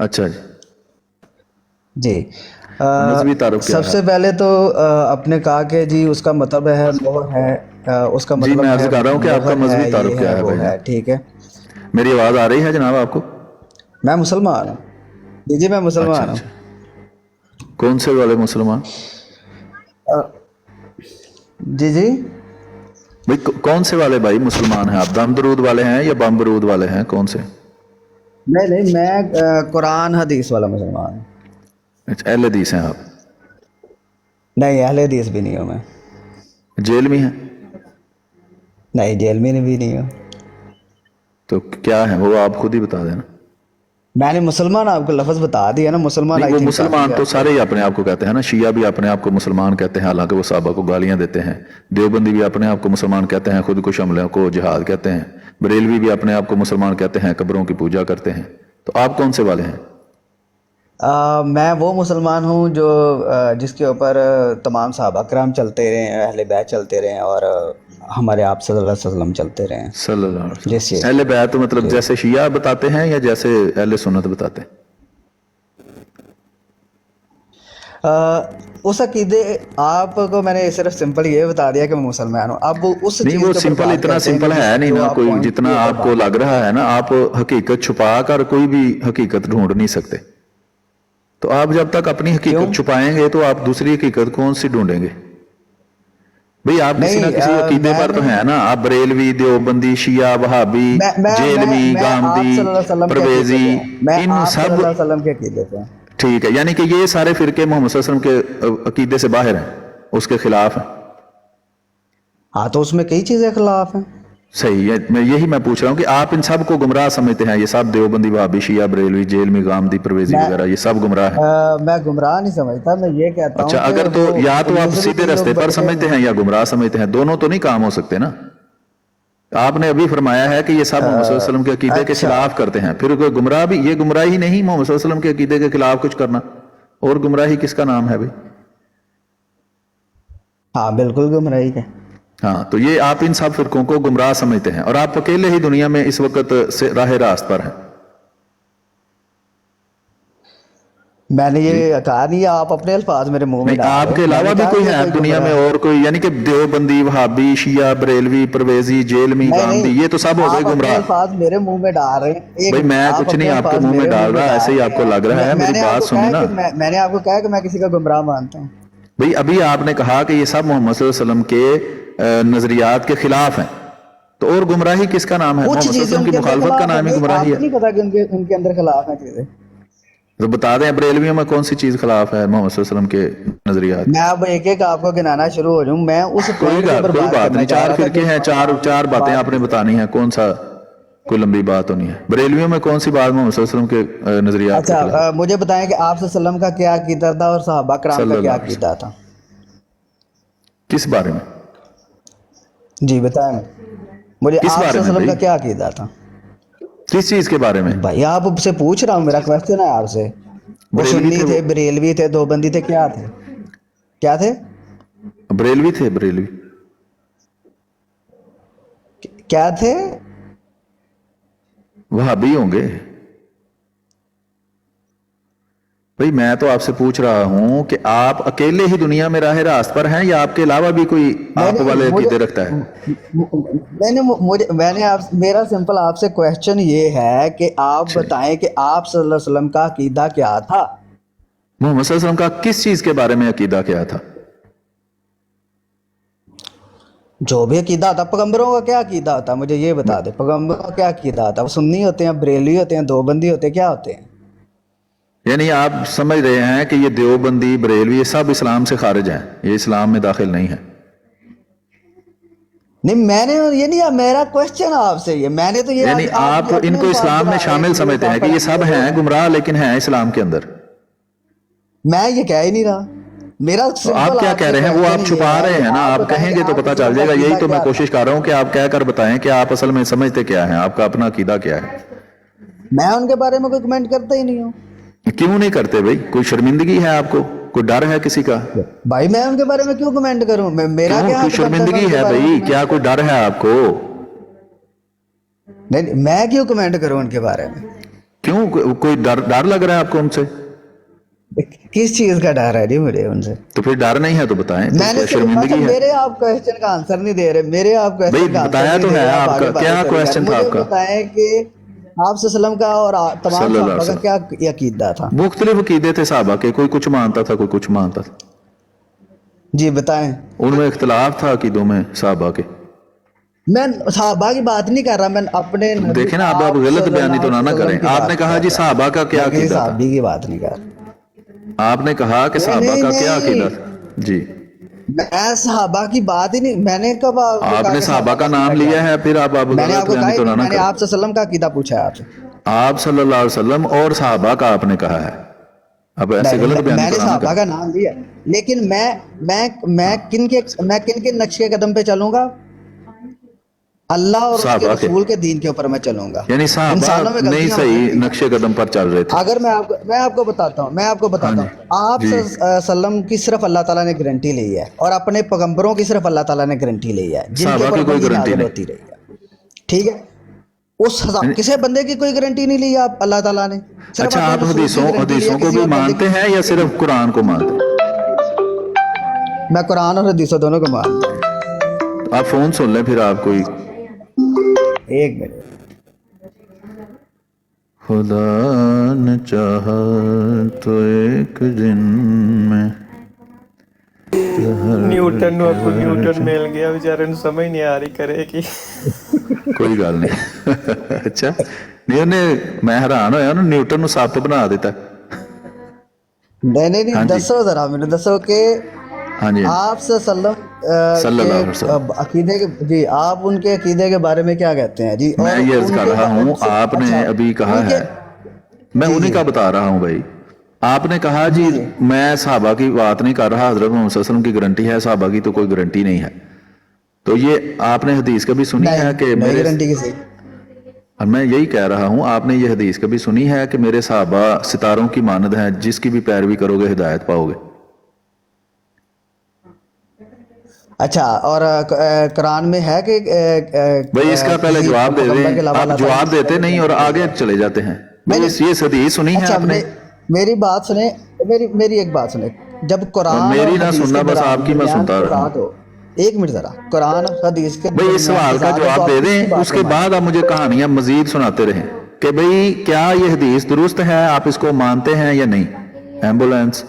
अच्छा जी, جی مذہبی تعارف کیا سب ہے؟ سے پہلے تو آپ نے کہا کہ جی اس کا مطلب ہے وہ ہے اس کا جی میں مطلب عرض ہے کر رہا ہوں کہ آپ کا مغل ہے، مذہبی تعارف یہ ہے کیا ہے وہ بھائی ہے، جان؟ ٹھیک ہے. میری آواز آ رہی ہے جناب آپ کو؟ میں مسلمان ہوں. جی جی میں اچھا مسلمان ہوں. اچھا، کون سے والے مسلمان؟ جی جی بھائی کون سے والے بھائی مسلمان ہیں آپ؟ دم درود والے ہیں یا بم برود والے ہیں؟ کون سے؟ نہیں نہیں، میں قرآن حدیث والا مسلمان ہوں. اچھا، اہل حدیث ہیں آپ؟ نہیں، اہل حدیث بھی نہیں ہوں میں. جیل میں ہیں؟ نہیں، جیل میں بھی نہیں ہوں. تو کیا ہے وہ؟ آپ خود ہی بتا دینا. میں نے مسلمان آپ کو لفظ بتا دیا نا، مسلمان نہیں آئی وہ تھنک کافی مسلمان ہے تو آپ کو. سارے ہی اپنے آپ کو کہتے ہیں نا، شیعہ بھی اپنے آپ کو مسلمان کہتے ہیں حالانکہ وہ صحابہ کو گالیاں دیتے ہیں، دیوبندی بھی اپنے آپ کو مسلمان کہتے ہیں، خود کش حملوں کو جہاد کہتے ہیں، بریلوی بھی اپنے آپ کو مسلمان کہتے ہیں، قبروں کی پوجا کرتے ہیں. تو آپ کون سے والے ہیں؟ میں وہ مسلمان ہوں جو جس کے اوپر تمام صحابہ کرام چلتے رہے ہیں، اہل بیت چلتے رہے ہیں، اور ہمارے آپ صلی اللہ علیہ وسلم چلتے رہے ہیں. صلی اللہ علیہ وسلم. جیسے اہل بیت مطلب جی جیسے شیعہ بتاتے ہیں یا جیسے اہل سنت بتاتے ہیں؟ اس عقیدے آپ کو میں نے صرف سمپل یہ بتا دیا کہ میں مسلمان ہوں. اب وہ اس نہیں چیز وہ کے اوپر سمپل بات اتنا کرتے ہیں کہ سمپل ہے نہیں جو نا، آپ کوئی پوائنٹ جتنا کے اوپر آپ کو بات لگ کرتے ہیں. رہا ہے نا. آپ حقیقت چھپا کر کوئی بھی حقیقت ڈھونڈ نہیں سکتے. تو آپ جب تک اپنی کیوں؟ حقیقت چھپائیں گے تو آپ دوسری حقیقت کون سی ڈھونڈیں گے؟ بھئی آپ کسی نہ نہیں کسی عقیدے میں پر تو نے ہیں نا. آپ بریلوی، دیوبندی، شیعہ، وہابی، میں میں میں جیلمی، میں آپ گامدی، صلی اللہ علیہ وسلم کے عقیدے پرویزی، پہ ہوں. میں ان آپ صلی سب. اللہ علیہ وسلم کے عقیدے پہ ہوں. ٹھیک ہے، یعنی کہ یہ سارے فرقے محمد صلی اللہ علیہ وسلم کے عقیدے سے باہر ہیں، اس کے خلاف ہیں. ہاں تو اس میں کئی چیزیں خلاف ہیں. صحیح ہے، یہی میں پوچھ رہا ہوں کہ آپ ان سب کو گمراہ سمجھتے ہیں؟ یہ سب دیوبندی، وہابی، شیعہ، بریلوی، جیلمی، گامدی، پرویزی میں وغیرہ یہ سب گمراہ ہیں؟ میں گمراہ نہیں سمجھتا، میں یہ کہتا اچھا، ہوں کہ اگر تو وہ یا تو آپ مذہبی سیدھے چیزوں رستے کو پر بھٹکے ہوئے سمجھتے ہیں. ہیں یا گمراہ سمجھتے ہیں، دونوں تو نہیں کام ہو سکتے نا. آپ نے ابھی فرمایا ہے کہ یہ سب محمد صلی اللہ علیہ وسلم کے عقیدے کے اچھا، خلاف کرتے ہیں، پھر کوئی گمراہ بھی یہ گمراہی نہیں محمد صلی اللہ علیہ وسلم کے عقیدے کے خلاف کچھ کرنا؟ اور گمراہی کس کا نام ہے بھائی؟ ہاں بالکل گمراہی ہے. ہاں تو یہ آپ ان سب فرقوں کو گمراہ سمجھتے ہیں اور آپ اکیلے ہی دنیا میں اس وقت راہ راست پر ہیں. میں نے جی یہ کہا نہیں، آپ اپنے الفاظ میرے منہ میں نہیں، ڈال رہے آپ ہیں. کے میں علاوہ نے بھی کہا کوئی کہ ہے کوئی دنیا میں گمراہ اور کوئی، یعنی کہ دیوبندی، وہابی، شیعہ، بریلوی، پرویزی، جیلمی، نہیں گامدی، نہیں، یہ تو سب ہو گئے آپ اپنے گمراہ. الفاظ میرے منہ میں ڈال رہے ہیں. ایک بھائی منٹ، میں آپ کچھ اپنے نہیں آپ کے الفاظ منہ میں میرے منہ ڈال میں رہا، ایسے ڈال ہی رہے آپ کو ہیں. لگ رہا ہے. میں میری نے آپ بات کو کہا سنیں ہے نا. کہ میں نے آپ کو کہا کہ میں کسی کا گمراہ مانتا ہوں. بھئی ابھی آپ نے کہا کہ یہ سب محمد صلی اللہ علیہ وسلم کے نظریات کے خلاف ہیں، تو اور گمراہی کس کا نام ہے؟ کچھ محمد صلی اللہ علیہ چیزیں وسلم ان کی کے اندر مخالفت کا خلاف ہے. نام ہی نہیں، آپ گمراہی کو ہے. نہیں پتا کہ ان کے اندر خلاف ہیں چیزیں. تو بتا دیں بریلویوں میں کون سی چیز خلاف ہے محمد صلی اللہ علیہ وسلم کے نظریات میں کی؟ اب ایک ایک آپ کو گنانا شروع ہو جاؤں. میں اس پوائنٹ کے اوپر کوئی بات بات کرنا نہیں، چاہ چار رہا تھا فرقے جو ہیں، چار باتیں بات آپ نے کی. بتانی ہیں، کون سا کوئی لمبی بات ہونی ہے. بریلویوں میں کون سی بات محمد صلی اللہ علیہ وسلم کے نظریات کے خلاف؟ اچھا مجھے بتائیں کہ آپ صلی اللہ علیہ وسلم کا کیا عقیدہ تھا اور صحابہ کرام کا صلی اللہ کیا علیہ عقیدہ وسلم تھا؟ کس بارے میں؟ جی بتائیں مجھے، کس آپ بارے صلی اللہ میں علیہ وسلم بھائی؟ کا کیا عقیدہ تھا؟ کس چیز کے بارے میں؟ بھائی آپ سے پوچھ رہا ہوں، میرا کویسچن ہے آپ سے. وہ بریلوی سنی تھے وہ؟ تھے، بریلوی تھے، دیوبندی تھے، کیا تھے؟ کیا تھے؟ بریلوی تھے بریلوی. کیا تھے؟ وہابی ہوں گے. بھئی میں تو آپ سے پوچھ رہا ہوں کہ آپ اکیلے ہی دنیا میں راہ راست پر ہیں یا آپ کے علاوہ بھی کوئی نہیں آپ نہیں، والے مجھے عقیدے رکھتا ہے؟ میں نے میرا سمپل آپ سے کویسچن یہ ہے کہ آپ اچھا جی. بتائیں کہ آپ صلی اللہ علیہ وسلم کا عقیدہ کیا تھا؟ محمد صلی اللہ علیہ وسلم کا کس چیز کے بارے میں عقیدہ کیا تھا؟ جو بھی عقیدہ ہوتا. پیغمبروں کا کیا عقیدہ ہوتا؟ مجھے یہ بتا دیں، پیغمبروں کا کیا عقیدہ ہوتا؟ وہ سنی ہوتے ہیں، بریلوی ہوتے ہیں، دیوبندی ہوتے ہیں، کیا ہوتے ہیں؟ یعنی آپ سمجھ رہے ہیں کہ یہ دیوبندی، بریلوی یہ سب اسلام سے خارج ہیں، یہ اسلام میں داخل نہیں ہے؟ نہیں، میں نے یہ نہیں، میرا کویسچن آپ سے یہ، میں نے تو یہ یعنی آپ آپ ان اپنے کو الفاظ اسلام میں بنا رہے ہیں شامل کہ یہ سمجھتے ہیں سب کہ یہ پڑھیں گے سب وہ ہیں ہیں. گمراہ لیکن ہیں اسلام کے اندر. میں یہ کہہ ہی نہیں رہا. میرا تو آپ سمپل کیا آپ کہہ سے رہے ہیں؟ وہ کویسچن آپ یہ چھپا ہے رہے کہ ہیں نا. آپ آپ بتائیں کہیں کہ گے تو آپ پتا صلی چل اللہ جائے علیہ گا. وسلم کا یہی عقیدہ تو میں کیا تھا؟ کوشش کر رہا ہوں کہ آپ کہہ کر بتائیں کہ آپ اصل میں سمجھتے کیا ہیں، آپ کا اپنا عقیدہ کیا ہے. میں ان کے بارے میں کوئی کمنٹ کرتا ہی نہیں ہوں. کیوں نہیں کرتے بھائی؟ کوئی شرمندگی ہے آپ کو؟ کوئی ڈر ہے کسی کا؟ بھائی میں ان کے بارے میں کیوں کمنٹ کروں؟ میرا کیوں؟ کیا کوئی حق بنتا ہے میں ان شرمندگی کے ہے بارے میں بھائی؟ کمنٹ کیا کوئی کروں؟ ڈر ہے آپ کو؟ نہیں، میں کیوں کمنٹ کروں ان کے بارے میں؟ क्यों, कोई डर लग रहा है आपको उनसे? किस चीज का डर है जी मुझे उनसे? तो फिर डर नहीं है तो बताएं, तो मैंने शर्मिंदगी है। मेरे आप क्वेश्चन का आंसर नहीं दे रहे, मेरे आप भाई क्वेश्चन का आंसर बताया नहीं तो दे है रहे, आप आपका, आगे क्या बातें क्वेश्चन था मुझे आपका? बताएं कि आप सल्लम का और तमाम सल्लल्लाहु सहाबा का अलैहि क्या अकीदा था? मुख्तलिफ अकीदे थे साहबा के, कोई कुछ मानता था, कोई कुछ मानता था, जी बताएं। उनमें इख्तलाफ था अकीदों में साहबा के। मैं सहाबा की बात नहीं कर रहा, मैं अपने नबी देखे ना, अब आप आप गलत बयानी तो सल्लल्लाहु ना अलैहि करें। वसल्लम की आपने बात कहा कर जी रहा हूँ, साहबा का क्या मैं किसी अकीदा था, सहाबी की बात नहीं कर रहा। आपने कहा कि नहीं साहबा नहीं का क्या अकीदा नहीं, था जी। मैं सहाबा की बात ही नहीं, मैंने कब आपको कहा आपने कि साहबा सहाबा का का नाम अकीदा क्या लिया है? है, फिर आप मैंने गलत आपको कहा बयानी ही तो नहीं, ना मैंने करें। आप सल्लम का अकीदा पूछा है आपसे। आप सल्लल्लाहु अलैहि वसल्लम और साहबा का आपने कहा है, अब ऐसे गलत बयानी मैंने तो ना सहाबा करें। का नाम लिया, लेकिन मैं किन के नक्शे कदम पे चलूंगा? अल्लाह और उसके साहबा के, रसूल के दीन के ऊपर मैं चलूंगा। यानी साहबा इंसानों में नहीं गलतियां सही होंगी। नक्शे कदम पर चल रहे थे। अगर मैं आपको बताता हूँ, हाँ जी आप जी। सल्लम की सिर्फ अल्लाह ताला ने गारंटी ली है, और अपने पैगंबरों की सिर्फ अल्लाह ताला ने गारंटी ली है, जिनके साहबा ऊपर की कोई वही गारंटी नाजिल नहीं। होती रही है। ठीक है, किसी बंदे की कोई गारंटी नहीं ली आप अल्लाह ताला ने, सिर्फ अच्छा, अपने आप रसूल की गारंटी ली है, हदीसों को किसी भी और बंदे मानते की हैं या सिर्फ कुरान को मानते हैं? मैं कुरान और हदीसों दोनों को मानता हूँ। आप फोन सुन लें फिर आप कोई। एक मिनट, खुदा न चाहा तो एक दिन में न्यूटन ਨੂੰ आपको न्यूटन मिल गया, बेचारे ਨੂੰ समझ नहीं आ रही करे कि कोई गल नहीं। अच्छा नहीं, उन्हें मैं हैरान होया ਉਹਨੂੰ ਨਿਊਟਨ ਨੂੰ ਸੱਪ ਬਣਾ ਦਿੱਤਾ। नहीं हाँ जी दसो जरा मैंने, दसो कि हाँ जी आप सल्लम सल्लल्लाहु अलैहि वसल्लम। के अकीदे के, जी आप उनके अकीदे के बारे में क्या कहते हैं जी? मैं और ये अर्ज कर उनके रहा हूँ, उनसे आपने अच्छा अभी कहा उनके, है, मैं जी उन्हीं जी का बता रहा हूँ भाई। आपने कहा जी जी जी मैं साहबा की बात नहीं कर रहा, हजरत मोहम्मद सल्लल्लाहु अलैहि वसल्लम की गारंटी है, साहबा की तो कोई गारंटी नहीं है। तो ये आपने हदीस कभी सुनी नहीं है कि नहीं मेरे, गारंटी किसी। और मैं यही कह रहा हूँ, आपने ये हदीस कभी सुनी है कि मेरे साहबा सितारों की मानद हैं, जिसकी भी पैरवी करोगे हिदायत पाओगे? अच्छा, और कुरान में है कि भाई इसका पहले किसी जवाब दे पैगंबर के दें, अलावा आप अल्लाह ताला जवाब किसी देते और को नहीं और गारंटी आगे है? चले जाते हैं। भाई मैंने, ये हदीस सुनी है अच्छा आपने? मेरी बात सुने, मेरी एक बात सुने। जब और कुरान और मेरी ना हदीस सुनना, के बस आपकी मैं दरमियान सुनता की रहा। बात हो, एक मिनट जरा, कुरान और हदीस के भाई इस दरमियान सवाल का तजाद हो तो जवाब आप दे किसकी दें, बात उसके को बाद मानते आप मुझे कहानियां मजीद सुनाते रहें कि भाई क्या ये हदीस दुरुस्त है, आप इसको मानते हैं या नहीं। एम्बुलेंस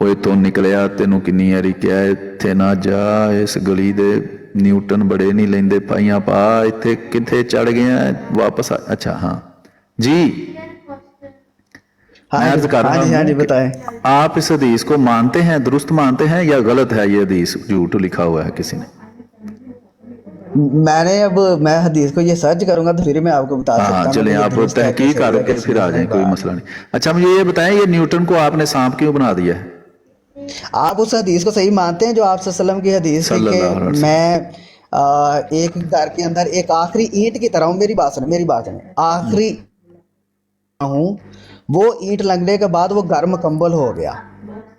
ओए तो निकलिया, तेनों किन्नी वारी क्या इत्थे ना जा, इस गली दे न्यूटन बड़े नहीं लेंदे पाइयां पा, इत्थे किथे चढ़ गया वापस अच्छा हाँ जी। मैं अर्ज कर हाँ रहा जी हाँ हूँ जी कि बताएं। आप इस हदीस को मानते हैं, दुरुस्त मानते हैं, या गलत है ये हदीस, झूठ लिखा हुआ है किसी ने? मैं हदीस को ये सर्च करूंगा तो फिर मैं आपको बता हाँ सकता हूँ चलें, कि ये आप दुरुस्त है कि तहकीक सही है करके कि फिर आ जाएं, कोई मसला नहीं। अच्छा मुझे ये बताएं, ये न्यूटन को आपने सांप क्यों बना दिया है? आप उस हदीस को सही मानते हैं जो आप सल्लम की हदीस थी कि सल्लल्लाहु अलैहि वसल्लम। मैं एक घर के अंदर एक आखिरी ईंट की तरह हूँ? मेरी बात सुने, आखिरी हूँ, वो ईंट लगने के बाद वो घर मुकम्मल हो गया।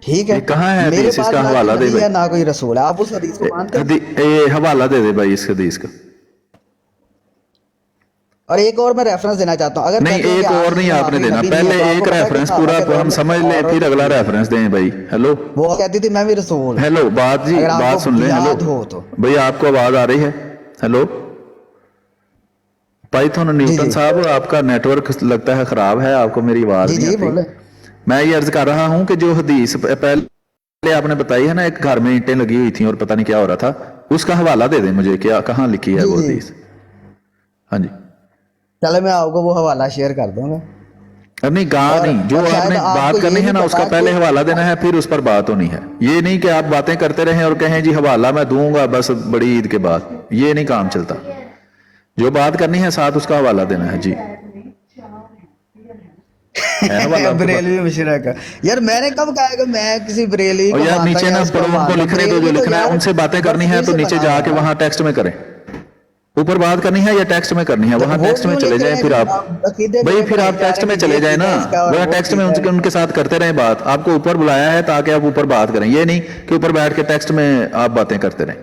ठीक ये है, कहाँ है मेरे हदीस, पास इसका ना कोई हवाला दे नबी भाई। है ना कोई रसूल है, आप उस हदीस को मानते हैं? ये हवाला दे दे भाई इस हदीस का। और एक और मैं रेफरेंस देना चाहता हूँ, अगर नहीं कहते हैं कि एक और नहीं आपने आखिरी देना, नबी नहीं है, पहले तो एक आपको पता है कि रेफरेंस सहाबा पूरा के दौर हम में समझ लें, और फिर अगला रेफरेंस दें भाई। हेलो वो कहती थी मैं भी रसूल हूँ, हेलो, बात जी अगर बात आपको सुन लें। हेलो याद हो तो। भाई आपको आवाज आ रही है? हेलो पाइथन जी न्यूटन जी साहब, आपका नेटवर्क लगता है खराब है, आपको मेरी आवाज जी नहीं जी आती। बोले। मैं ये अर्ज कर रहा हूं कि जो हदीस पहले आपने बताई है ना, एक घर में ईंटें लगी हुई थी और पता नहीं क्या हो रहा था, उसका हवाला दे दें मुझे, क्या कहाँ लिखी है जी वो जी हदीस? हाँ जी। चले मैं आपको वो हवाला शेयर कर दूंगा। अब नहीं गा नहीं, जो और शायद आपने आपको बात ये करनी है नहीं ना, उसका पता पहले कि हवाला देना है, फिर उस पर बात होनी है। ये नहीं कि आप बातें करते रहें और कहें जी हवाला मैं दूंगा बस बड़ी ईद के बाद, ये नहीं काम चलता। जो बात करनी है साथ उसका हवाला देना है जी। है हवाला आपके पास? बरेलवी मुशरक, यार मैंने कब कहा कि मैं किसी बरेलवी और को यार मानता नीचे या ना उसको पढ़ो, उनको मानता? लिखने दो जो बरेलवी तो लिखना है, यार उनसे बातें करनी है बर्फ तो से नीचे बना जाके हुआ है। वहां टेक्स्ट में करें। ऊपर बात करनी है या टेक्स्ट में करनी है, वहां वो टेक्स्ट में क्यों चले लिख रहे जाएं हैं फिर जी? आप। अकीदे भाई में फिर बनाई आप जा टेक्स्ट रहे में हैं कि चले ये जाए ना, अकीदा है इसका और वह वो टेक्स्ट में अकीदा है। उनके साथ करते रहें बात। आपको ऊपर बुलाया है ताकि आप ऊपर बात करें, ये नहीं कि ऊपर बैठ के टेक्स्ट में आप बातें करते रहें।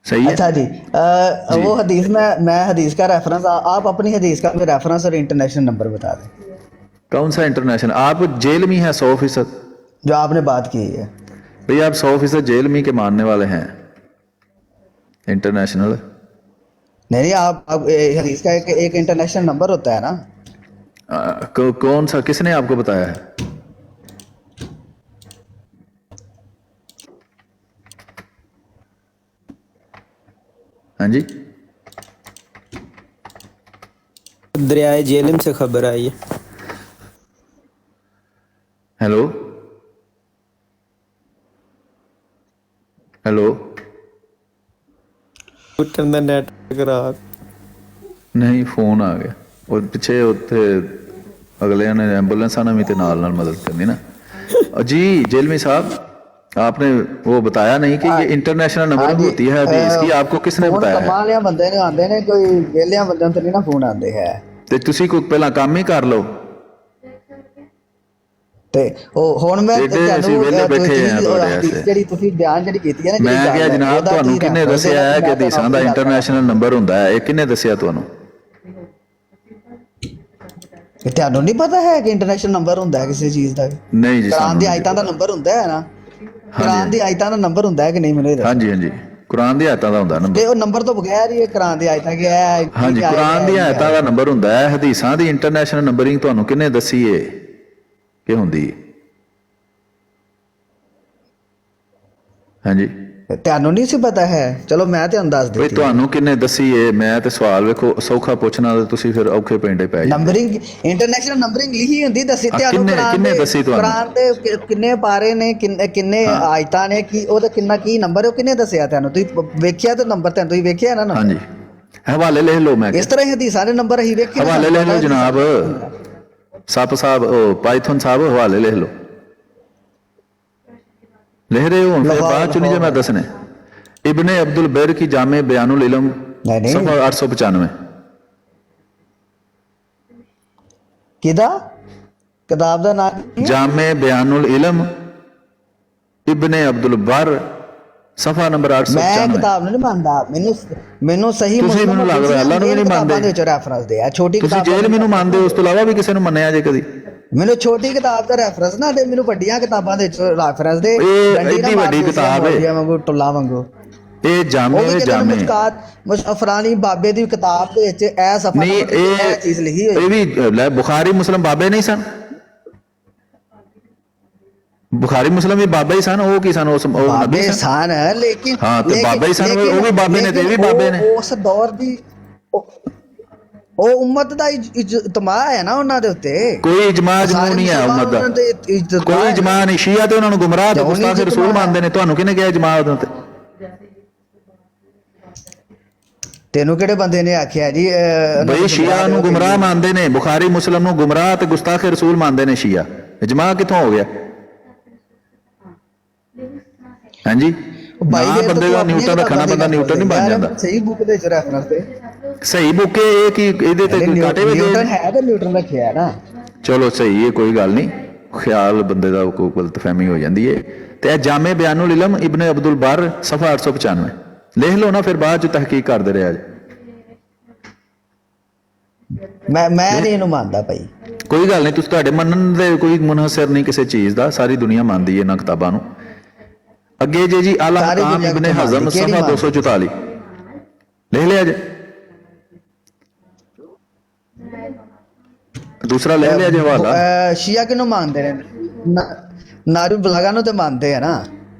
सही है। अच्छा जी, वो हदीस मैं हदीस का रेफरेंस, आप अपनी हदीस का रेफरेंस और इंटरनेशनल नंबर बता दें कौन सा इंटरनेशनल? आप जेल में हैं 100%। जो आपने बात की है। भैया आप 100% जेल में के मानने वाले हैं। इंटरनेशनल नहीं, आप हदीस का एक इंटरनेशनल नंबर होता है ना। कौन सा, किसने आपको बताया है? हाँ जी, दरियाए जेहलम से खबर आई है। हेलो हेलो, ਟੁੱਟਣ ਦਾ ਨੈਟ ਖਰਾਬ। ਨਹੀਂ ਫੋਨ ਆ ਗਿਆ ਉਹ ਪਿੱਛੇ ਉੱਥੇ ਅਗਲਿਆਂ ਨੇ ਐਂਬੂਲੈਂਸਾਂ ਨੇ ਵੀ ਤੇ ਨਾਲ मदद करनी ना। जी जेलमी साहब, आपने वो बताया नहीं कि ये इंटरनेशनल नंबर हाँ जी, होती है हदीस की, आपको किसने फोन बताया है? कमालिया बंदे ने आंदे ने, कोई वेलिया बंदे तो नहीं ना फोन आंदे है। ਤੇ ਤੁਸੀਂ ਕੋਈ ਪਹਿਲਾਂ ਕੰਮ ਹੀ ਕਰ ਲਓ। ਤੇ ਉਹ ਹੁਣ ਮੈਂ ਇਹਦੇ ਅਸੀਂ ਵਿਹਲੇ ਬੈਠੇ ਹਾਂ ਤੁਹਾਡੇ ਵਾਸਤੇ। ਜਿਹੜੀ ਤੁਸੀਂ ਬਿਆਨ ਜਿਹੜੀ ਕੀਤੀ ਹੈ ਨਾ, ਮੈਂ ਕਿਹਾ ਜਨਾਬ ਤੁਹਾਨੂੰ ਕਿਹਨੇ ਦੱਸਿਆ ਹੈ ਕਿ ਹਦੀਸਾਂ ਦਾ ਇੰਟਰਨੈਸ਼ਨਲ ਨੰਬਰ ਹੁੰਦਾ ਹੈ? ਇਹ ਕਿਹਨੇ ਦੱਸਿਆ ਤੁਹਾਨੂੰ? ਤੁਹਾਨੂੰ ਨਹੀਂ ਪਤਾ ਹੈ ਕਿ ਇੰਟਰਨੈਸ਼ਨਲ ਨੰਬਰ ਹੁੰਦਾ ਹੈ ਕਿਸੇ ਚੀਜ਼ ਦਾ? ਨਹੀਂ ਜੀ, ਕੁਰਾਨ ਸਾਨੂੰ ਦੀ ਨਹੀਂ ਆਇਤਾਂ ਦਾ ਨੰਬਰ ਹੁੰਦਾ ਹੈ ਨਾ। ਕੁਰਾਨ ਦੀ ਆਇਤਾਂ ਦਾ ਨੰਬਰ ਹੁੰਦਾ ਹੈ ਕਿ ਨਹੀਂ? ਮੈਨੂੰ ਇਹ ਦੱਸੋ। ਹਾਂਜੀ ਹਾਂਜੀ, ਕੁਰਾਨ ਦੀ ਆਇਤਾਂ ਦਾ ਹੁੰਦਾ ਨੰਬਰ। ਤੇ ਉਹ ਨੰਬਰ ਤੋਂ ਬਗੈਰ ਹੀ ਇਹ ਕੁਰਾਨ ਦੀ ਆਇਤਾਂ ਕਿ ਹੈ। ਹਾਂਜੀ, ਕੁਰਾਨ ਦੀ ਆਇਤਾਂ ਦਾ ਨੰਬਰ ਹੁੰਦਾ ਹੈ। ਹਦੀਸਾਂ ਦੀ ਇੰਟਰਨੈਸ਼ਨਲ ਨੰਬਰਿੰਗ ਤੁਹਾਨੂੰ ਕਿਹਨੇ ਦੱਸੀ ਏ ਕਿ ਹੁੰਦੀ? ਹਾਂਜੀ, ਤੁਹਾਨੂੰ ਨਹੀਂ ਸੀ ਪਤਾ ਹੈ? ਚਲੋ ਮੈਂ ਤੁਹਾਨੂੰ ਦੱਸ ਬਈ ਦਿੱਤੀ। ਤੁਹਾਨੂੰ ਕਿਹਨੇ ਦੱਸੀ ਏ? ਮੈਂ ਤੇ ਸਵਾਲ ਵੇਖੋ ਸੌਖਾ ਪੁੱਛਣਾ ਤੇ ਤੁਸੀਂ ਫਿਰ ਔਖੇ ਪੈਂਡੇ ਪੈ ਜਾਂਦੇ। ਨੰਬਰਿੰਗ, ਇੰਟਰਨੈਸ਼ਨਲ ਨੰਬਰਿੰਗ ਲਿਖੀ ਹੁੰਦੀ, ਦੱਸੀ ਤੁਹਾਨੂੰ ਕਿੰਨੇ ਦੱਸੀ ਤੁਹਾਨੂੰ? ਕੁਰਾਨ ਦੇ ਕਿੰਨੇ ਪਾਰੇ ਨੇ, ਕਿੰਨੇ ਆਇਤਾਂ ਨੇ, ਕੀ ਉਹਦਾ ਕਿੰਨਾ ਕੀ ਨੰਬਰ ਹੈ, ਉਹ ਕਿੰਨੇ ਦੱਸਿਆ ਤੁਹਾਨੂੰ? ਤੁਸੀਂ ਵੇਖਿਆ ਤੇ ਨੰਬਰ ਤੁਹਾਨੂੰ ਤੁਸੀਂ ਵੇਖਿਆ ਨਾ ਨੰਬਰ? ਹਾਂਜੀ, ਹਵਾਲੇ ਲਿਖ ਲਓ। ਮੈਂ ਇਸ ਤਰ੍ਹਾਂ ਹੀ ਹਦੀਸਾਂ ਦੇ ਨੰਬਰ ਅਸੀਂ ਵੇਖੇ। ਹਵਾਲੇ ਲਿਖ ਲਓ ਜਨਾਬ। ਸੱਪ ਸਾਹਿਬ, ਉਹ ਪਾਈਥਨ ਸਾਹਿਬ, ਹਵਾਲੇ ਲਿਖ ਲਓ। लिख रहे हो? फिर बाद चुनी जो मैं दसने। इब्ने अब्दुल बैर की जामे बयानुल इल्म सफा 895। किदा किताब ਦਾ ਨਾਮ? जामे बयानुल इल्म इब्ने अब्दुल बर सफा नंबर 895। ਮੈਂ ਕਿਤਾਬ ਨਹੀਂ ਮੰਨਦਾ। ਮੈਨੂੰ ਸਹੀ ਤੁਸੀਂ ਮੈਨੂੰ ਲੱਗ ਰਿਹਾ ਅੱਲਾ ਨੂੰ ਵੀ ਨਹੀਂ ਮੰਨਦੇ। ਦੇ ਵਿੱਚ ਰੈਫਰੈਂਸ ਦੇ ਆ ਛੋਟੀ ਤੁਸੀਂ ਕਿਤਾਬ। ਜੇਲ ਮੈਨੂੰ ਮੰਨਦੇ ਹੋ, ਉਸ ਤੋਂ ਇਲਾਵਾ ਵੀ ਕਿਸੇ ਨੂੰ ਮੰਨਿਆ ਜੇ ਕਦੀ? ਮੈਨੂੰ ਛੋਟੀ ਕਿਤਾਬ ਦਾ ਰੈਫਰੈਂਸ ਨਾ ਦੇ, ਮੈਨੂੰ ਵੱਡੀਆਂ ਕਿਤਾਬਾਂ ਦੇ ਵਿੱਚ ਰੈਫਰੈਂਸ ਦੇ। ਇਹ ਐਡੀ ਵੱਡੀ ਕਿਤਾਬ ਹੈ ਵਾਂਗੂ ਟੁੱਲਾ ਵਾਂਗੂ। ਇਹ ਜਾਮੇ ਵੇ ਜਾਮੇ ਮੁਸ਼ਕਾਤ ਫਰਾਨੀ ਬਾਬੇ ਦੀ ਕਿਤਾਬ ਦੇ ਵਿੱਚ ਇਹ ਸਫਾ ਨਹੀਂ, ਇਹ ਚੀਜ਼ ਲਿਖੀ ਹੋਈ। ਇਹ ਵੀ ਲੈ ਬੁਖਾਰੀ ਮੁਸਲਮ ਬਾਬੇ ਨਹੀਂ ਸਨ? ਬੁਖਾਰੀ ਮੁਸਲਮ ਵੀ ਬਾਬਾ ਹੀ ਸਨ। ਉਹ ਕੀ ਸਨ? ਉਸ ਬਾਬੇ ਸਨ, ਲੇਕਿਨ ਹਾਂ ਤੇ ਬਾਬਾ ਹੀ ਸਨ, ਉਹ ਵੀ ਬਾਬੇ ਨੇ ਤੇ ਇਹ ਵੀ ਬਾਬੇ ਨੇ। ਉਸ ਦੌਰ ਦੀ ਉਹ ਉਮਤ ਦਾ ਇਜਤਮਾ ਹੈ ਨਾ ਉਹਨਾਂ ਦੇ ਉੱਤੇ। ਕੋਈ ਇਜਮਾ ਜਮੂ ਨਹੀਂ ਹੈ ਉਮਤ ਦਾ, ਕੋਈ ਇਜਮਾ ਨਹੀਂ। ਸ਼ੀਆ ਤੇ ਉਹਨਾਂ ਨੂੰ ਗੁੰਮਰਾਹ ਤੇ ਗੁਸਤਾਖ ਰਸੂਲ ਮੰਨਦੇ ਨੇ। ਤੁਹਾਨੂੰ ਕਿਹਨੇ ਕਿਹਾ ਇਜਮਾ ਉਹਨਾਂ ਤੇ? ਤੈਨੂੰ ਕਿਹੜੇ ਬੰਦੇ ਨੇ ਆਖਿਆ ਜੀ? ਬਈ ਸ਼ੀਆ ਨੂੰ ਗੁੰਮਰਾਹ ਮੰਨਦੇ ਨੇ, ਬੁਖਾਰੀ ਮੁਸਲਮ ਨੂੰ ਗੁੰਮਰਾਹ ਤੇ ਗੁਸਤਾਖ ਰਸੂਲ ਮੰਨਦੇ ਨੇ ਸ਼ੀਆ। ਇਜਮਾ ਕਿੱਥੋਂ ਹੋ ਗਿਆ? ਹਾਂਜੀ, ਨਾ ਬੰਦੇ ਦਾ ਨਿਊਟਨ ਰੱਖਣਾ, ਬੰਦਾ ਨਿਊਟਨ ਨਹੀਂ ਬਣ ਜਾਂਦਾ। ਸਹੀ ਬੁੱਕ ਦੇ ਚ ਰੈਫਰੈਂਸ ਤੇ ਸਹੀ ਬੁੱਕ ਇਹ ਕੀ ਇਹਦੇ ਤੇ ਕਾਟੇ ਵਿੱਚ ਨਿਊਟਨ ਹੈ ਤੇ ਨਿਊਟਨ ਰੱਖਿਆ ਨਾ। ਚਲੋ ਸਹੀ ਹੈ, ਕੋਈ ਗੱਲ ਨਹੀਂ। ਖਿਆਲ ਬੰਦੇ ਦਾ ਕੋਈ ਗਲਤਫਹਿਮੀ ਹੋ ਜਾਂਦੀ ਹੈ। ਤੇ ਇਹ ਜਾਮੇ ਬਿਆਨੁਲ ਇਲਮ ਇਬਨ ਅਬਦੁਲ ਬਰ ਸਫਾ 895 ਲਿਖ ਲਓ ਨਾ, ਫਿਰ ਬਾਅਦ ਚ ਤਹਿਕੀਕ ਕਰਦੇ ਰਿਹਾ ਜੀ। ਮੈਂ ਨਹੀਂ ਇਹਨੂੰ ਮੰਨਦਾ ਭਾਈ। ਕੋਈ ਗੱਲ ਨਹੀਂ, ਤੁਸੀਂ ਤੁਹਾਡੇ ਮੰਨਣ ਦੇ ਕੋਈ ਮੁਨਹਸਰ ਨਹੀਂ ਕਿਸੇ ਚੀਜ਼ ਦਾ। ਸਾਰੀ ਦੁਨੀਆ ਮੰਨਦੀ ਹੈ ਇਹਨਾਂ ਕਿਤਾਬਾਂ ਨੂੰ। ਅੱਗੇ ਜੇ ਜੀ ਆਲਾ ਹਕਾਮ ਇਬਨ ਹਜ਼ਮ ਸਫਾ 244 ਲਿਖ ਲਿਆ ਜੇ? ਦੂਸਰਾ ਲੈ ਲਿਆ ਜੇ ਹਵਾਲਾ। ਸ਼ੀਆ ਕਿਹਨੂੰ ਮੰਨਦੇ ਨੇ? ਨਾਜੁਲ ਬਲਾਗਾ ਨੂੰ ਤੇ ਮੰਨਦੇ ਆ ਨਾ।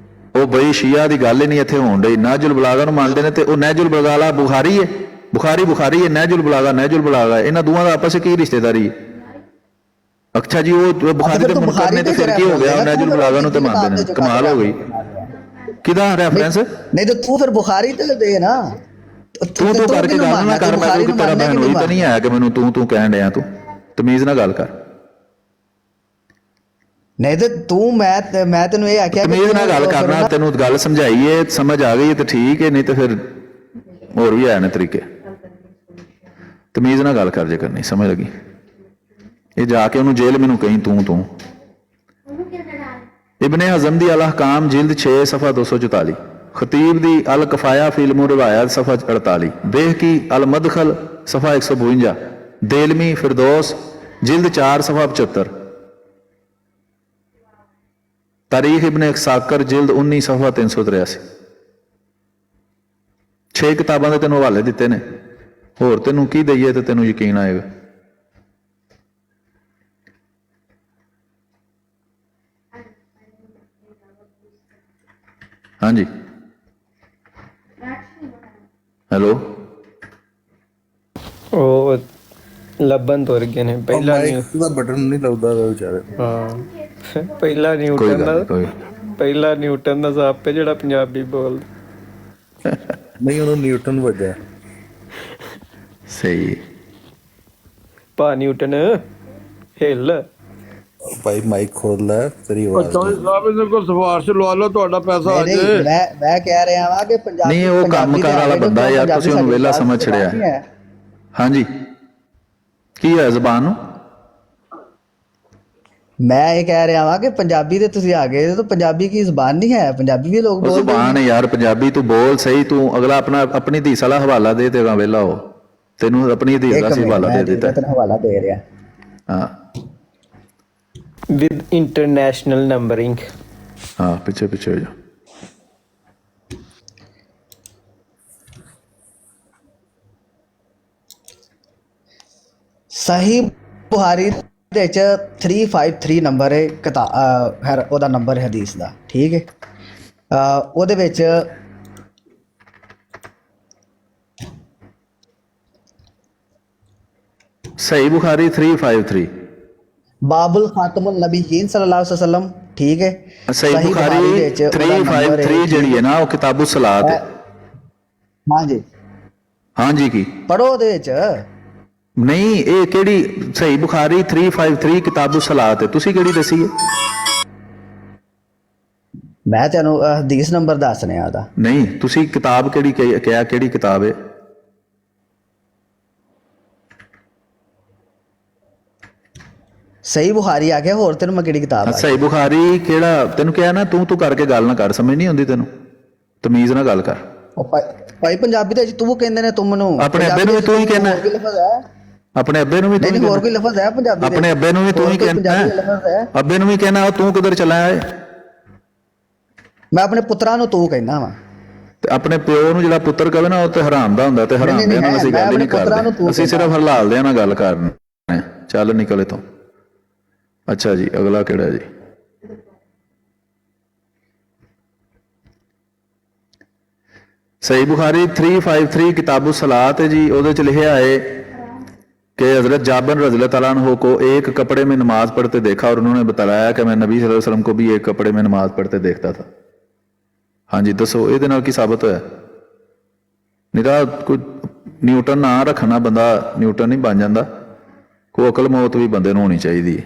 ਉਹ ਬਈ ਸ਼ੀਆ ਦੀ ਗੱਲ ਹੀ ਨਹੀਂ ਇੱਥੇ ਹੋਣ ਡਈ। ਨਾਜੁਲ ਬਲਾਗਾ ਨੂੰ ਮੰਨਦੇ ਨੇ ਤੇ ਉਹ ਨਹਿਜੁਲ ਬਲਾਗਾ ਬੁਖਾਰੀ ਹੈ। ਬੁਖਾਰੀ ਹੈ, ਨਹਿਜੁਲ ਬਲਾਗਾ ਇਹਨਾਂ ਦੋਵਾਂ ਦਾ ਆਪਸ ਵਿੱਚ ਕੀ ਰਿਸ਼ਤੇਦਾਰੀ ਹੈ? ਅੱਛਾ ਜੀ, ਉਹ ਬੁਖਾਰੀ ਦੇ ਮੁਨਕਰ ਨੇ ਤੇ ਫਿਰ ਕੀ ਹੋ ਗਿਆ? ਨਹਿਜੁਲ ਬਲਾਗਾ ਨੂੰ ਤੇ ਮੰਨਦੇ ਨੇ। ਕਮਾਲ ਹੋ ਗਈ। ਕਿਹਦਾ ਰੈਫਰੈਂਸ? ਨਹੀਂ ਤੇ ਤੂੰ ਫਿਰ ਬੁਖਾਰੀ ਤੇ ਦੇ ਨਾ। ਤੂੰ ਕਰਕੇ ਗੱਲ ਨਾ ਕਰ। ਮੈਂ ਕੋਈ ਤੇਰਾ ਬਹਿਨ ਹੋਈ ਤਾਂ ਨਹੀਂ ਆਇਆ ਕਿ ਮੈਨੂੰ ਤੂੰ ਕਹਿਣ ਡਿਆ। ਤੂੰ ਤਮੀਜ਼ ਨਾਲ ਗੱਲ ਕਰ। ਨਹੀਂ ਤੇ ਤੂੰ ਮੈਂ ਤੈਨੂੰ ਇਹ ਆਖਿਆ ਤਮੀਜ਼ ਨਾਲ ਗੱਲ ਕਰਨਾ। ਤੈਨੂੰ ਗੱਲ ਸਮਝਾਈਏ, ਸਮਝ ਆ ਗਈ ਤੇ ਠੀਕ ਹੈ, ਨਹੀਂ ਤੇ ਫਿਰ ਹੋਰ ਵੀ ਆਏ ਨੇ ਤਰੀਕੇ। ਤਮੀਜ਼ ਨਾਲ ਗੱਲ ਕਰ ਜੇ ਕਰਨੀ, ਸਮਝ ਲੱਗੀ? ਇਹ ਜਾ ਕੇ ਉਹਨੂੰ ਜੇਲ੍ਹ ਮੈਨੂੰ ਕਹੀਂ ਤੂੰ। ਇਬਨ ਹਜ਼ਮ ਦੀ ਅਲ ਅਹਕਾਮ ਜਿਲਦ 6 ਸਫਾ 244 खतीब दी अल कफाया फिल्म रिवायत सफ़ा 48, बेहकी अल मदखल सफ़ा 152, देलमी फिरदौस जिल्द 4 सफ़ा 75, तारीख इब्ने साकर जिल्द 19 सफ़ा 383। 6 किताबां दे तैनूं हवाले दिते ने, होर तैनूं की दईए ते तैनूं यकीन आएगा। हाँ जी, हेलो, ਉਹ ਲੱਭਣ ਤੁਰ ਗਏ ਨੇ ਪਹਿਲਾ ਨਹੀਂ। ਮਾਈਕ ਦਾ ਬਟਨ ਨਹੀਂ ਲੱਗਦਾ ਵਾ ਵਿਚਾਰੇ ਨੂੰ। ਹਾਂ ਪਹਿਲਾ कोई ਨਿਊਟਨ गल ਦਾ नहीं, कोई ਪਹਿਲਾ ਨਿਊਟਨ ਦਾ ਸਾਪ ਹੈ ਜਿਹੜਾ ਪੰਜਾਬੀ ਬੋਲਦਾ। ਨਹੀਂ ਉਹਨੂੰ ਨਿਊਟਨ ਵੱਜਿਆ। सही। ਭਾ ਨਿਊਟਨ ਹਿੱਲ। ਭਾਈ ਮਾਈਕ ਖੋਲ ਲੈ ਤੇਰੀ ਆਵਾਜ਼ ਚੌਧਰੀ ਸਾਹਿਬ ਇਹਦੇ ਕੋਲ ਸਿਫਾਰਿਸ਼ ਲਵਾ ਲਓ, ਤੁਹਾਡਾ ਪੈਸਾ ਆ नहीं ਜੇ। मैं कह रहा हाँ कि पंजाबी नहीं, वो काम पंजाबी कार दे वाला आगे बंदा तो यार, पंजाबी तुसी ਉਹਨੂੰ साडी ਵਿਹਲਾ ज़बान ਸਮਝ ਛੜਿਆ। नहीं है। हाँ जी, की है ਜ਼ਬਾਨ ਨੂੰ? मैं ये कह रहा हाँ कि पंजाबी दे तुसी आ गए तो पंजाबी की ज़बान नहीं है, पंजाबी भी लोग ਉਹ बोलते ਜ਼ਬਾਨ ਹੈ ਯਾਰ ਪੰਜਾਬੀ, ਤੂੰ ਬੋਲ ਸਹੀ। ਤੂੰ ਅਗਲਾ ਆਪਣੀ ਧੀ ਸਾਲਾ ਹਵਾਲਾ ਦੇ ਤੇ ਵਿਹਲਾ ਹੋ। ਤੈਨੂੰ ਆਪਣੀ ਧੀ ਦਾ एक ਸੀ मिनट ਹਵਾਲਾ मैं ਦੇ ਦਿੱਤਾ। तेन हवाला दे रहा। हाँ ਵਿਦ ਇੰਟਰਨੈਸ਼ਨਲ ਨੰਬਰਿੰਗ। हाँ, पीछे पीछे हो जाओ। ਸਹੀ ਬੁਖਾਰੀ ਦੇ ਵਿੱਚ 353 ਨੰਬਰ ਹੈ ਹੈ ਉਹਦਾ ਨੰਬਰ ਹਦੀਸ ਦਾ, ਠੀਕ ਹੈ। ਉਹਦੇ ਵਿੱਚ सही बुखारी 353, ਬਾਬੁਲ ਖਾਤਮੁਲ ਨਬੀयीन सल्लल्लाहु अलैहि वसल्लम, ठीक है। सही ਦੇ बुखारी ਵਿੱਚ ਉਹਦਾ number 353 ਹੈ, ਜਿਹੜੀ ਹੈ ਨਾ, ਉਹ ਕਿਤਾਬੁ ਸਲਾਤ ਹੈ। ਹਾਂਜੀ हाँ जी, की ਪੜੋ ਉਹਦੇ ਵਿੱਚ। ਨਹੀਂ, ਇਹ ਕਿਹੜੀ ਸਹੀ ਬੁਖਾਰੀ 353 ਕਿਤਾਬੁ ਸਲਾਤ ਹੈ, ਤੁਸੀਂ ਕਿਹੜੀ ਦਸੀ ਹੈ? ਮੈਂ ਤੈਨੂੰ ਹਦੀਸ ਨੰਬਰ ਦੱਸ ਰਿਹਾ ਉਹਦਾ। ਨਹੀਂ, ਤੁਸੀਂ ਕਿਤਾਬ ਕਿਹੜੀ ਕਿਹਾ, ਕਿਹੜੀ ਕਿਤਾਬ ਹੈ? ਸਹੀ ਬੁਖਾਰੀ ਆ ਗਿਆ, ਹੋਰ ਤੈਨੂੰ ਮੈਂ ਕਿਹੜੀ ਕਿਤਾਬ ਆ ਗਈ? ਸਹੀ ਬੁਖਾਰੀ ਕਿਹੜਾ? ਤੈਨੂੰ ਕਿਹਾ ਨਾ, ਤੂੰ ਕਰਕੇ ਗੱਲ ਨਾ ਕਰ, ਸਮਝ ਨਹੀਂ ਆਉਂਦੀ ਤੈਨੂੰ, ਤਮੀਜ਼ ਨਾਲ ਗੱਲ ਕਰ। ਉਹ ਭਾਈ ਪੰਜਾਬੀ ਦੇ ਵਿੱਚ ਤੂੰ ਕਹਿੰਦੇ ਨੇ ਤੁਮ ਨੂੰ, ਆਪਣੇ ਅੱਬੇ ਨੂੰ ਵੀ ਤੂੰ ਹੀ ਕਹਿਣਾ। ਹੋਰ ਕੋਈ ਲਫ਼ਜ਼ ਹੈ? ਆਪਣੇ ਅੱਬੇ ਨੂੰ ਵੀ ਤੂੰ ਨਹੀਂ ਹੀ ਹੋਰ ਕੋਈ ਕਹਿਣਾ। ਲਫ਼ਜ਼ ਹੈ ਪੰਜਾਬੀ ਦੇ? ਆਪਣੇ ਅੱਬੇ ਨੂੰ ਵੀ ਤੂੰ ਹੋਰ ਹੀ ਕੋਈ ਕਹਿਣਾ। ਪੰਜਾਬੀ ਲਫ਼ਜ਼ ਹੈ? ਅੱਬੇ ਨੂੰ ਵੀ ਕਹਿਣਾ, ਤੂੰ ਕਿੱਧਰ ਚਲਾ ਹੈ? ਮੈਂ ਆਪਣੇ ਪੁੱਤਰਾਂ ਨੂੰ ਤੂੰ ਕਹਿਣਾ ਵਾ। ਤੇ ਆਪਣੇ ਪਿਓ ਨੂੰ ਜਿਹੜਾ ਪੁੱਤਰ ਕਹੇ ਨਾ, ਉਹ ਤੇ ਹਰਾਮ ਦਾ ਹੁੰਦਾ, ਤੇ ਹਰਾਮ ਦੇ ਨਾਲ ਅਸੀਂ ਗੱਲ ਹੀ ਨਹੀਂ ਕਰਦੇ। ਅਸੀਂ ਸਿਰਫ ਹਲਾਲ ਦੇ ਨਾਲ ਗੱਲ ਕਰਨੀ। ਚੱਲ ਨਿਕਲੇ ਤੋਂ। ਅੱਛਾ ਜੀ, ਅਗਲਾ ਕਿਹੜਾ ਜੀ? सही बुखारी 353 किताबु सलात है जी। ਉਹਦੇ ਚ लिखा है कि हजरत जाबिर रज़ी अल्लाह तआला अन्हु को एक कपड़े में नमाज पढ़ते देखा और उन्होंने बताया कि मैं नबी सल्लल्लाहु अलैहि वसल्लम को भी एक कपड़े में नमाज पढ़ते देखता था। हाँ जी, दसो ਇਹਦੇ ਨਾਲ ਕੀ ਸਾਬਤ ਹੋਇਆ? ਨਿਰਾ ਕੋਈ ਨਿਊਟਨ ਨਾ ਰੱਖਣਾ, ਬੰਦਾ ਨਿਊਟਨ ਨਹੀਂ ਬਣ ਜਾਂਦਾ। ਕੋਈ ਅਕਲ ਮੌਤ ਵੀ ਬੰਦੇ ਨੂੰ ਹੋਣੀ ਚਾਹੀਦੀ ਹੈ।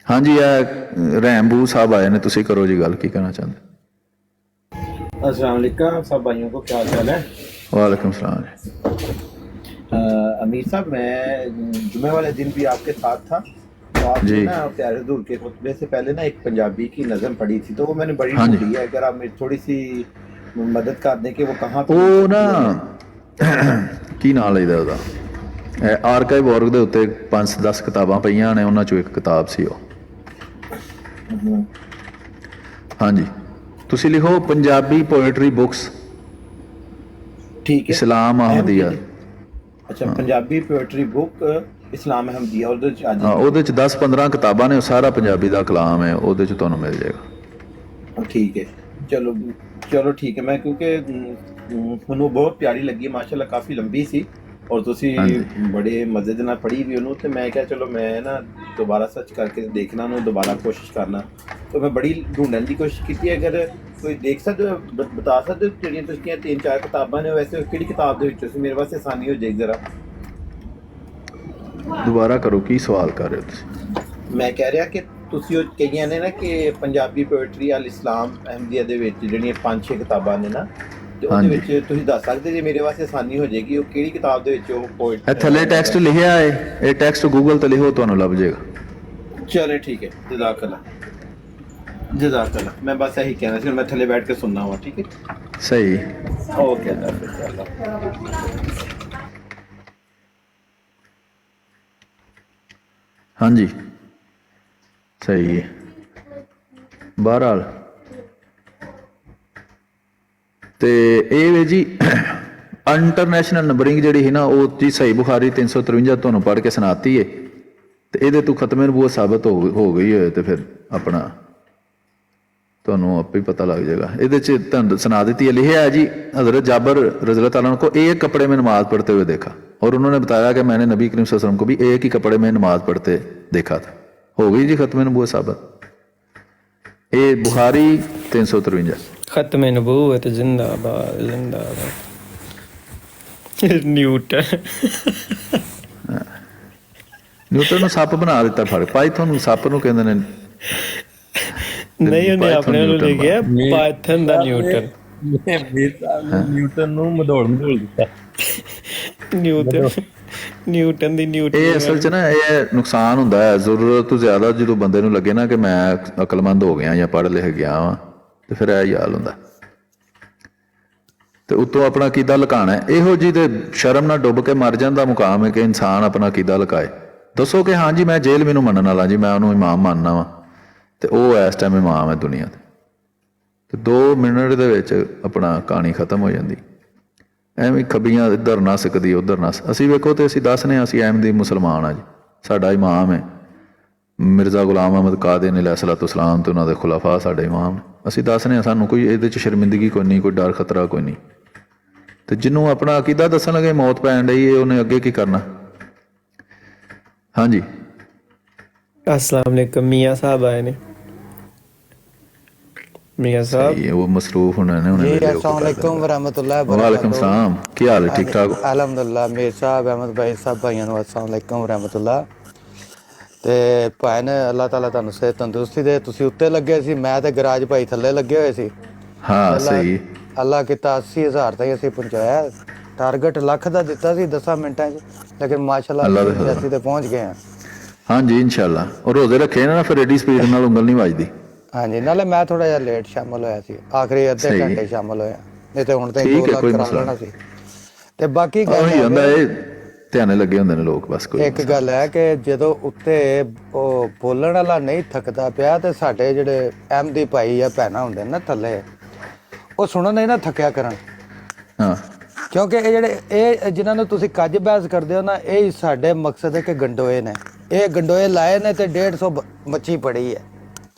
हाँ जी, ਇਹ ਰਹਿਮਬੂ ਸਾਹਿਬ ਆਏ ਨੇ, ਤੁਸੀਂ ਕਰੋ ਜੀ ਗੱਲ, ਕੀ ਕਹਿਣਾ ਚਾਹੁੰਦੇ? अस्सलाम वालेकुम सब भाइयों को, क्या हाल है? वालेकुम सलाम। अमीर साहब, मैं जुमे वाले दिन भी आपके साथ था, तो आपने जी। ना प्यारे हुजूर के खुतबे से पहले ना एक पंजाबी की नज़म पढ़ी थी, तो वो मैंने बड़ी हाँ जी। ढूंढी है। अगर आप मेरी थोड़ी सी मदद कर दें कि वो कहाँ पे ਉਹ ਨਾ ਕੀ ਨਾਂ ਲਈਦਾ ਉਹਦਾ, ਆਰਕਾਈਵ ਔਰਗ ਦੇ ਉੱਤੇ 5-10 ਕਿਤਾਬਾਂ ਪਈਆਂ ਨੇ, ਉਹਨਾਂ ਚੋਂ ਇੱਕ ਕਿਤਾਬ ਸੀ ਉਹ। ਹਾਂਜੀ, ਤੁਸੀਂ ਲਿਖੋ ਪੰਜਾਬੀ ਪੋਇਟਰੀ ਬੁੱਕਸ ठीक है ਇਸਲਾਮ ਅਹਮਦੀਆ। अच्छा, पंजाबी पोएट्री बुक इस्लाम अहमदिया, और ਹਾਂ, ਉਹਦੇ ਚ 10-15 ਕਿਤਾਬਾਂ ਨੇ, ਉਹ ਸਾਰਾ ਪੰਜਾਬੀ ਦਾ ਕਲਾਮ ਹੈ, ਉਹਦੇ ਚ ਤੁਹਾਨੂੰ ਮਿਲ ਜਾਏਗਾ। ठीक है, चलो चलो ठीक है। मैं क्योंकि ਮੈਨੂੰ ਬਹੁਤ ਪਿਆਰੀ ਲੱਗੀ ਮਾਸ਼ਾਅੱਲਾ, ਕਾਫੀ ਲੰਬੀ ਸੀ ਔਰ ਤੁਸੀਂ ਬੜੇ ਮਜ਼ੇ ਦੇ ਨਾਲ ਪੜ੍ਹੀ ਵੀ ਉਹਨੂੰ, ਤੇ ਮੈਂ ਕਿਹਾ ਚਲੋ ਮੈਂ ਨਾ ਦੁਬਾਰਾ ਸਰਚ ਕਰਕੇ ਦੇਖਣਾ ਉਹਨੂੰ, ਦੁਬਾਰਾ ਕੋਸ਼ਿਸ਼ ਕਰਨਾ। तो मैं बड़ी ढूंढने की कोशिश की। अगर कोई देख सकते हो, बता सकते हो ਜਿਹੜੀਆਂ ਤੁਸੀਂ 3-4 ਕਿਤਾਬਾਂ ਨੇ, ਵੈਸੇ ਕਿਹੜੀ ਕਿਤਾਬ ਦੇ ਵਿੱਚੋਂ ਸੀ? ਮੇਰੇ ਵਾਸਤੇ ਆਸਾਨੀ ਹੋ ਜਾਏਗੀ ਜ਼ਰਾ। ਦੁਬਾਰਾ ਕਰੋ, ਕੀ ਸਵਾਲ ਕਰ ਰਹੇ ਹੋ ਤੁਸੀਂ? ਮੈਂ ਕਹਿ ਰਿਹਾ ਕਿ ਤੁਸੀਂ ਉਹ ਕਹੀਆਂ ਨੇ ਨਾ ਕਿ ਪੰਜਾਬੀ ਪੋਇਟਰੀ ਅਲ ਇਸਲਾਮ ਅਹਿਮਦੀਆ ਦੇ ਵਿੱਚ ਜਿਹੜੀਆਂ 5-6 ਕਿਤਾਬਾਂ ਨੇ ਨਾ, ਤੇ ਉਹਦੇ ਵਿੱਚ ਤੁਸੀਂ ਦੱਸ ਸਕਦੇ ਜੇ ਮੇਰੇ ਵਾਸਤੇ ਆਸਾਨੀ ਹੋ ਜਾਏਗੀ, ਉਹ ਕਿਹੜੀ ਕਿਤਾਬ ਦੇ ਵਿੱਚ ਉਹ ਪੋਇਟ? ਇਹ ਥੱਲੇ ਟੈਕਸਟ ਲਿਖਿਆ ਹੈ, ਇਹ ਟੈਕਸਟ ਗੂਗਲ ਤੇ ਲਿਖੋ, ਤੁਹਾਨੂੰ ਲੱਭ ਜਾਏਗਾ। ਚਲੇ ਠੀਕ ਹੈ, ਜਜ਼ਾਕ ਅੱਲਾ। जज़ाकल्लाह। मैं बस यही कहना था, मैं थले बैठ के सुनना हुआ। ठीक है, सही। ओके, अल्लाह हाफ़िज़, अल्लाह। हाँ जी, सही है। बहरहाल ਤੇ ਇਹ ਵੇ ਜੀ ਇੰਟਰਨੈਸ਼ਨਲ ਨੰਬਰਿੰਗ ਜਿਹੜੀ ਸੀ ਨਾ ਉਹ ਜੀ ਸਹੀ ਬੁਖਾਰੀ 353 ਤੁਹਾਨੂੰ ਪੜ੍ਹ ਕੇ ਸੁਣਾਤੀ ਏ ਤੇ ਇਹਦੇ ਤੋਂ ਖਤਮੇ ਨਬੂਵਤ ਸਾਬਤ ਹੋ ਗਈ ਹੋਏ ਤੇ ਫਿਰ ਆਪਣਾ ਤੁਹਾਨੂੰ ਆਪੇ ਹੀ ਪਤਾ लग जाएगा। ਇਹਦੇ ਚ ਤੁਹਾਨੂੰ ਸੁਣਾ ਦਿੱਤੀ है, लिखा है जी हजरत जाबर रज़ी अल्लाह तआला अन्हु को एक कपड़े में नमाज पढ़ते हुए देखा और उन्होंने बताया कि मैंने नबी करीम सल्लल्लाहु अलैहि वसल्लम को भी एक ही कपड़े में नमाज पढ़ते देखा था। हो गई जी खत्म नबूवत साबित। ये बुखारी 353। खत्म नबूवत जिंदाबाद जिंदाबाद। न्यूटन ਨਿਊਟਨ ਨੂੰ ਸੱਪ ਬਣਾ ਦਿੱਤਾ ਫੜ ਪਾਈਥਨ ਨੂੰ ਸੱਪ ਨੂੰ ਕਹਿੰਦੇ ਨੇ ਨਹੀਂ ਉਹਨੇ ਆਪਣੇ ਨੂੰ ਲਿਖਿਆ ਪਾਇਥਨ ਦਾ ਨਿਊਟਨ। ਨਿਊਟਨ ਨੂੰ ਮਧੋਲ ਦਿੱਤਾ। ਨਿਊਟਨ ਦੀ ਨਿਊਟਨ ਇਹ ਅਸਲ 'ਚ ਨਾ ਇਹ ਨੁਕਸਾਨ ਹੁੰਦਾ ਹੈ ਜ਼ਰੂਰਤ ਤੋਂ ਜ਼ਿਆਦਾ ਜਦੋਂ ਬੰਦੇ ਨੂੰ ਲੱਗੇ ਨਾ ਕਿ ਮੈਂ ਅਕਲਮੰਦ ਹੋ ਗਿਆ ਜਾਂ ਪੜ੍ਹ ਲਿਖ ਗਿਆ ਵਾਂ ਤੇ ਫਿਰ ਇਹ ਹੀ ਹਾਲ ਹੁੰਦਾ ਤੇ ਉੱਤੋਂ ਆਪਣਾ ਅਕੀਦਾ ਲੁਕਾਉਣਾ ਇਹੋ ਜਿਹੀ ਤੇ ਸ਼ਰਮ ਨਾਲ ਡੁੱਬ ਕੇ ਮਰ ਜਾਂਦਾ ਮੁਕਾਮ ਹੈ ਕਿ ਇਨਸਾਨ ਆਪਣਾ ਅਕੀਦਾ ਲੁਕਾਏ। ਦੱਸੋ ਕਿ ਹਾਂ ਜੀ ਮੈਂ ਜੇਲ੍ਹ ਮੈਨੂੰ ਮੰਨਣ ਵਾਲਾ ਜੀ, ਮੈਂ ਉਹਨੂੰ ਇਮਾਮ ਮੰਨਣਾ ਵਾਂ ਤੇ ਉਹ ਇਸ ਟਾਈਮ ਇਮਾਮ ਹੈ ਦੁਨੀਆ ਤੇ 2 ਮਿੰਟ ਦੇ ਵਿੱਚ ਆਪਣਾ ਕਹਾਣੀ ਖਤਮ ਹੋ ਜਾਂਦੀ। ਐਵੇਂ ਖੱਬੀਆਂ ਇੱਧਰ ਨਾ ਸਕਦੀ ਉੱਧਰ ਨਾ। ਅਸੀਂ ਵੇਖੋ ਤੇ ਅਸੀਂ ਦੱਸਦੇ ਹਾਂ ਅਸੀਂ ਅਹਿਮਦੀ ਮੁਸਲਮਾਨ ਆ ਜੀ, ਸਾਡਾ ਇਮਾਮ ਹੈ ਮਿਰਜ਼ਾ ਗੁਲਾਮ ਅਹਿਮਦ ਕਾਦੀਆਨੀ ਅਲੈਹਿਸਸਲਾਮ ਤੇ ਉਹਨਾਂ ਦੇ ਖੁਲਾਫਾ ਸਾਡੇ ਇਮਾਮ। ਅਸੀਂ ਦੱਸਦੇ ਹਾਂ ਸਾਨੂੰ ਕੋਈ ਇਹਦੇ 'ਚ ਸ਼ਰਮਿੰਦਗੀ ਕੋਈ ਨਹੀਂ, ਕੋਈ ਡਰ ਖਤਰਾ ਕੋਈ ਨਹੀਂ। ਤੇ ਜਿਹਨੂੰ ਆਪਣਾ ਅਕੀਦਾ ਦੱਸਣ ਲੱਗੇ ਮੌਤ ਪੈਣ ਡਈ ਉਹਨੇ ਅੱਗੇ ਕੀ ਕਰਨਾ। हाँ जी अस्सलाम वालेकुम मियाँ साहब आए ने। मियाँ साहब ये वो मसरूफ होने ने जी अस्सलाम वालेकुम वरहमतुल्लाहि वालेकुम सलाम ਕੀ ਹਾਲ ਹੈ ਠੀਕ ਠਾਕ ਅਲਹਮਦੁਲਿल्लाह ਮੇਰ ਸਾਹਿਬ ਅਹਿਮਦ ਭਾਈ ਸਾਹਿਬ ਭਾਈਆਂ ਨੂੰ अस्सलाम वालेकुम वरहमतुल्लाह। ਤੇ ਭਾਈ ਨੇ ਅੱਲਾਹ ਤਾਲਾ ਤੁਹਾਨੂੰ ਸਿਹਤ ਤੰਦਰੁਸਤੀ ਦੇ। ਤੁਸੀਂ ਉੱਤੇ ਲੱਗੇ ਸੀ, ਮੈਂ ਤੇ ਗਰਾਜ ਭਾਈ ਥੱਲੇ ਲੱਗੇ ਹੋਏ ਸੀ। ਹਾਂ ਸਹੀ। ਅੱਲਾਹ ਕੀਤਾ 80,000 ਤੱਕ ਅਸੀਂ ਪਹੁੰਚਾਇਆ। ਟਾਰਗੇਟ ਲੱਖ ਦਾ ਦਿੱਤਾ ਸੀ 10 ਮਿੰਟਾਂ 'ਚ, ਲੇਕਿਨ ਮਾਸ਼ਾਅੱਲਾ ਅਸੀਂ ਤੇ ਪਹੁੰਚ ਗਏ ਹਾਂ। ਹਾਂਜੀ ਇਨਸ਼ਾਅੱਲਾ। ਔਰ ਰੋਜ਼ੇ ਰੱਖੇ ਨਾ ਫਿਰ ਐਡੀ ਸਪੀਡ ਨਾਲ ਉਂਗਲ ਨਹੀਂ ਵੱਜਦੀ। ਹਾਂਜੀ ਨਾਲੇ ਮੈਂ ਥੋੜਾ ਜਿਹਾ ਲੇਟ ਸ਼ਾਮਲ ਹੋਇਆ ਸੀ, ਆਖਰੀ ਅੱਧੇ ਘੰਟੇ ਸ਼ਾਮਲ ਹੋਇਆ, ਨਹੀਂ ਤੇ ਹੁਣ ਤਾਂ ਠੀਕ ਹੈ ਕੋਈ ਮਸਲਾ ਸੀ। ਤੇ ਬਾਕੀ ਗੱਲ ਹੀ ਹੁੰਦਾ ਇਹ ਧਿਆਨੇ ਲੱਗੇ ਹੁੰਦੇ ਨੇ ਲੋਕ ਬਸ। ਕੋਈ ਇੱਕ ਗੱਲ ਹੈ ਕਿ ਜਦੋਂ ਉੱਤੇ ਉਹ ਬੋਲਣ ਵਾਲਾ ਨਹੀਂ ਥੱਕਦਾ ਪਿਆ ਤੇ ਸਾਡੇ ਜਿਹੜੇ ਅਹਿਮਦੀ ਭਾਈ ਆ ਭੈਣਾਂ ਹੁੰਦੇ ਨੇ ਨਾ ਥੱਲੇ, ਉਹ ਸੁਣਨ ਨਹੀਂ ਨਾ ਥੱਕਿਆ ਕਰਨ। ਹਾਂ ਕਿਉਂਕਿ ਇਹ ਜਿਹੜੇ ਇਹ ਜਿਨ੍ਹਾਂ ਨੂੰ ਤੁਸੀਂ ਕੱਜ ਬਹਿਸ ਕਰਦੇ ਹੋ ਨਾ, ਇਹ ਸਾਡੇ ਮਕਸਦ ਹੈ ਕਿ ਗੰਡੋਏ ਨੇ, ਇਹ ਗੰਡੋਏ ਲਾਏ ਨੇ ਤੇ 150 ਮੱਛੀ ਪੜੀ ਹੈ।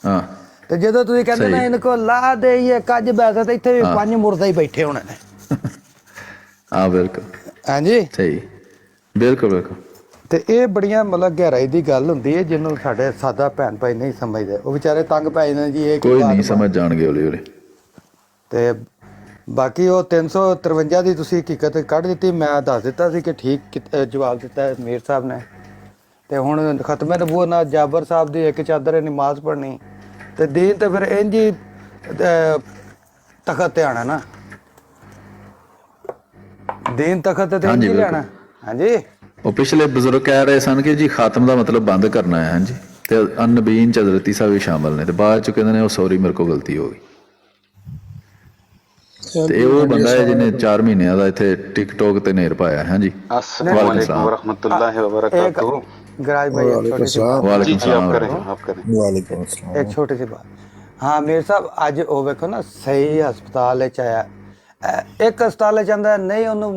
ਹਾਂ ਤੇ ਜਦੋਂ ਤੁਸੀਂ ਕਹਿੰਦੇ ਨਾ ਇਹਨਾਂ ਕੋ ਲਾ ਦੇਈਏ ਕੱਜ ਬਹਿਸ, ਤੇ ਇੱਥੇ ਵੀ 5 ਮੁਰਦਾ ਹੀ ਬੈਠੇ ਹੋਣੇ ਨੇ। ਹਾਂ ਬਿਲਕੁਲ ਹਾਂਜੀ ਸਹੀ ਬਿਲਕੁਲ ਬਿਲਕੁਲ। ਤੇ ਇਹ ਬੜੀਆਂ ਮਤਲਬ ਗਹਿਰਾਈ ਦੀ ਗੱਲ ਹੁੰਦੀ ਹੈ ਜਿਹਨੂੰ ਸਾਡੇ ਸਾਦਾ ਭੈਣ ਭਾਈ ਨਹੀਂ ਸਮਝਦੇ। ਉਹ ਵਿਚਾਰੇ ਤੰਗ ਪੈ ਜਾਂਦੇ ਜੀ ਇਹ ਕੋਈ ਨਹੀਂ ਸਮਝ ਜਾਣਗੇ ਹੌਲੀ ਹੌਲੀ। ਤੇ ਬਾਕੀ ਉਹ 353 ਦੀ ਤੁਸੀਂ ਹਕੀਕਤ ਕੱਢ ਦਿੱਤੀ, ਮੈਂ ਦੱਸ ਦਿੱਤਾ ਸੀ ਕਿ ਠੀਕ ਜਵਾਬ ਦਿੱਤਾ ਮੀਰ ਸਾਹਿਬ ਨੇ। ਤੇ ਹੁਣ ਖਤਮੇ ਨਬੂਵਤ ਨਾਲ ਜਾਬਰ ਸਾਹਿਬ ਦੀ ਇੱਕ ਚਾਦਰ ਨਮਾਜ਼ ਪੜ੍ਹਨੀ ਤੇ ਦੀਨ ਤੇ ਫਿਰ ਇੰਝ ਹੀ ਤਖਤ ਤੇ ਆਣਾ ਨਾ, ਦੀਨ ਤਖਤ ਤੇ ਇੰਝ ਹੀ ਲੈਣਾ। ਹਾਂਜੀ ਉਹ ਪਿਛਲੇ ਬਜ਼ੁਰਗ ਕਹਿ ਰਹੇ ਸਨ ਕਿ ਜੀ ਖਾਤਮ ਦਾ ਮਤਲਬ ਬੰਦ ਕਰਨਾ ਹੈ। ਹਾਂਜੀ ਤੇ ਅਨਬੀਨ ਚ ਹਜ਼ਰਤ ਈਸਾ ਵੀ ਸ਼ਾਮਲ ਨੇ ਤੇ ਬਾਅਦ ਚ ਕਹਿੰਦੇ ਨੇ ਉਹ ਸੌਰੀ ਮੇਰੇ ਕੋਲ ਗਲਤੀ ਹੋ ਗਈ। ਤੇ ਉਹ ਬੰਦਾ ਹੈ ਜਿਹਨੇ 4 ਮਹੀਨਿਆਂ ਦਾ ਇੱਥੇ ਟਿਕਟੋਕ ਤੇ ਨੇਰ ਪਾਇਆ। ਹਾਂਜੀ अस्सलाम वालेकुम वरहमतुल्लाहि वबरकातुहू। गराज भाई वालेकुम सलाम। ਵਾਲੇਕੁਮ ਅਸਲਾਮ। एक छोटी सी बात, हाँ मेरे साहब अज वो वेखो ना सही हस्पताल आया, एक हस्पताल ਜਾਂਦਾ ਨਹੀਂ ਉਹਨੂੰ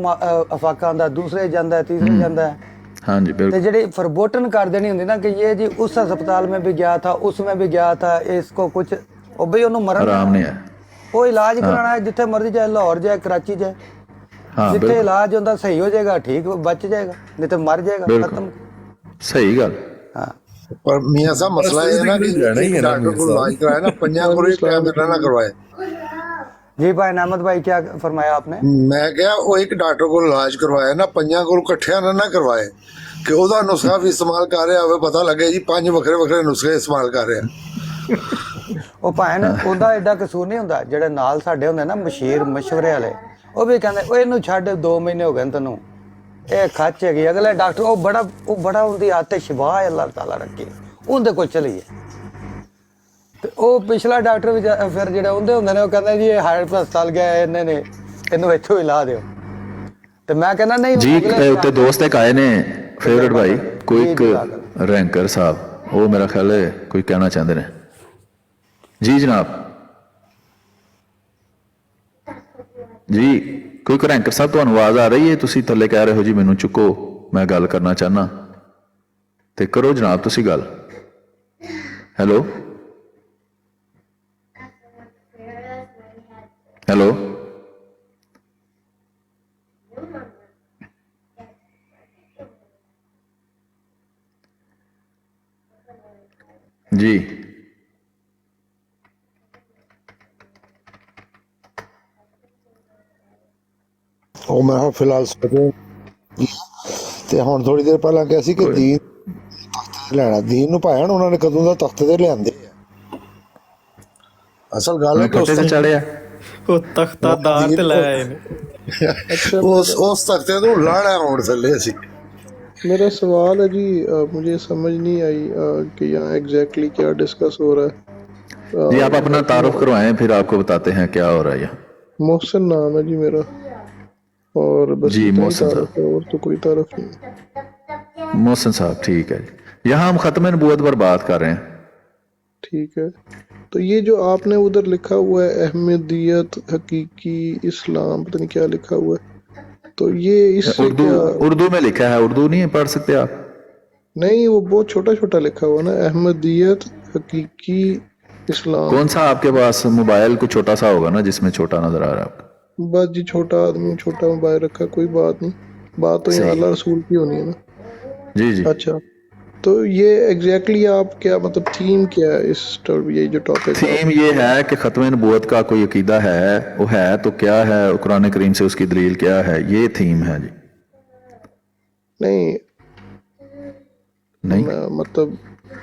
ਅਫਾਕਾ ਆਉਂਦਾ, ਦੂਸਰੇ ਜਾਂਦਾ, तीसरे ਜਾਂਦਾ है। हाँ जी बिल्कुल। ਤੇ ਜਿਹੜੀ ਫਰਬੋਟਨ ਕਰ ਦੇਣੀ ਹੁੰਦੀ ਨਾ कि ये जी उस अस्पताल में भी गया था, उसमें भी गया था, इसको कुछ ਉਹ ਬਈ ਉਹਨੂੰ ਮਰਨ आराम नहीं है। ਉਹ ਇਲਾਜ ਕਰਾਣਾ ਹੈ ਜਿੱਥੇ ਮਰਜ਼ੀ ਜਾਏ, ਲਾਹੌਰ ਜਾਏ, ਕਰਾਚੀ ਜਾਏ, ਜਿੱਥੇ ਇਲਾਜ ਹੁੰਦਾ ਸਹੀ ਹੋ ਜਾਏਗਾ, ਠੀਕ ਬਚ ਜਾਏਗਾ, ਨਹੀਂ ਤਾਂ ਮਰ ਜਾਏਗਾ, ਖਤਮ। ਸਹੀ ਗੱਲ। ਹਾਂ ਪਰ ਮੀਆਂ ਸਾਹਿਬ ਮਸਲਾ ਇਹ ਹੈ ਨਾ ਕਿ ਡਾਕਟਰ ਕੋਲ ਇਲਾਜ कराया ना, ਪੰਜਾਂ ਕੋਲ ਇੱਕ ਟਾਈਮ ਤੇ ਨਾ ਕਰਵਾਏ। जी भाई नामद भाई क्या फरमाया आपने? ਮੈਂ ਕਿਹਾ ਉਹ ਇੱਕ ਡਾਕਟਰ ਕੋਲ ਇਲਾਜ ਕਰਵਾਇਆ ਨਾ, ਪੰਜਾਂ ਕੋਲ ਇਕੱਠਿਆਂ ਨਾ ਕਰਵਾਏ ਕਿ ਉਹਦਾ ਨੁਸਖਾ ਵੀ ਇਸਤੇਮਾਲ ਕਰ ਰਿਹਾ ਹੋਵੇ, ਪਤਾ ਲੱਗੇ ਜੀ 5 ਵੱਖਰੇ ਵੱਖਰੇ ਨੁਸਖੇ ਇਸਤੇਮਾਲ ਕਰ ਰਿਹਾ। ਉਹ ਭਾਣ ਉਹਦਾ ਐਡਾ ਕਸੂਰ ਨਹੀਂ ਹੁੰਦਾ। ਜਿਹੜੇ ਨਾਲ ਸਾਡੇ ਹੁੰਦੇ ਨਾ ਮਸ਼ੀਰ ਮਸ਼ਵਰੇ ਵਾਲੇ, ਉਹ ਵੀ ਕਹਿੰਦੇ ਉਹ ਇਹਨੂੰ ਛੱਡ, 2 ਮਹੀਨੇ ਹੋ ਗਏ ਤੈਨੂੰ, ਇਹ ਖੱਚ ਹੈਗੀ। ਅਗਲੇ ਡਾਕਟਰ ਉਹ ਬੜਾ ਉਹਦੀ ਆਤੇ ਸ਼ਿਫਾ ਅੱਲਾਹ ਤਾਲਾ ਰੱਖੀ, ਉਹਦੇ ਕੋਲ ਚਲੀਏ। ਤੇ ਉਹ ਪਿਛਲਾ ਡਾਕਟਰ ਵੀ ਫਿਰ ਜਿਹੜਾ ਉਹਦੇ ਹੁੰਦੇ ਨੇ ਉਹ ਕਹਿੰਦਾ ਜੀ ਇਹ ਹਾਰਟ ਹਸਪਤਾਲ ਗਿਆ ਇਹਨਾਂ ਨੇ ਇਹਨੂੰ ਇੱਥੋਂ ਹੀ ਲਾ ਦਿਓ ਤੇ ਮੈਂ ਕਹਿੰਦਾ ਨਹੀਂ ਜੀ ਉੱਤੇ ਦੋਸਤ ਇੱਕ ਆਏ ਨੇ ਫੇਵਰਟ ਭਾਈ ਕੋਈ ਇੱਕ ਰੈਂਕਰ ਸਾਹਿਬ ਉਹ ਮੇਰਾ ਖਿਆਲ ਹੈ ਕੋਈ ਕਹਿਣਾ ਚਾਹੁੰਦੇ ਨੇ ਜੀ ਜਨਾਬ ਜੀ ਕੋਈ ਰੈਂਕਰ ਸਾਹਿਬ ਤੁਹਾਨੂੰ ਆਵਾਜ਼ ਆ ਰਹੀ ਹੈ ਤੁਸੀਂ ਥੱਲੇ ਕਹਿ ਰਹੇ ਹੋ ਜੀ ਮੈਨੂੰ ਚੁੱਕੋ ਮੈਂ ਗੱਲ ਕਰਨਾ ਚਾਹਨਾ ਤੇ ਕਰੋ ਜਨਾਬ ਤੁਸੀਂ ਗੱਲ ਹੈਲੋ ਹੈਲੋ ਜੀ ਉਹ ਮੈਂ ਫਿਲਹਾਲ ਸੋਚੇ ਤੇ ਹੁਣ ਥੋੜੀ ਦੇਰ ਪਹਿਲਾਂ ਕਿਹਾ ਸੀ ਕਿ ਦੀਨ ਲੈਣਾ ਦੀਨ ਨੂੰ ਭਾਇਆ ਉਹਨਾਂ ਨੇ ਕਦੋਂ ਦਾ ਤਖਤ ਤੇ ਲਿਆਂਦੇ ਆ ਅਸਲ ਗੱਲ ਹੈ ਕਿ ਤੇ ਚੜਿਆ ਉਹ ਤਖਤਾ ਦਾਰ ਤੇ ਲੈ ਆਏ ਨੇ ਉਸ ਤਖਤੇ ਤੋਂ ਲਾਣਾ ਹੁਣ ਥੱਲੇ ਅਸੀਂ मेरा सवाल है जी मुझे समझ नहीं आई कि यहाँ एग्जैक्टली क्या डिस्कस हो रहा है। जी आप अपना तारुफ करवाएं फिर आपको बताते हैं क्या हो रहा है यहाँ। मोहसिन नाम है जी मेरा और बस जी इतना ही मोहसिन तारुफ है और तो कोई तारुफ नहीं। मोहसिन साहब ठीक है जी यहाँ हम खत्म नबूवत पर बात कर रहे हैं। ठीक है तो ये जो आपने उधर लिखा हुआ है अहमदियत हकीकी इस्लाम पता नहीं क्या लिखा हुआ है तो ये इससे उर्दू में लिखा है उर्दू नहीं पढ़ सकते आप नहीं वो बहुत छोटा छोटा लिखा हुआ ना अहमदियत हकीकी इस्लाम कौन सा आपके पास मोबाइल कुछ छोटा सा होगा ना जिसमें छोटा नजर आ रहा है आपको बस जी छोटा आदमी छोटा मोबाइल रखा कोई बात नहीं बात तो यहाँ अल्लाह रसूल की होनी है ना जी जी अच्छा तो ये एग्जैक्टली आप क्या मतलब थीम क्या है इस ये जो टॉपिक थीम ये है कि खत्म नबूवत का कोई अकीदा है वो है तो क्या है कुरान करीम से उसकी दलील क्या है ये थीम है जी नहीं नहीं मतलब